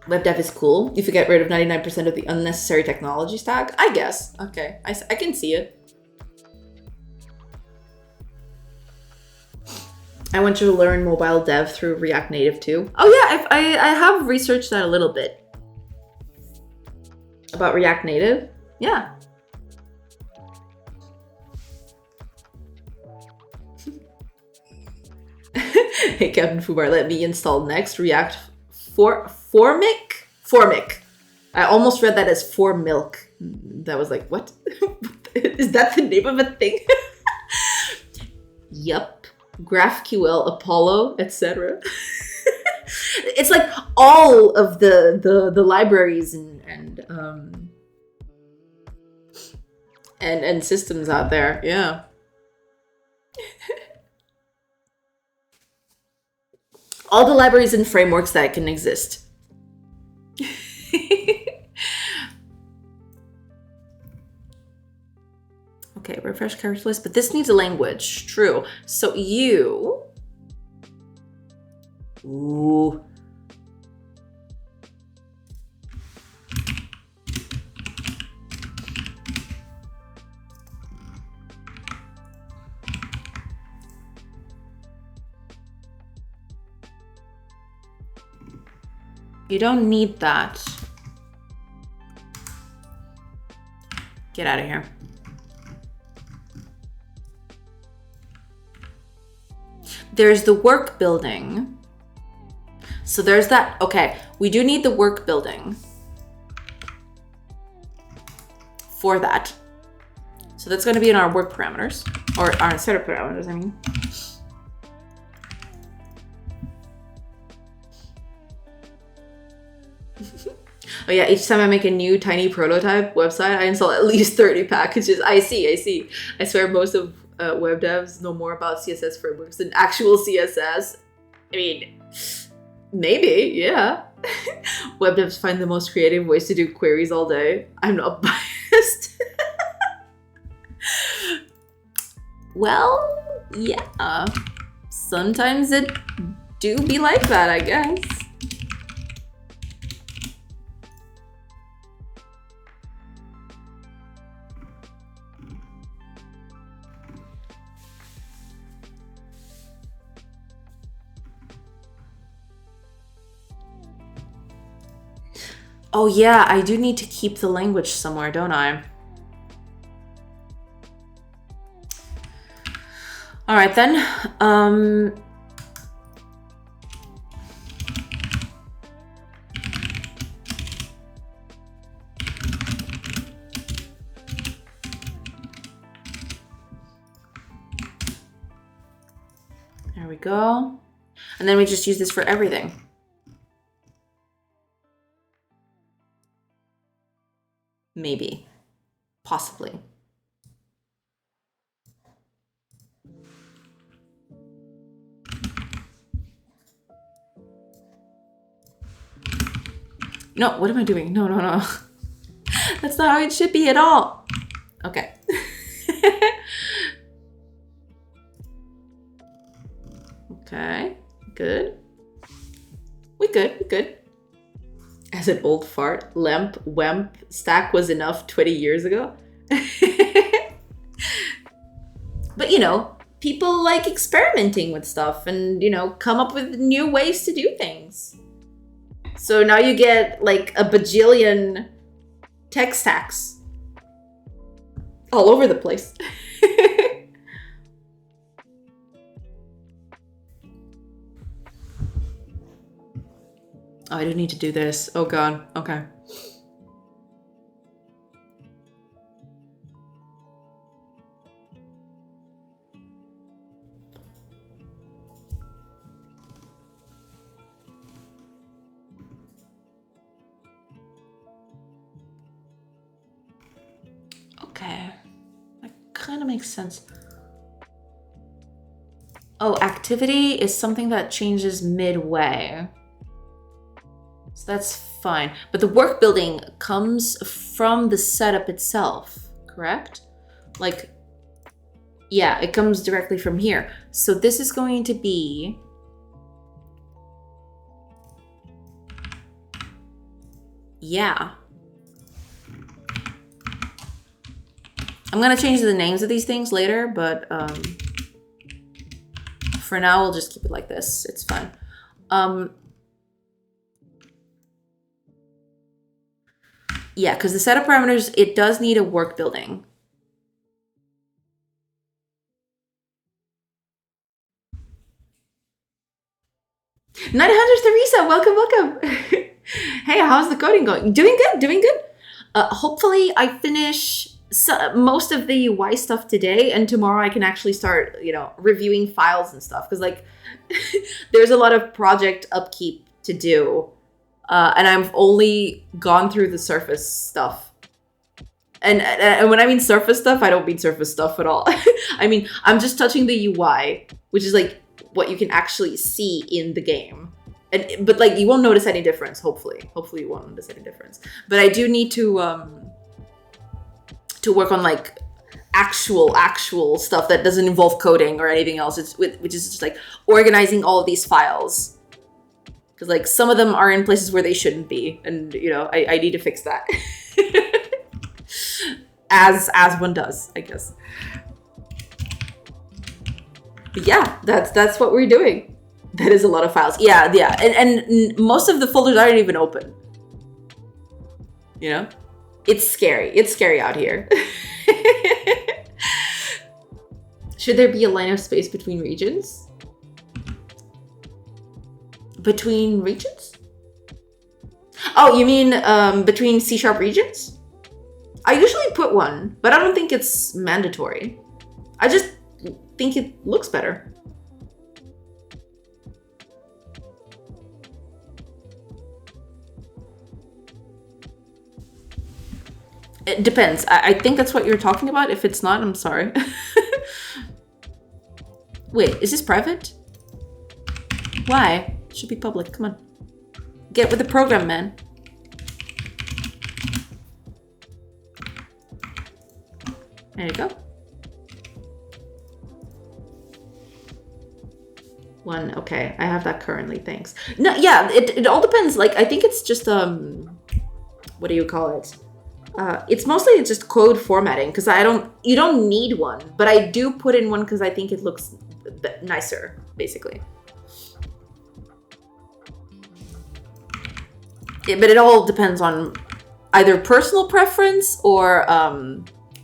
Web dev is cool if you get rid of 99% of the unnecessary technology stack. I guess. Okay, I can see it. I want to learn mobile dev through React Native too. Oh yeah, I have researched that a little bit. About React Native? Yeah. Hey, Captain Fubar, let me install next React Formic? Formic. I almost read that as for milk. That was like, what? Is that the name of a thing? Yup. GraphQL, Apollo, etc. It's like all of the libraries and systems out there. Yeah. All the libraries and frameworks that can exist. Okay, refresh character list, but this needs a language. True. So you... Ooh. You don't need that. Get out of here. There's the work building. So there's that. Okay, we do need the work building for that. So that's going to be in our work parameters, or our setup parameters, I mean. Oh yeah, each time I make a new tiny prototype website, I install at least 30 packages. I see. I swear most of web devs know more about CSS frameworks than actual CSS. I mean, maybe, yeah. Web devs find the most creative ways to do queries all day. I'm not biased. Well, yeah. Sometimes it do be like that, I guess. Oh yeah, I do need to keep the language somewhere, don't I? All right then. There we go. And then we just use this for everything. Maybe. Possibly. No, what am I doing? No. That's not how it should be at all. Okay. Okay, good. We good. As an old fart, lemp, wemp, stack was enough 20 years ago. But you know, people like experimenting with stuff and, you know, come up with new ways to do things. So now you get like a bajillion tech stacks all over the place. Oh, I do need to do this. Oh God, okay. Okay, that kind of makes sense. Oh, activity is something that changes midway. So that's fine. But the work building comes from the setup itself, correct? Like, yeah, it comes directly from here. So this is going to be... Yeah. I'm gonna change the names of these things later, but for now, we'll just keep it like this. It's fine. Yeah, because the setup parameters, it does need a work building. 900 Theresa, welcome, welcome. Hey, how's the coding going? Doing good, doing good. Hopefully I finish most of the UI stuff today, and tomorrow I can actually start, reviewing files and stuff. Because like, there's a lot of project upkeep to do, and I've only gone through the surface stuff. And when I mean surface stuff, I don't mean surface stuff at all. I mean, I'm just touching the UI, which is like what you can actually see in the game. But like, you won't notice any difference, hopefully. Hopefully you won't notice any difference. But I do need to work on like actual stuff that doesn't involve coding or anything else. Which is just like organizing all of these files. Because like some of them are in places where they shouldn't be. And I need to fix that. as one does, I guess. But yeah, that's what we're doing. That is a lot of files. Yeah. And most of the folders aren't even open. It's scary. It's scary out here. Should there be a line of space between regions? Between regions? Oh, you mean between C# regions? I usually put one, but I don't think it's mandatory. I just think it looks better. It depends. I think that's what you're talking about. If it's not, I'm sorry. Wait, is this private? Why? It should be public. Come on. Get with the program, man. There you go. One. Okay, I have that currently. Thanks. No, yeah, it all depends. Like, I think it's just what do you call it? It's mostly just code formatting, because you don't need one, but I do put in one because I think it looks nicer, basically. But it all depends on either personal preference or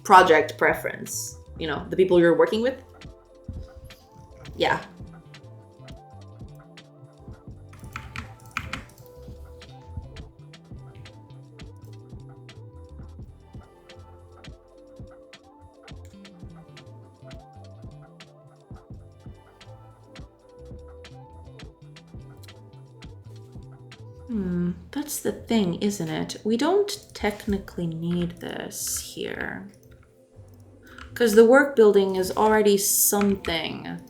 project preference. The people you're working with. Yeah. That's the thing, isn't it? We don't technically need this here. Because the work building is already something.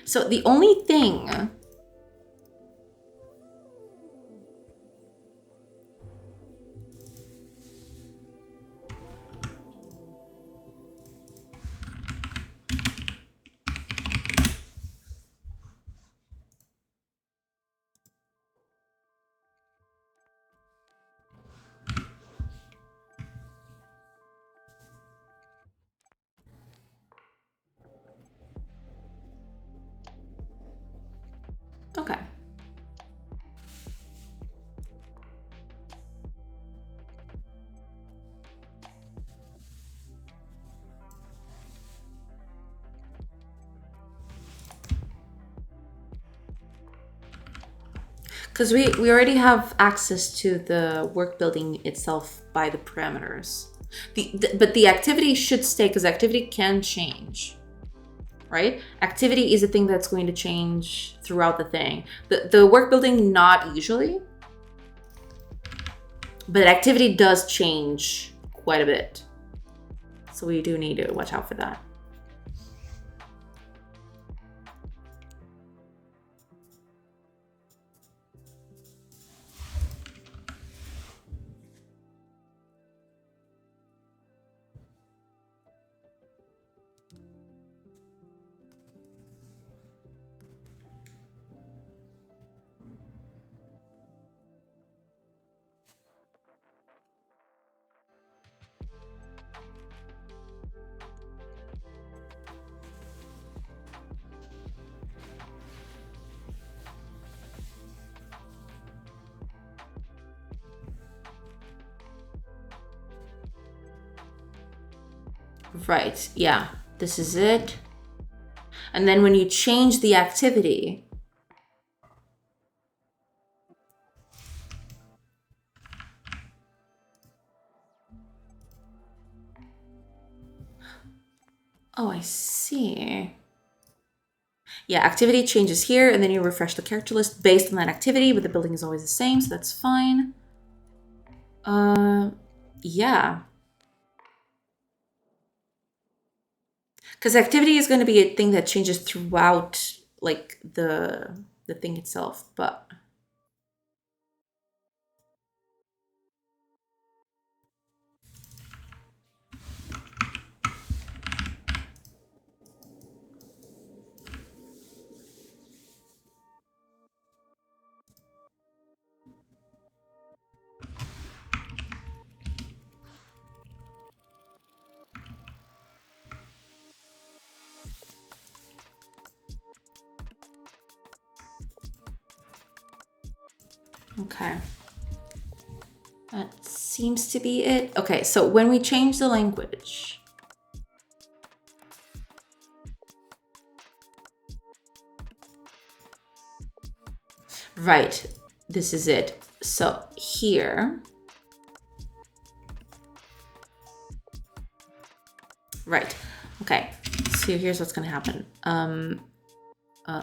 So the only thing... Okay. Because we already have access to the work building itself by the parameters. But the activity should stay, because activity can change. Right? Activity is a thing that's going to change throughout the thing. The work building, not usually. But activity does change quite a bit. So we do need to watch out for that. Right, yeah, this is it. And then when you change the activity, Oh, I see. Yeah, activity changes here, and then you refresh the character list based on that activity, but the building is always the same, so that's fine. Yeah. Because activity is going to be a thing that changes throughout, like, the thing itself, but... Okay. That seems to be it. Okay, so when we change the language... Right, this is it. So here... Right, okay. So here's what's gonna happen.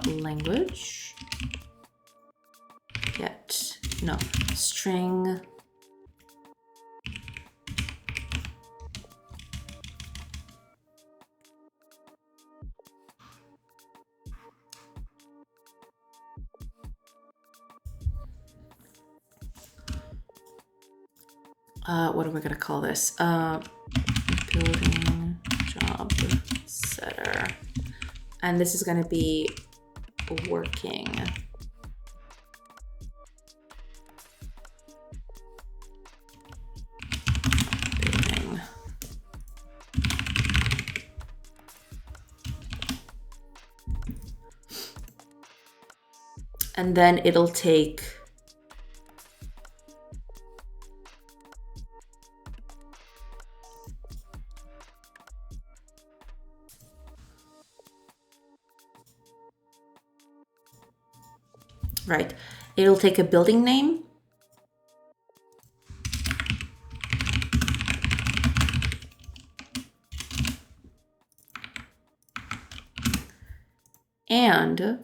Language... Get... No, string... what are we gonna call this? Building job setter. And this is gonna be working. Building. And then it'll take... Right. It'll take a building name. And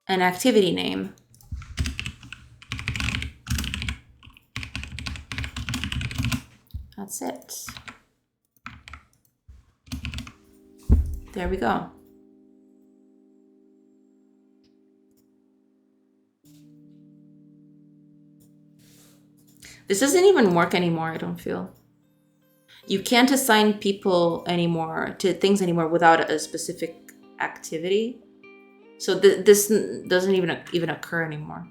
an activity name. That's it. There we go. This doesn't even work anymore, I don't feel. You can't assign people anymore to things anymore without a specific activity. So this doesn't even occur anymore.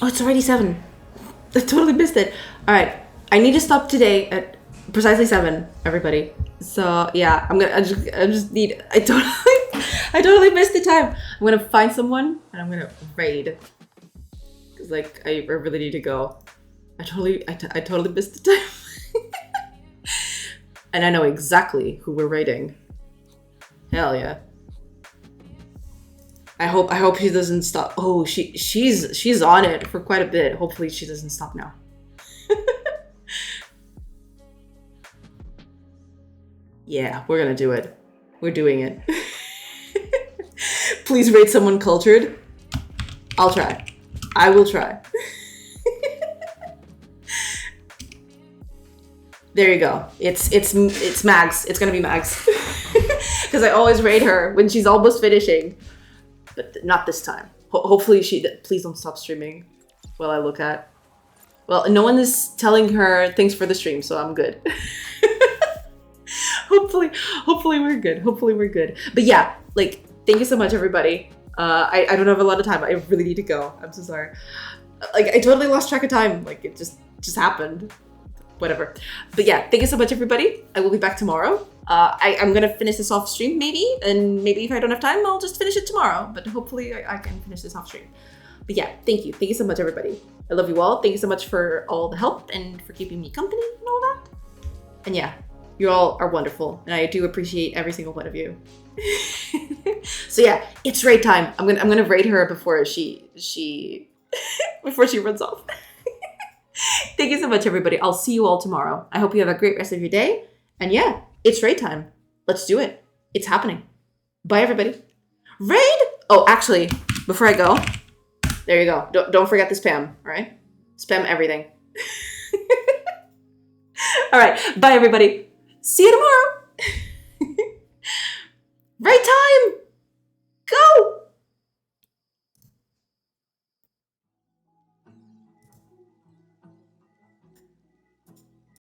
Oh, it's already 7. I totally missed it. All right, I need to stop today at precisely 7, everybody. So yeah, I totally missed the time. I'm gonna find someone and I'm gonna raid. Cause like I really need to go. I totally missed the time. And I know exactly who we're raiding. Hell yeah. I hope she doesn't stop. Oh, she's on it for quite a bit. Hopefully she doesn't stop now. Yeah, we're gonna do it. We're doing it. Please rate someone cultured. I'll try. I will try. There you go. It's Mags. It's gonna be Mags. Because I always rate her when she's almost finishing. But not this time. Hopefully please don't stop streaming while I look at. Well, no one is telling her thanks for the stream, so I'm good. Hopefully we're good. Hopefully we're good. But yeah, like, thank you so much, everybody. I don't have a lot of time. I really need to go. I'm so sorry. Like, I totally lost track of time. Like, it just happened. Whatever. But yeah, thank you so much, everybody. I will be back tomorrow. I'm gonna finish this off stream maybe, and maybe if I don't have time, I'll just finish it tomorrow. But hopefully I can finish this off stream. But yeah, thank you. Thank you so much, everybody. I love you all. Thank you so much for all the help and for keeping me company and all that. And yeah, you all are wonderful, and I do appreciate every single one of you. So yeah, it's raid time. I'm gonna raid her before she before she runs off. Thank you so much, everybody. I'll see you all tomorrow. I hope you have a great rest of your day. And yeah, it's raid time. Let's do it. It's happening. Bye, everybody. Raid! Oh, actually, before I go, there you go. Don't forget the spam, all right? Spam everything. All right. Bye, everybody. See you tomorrow.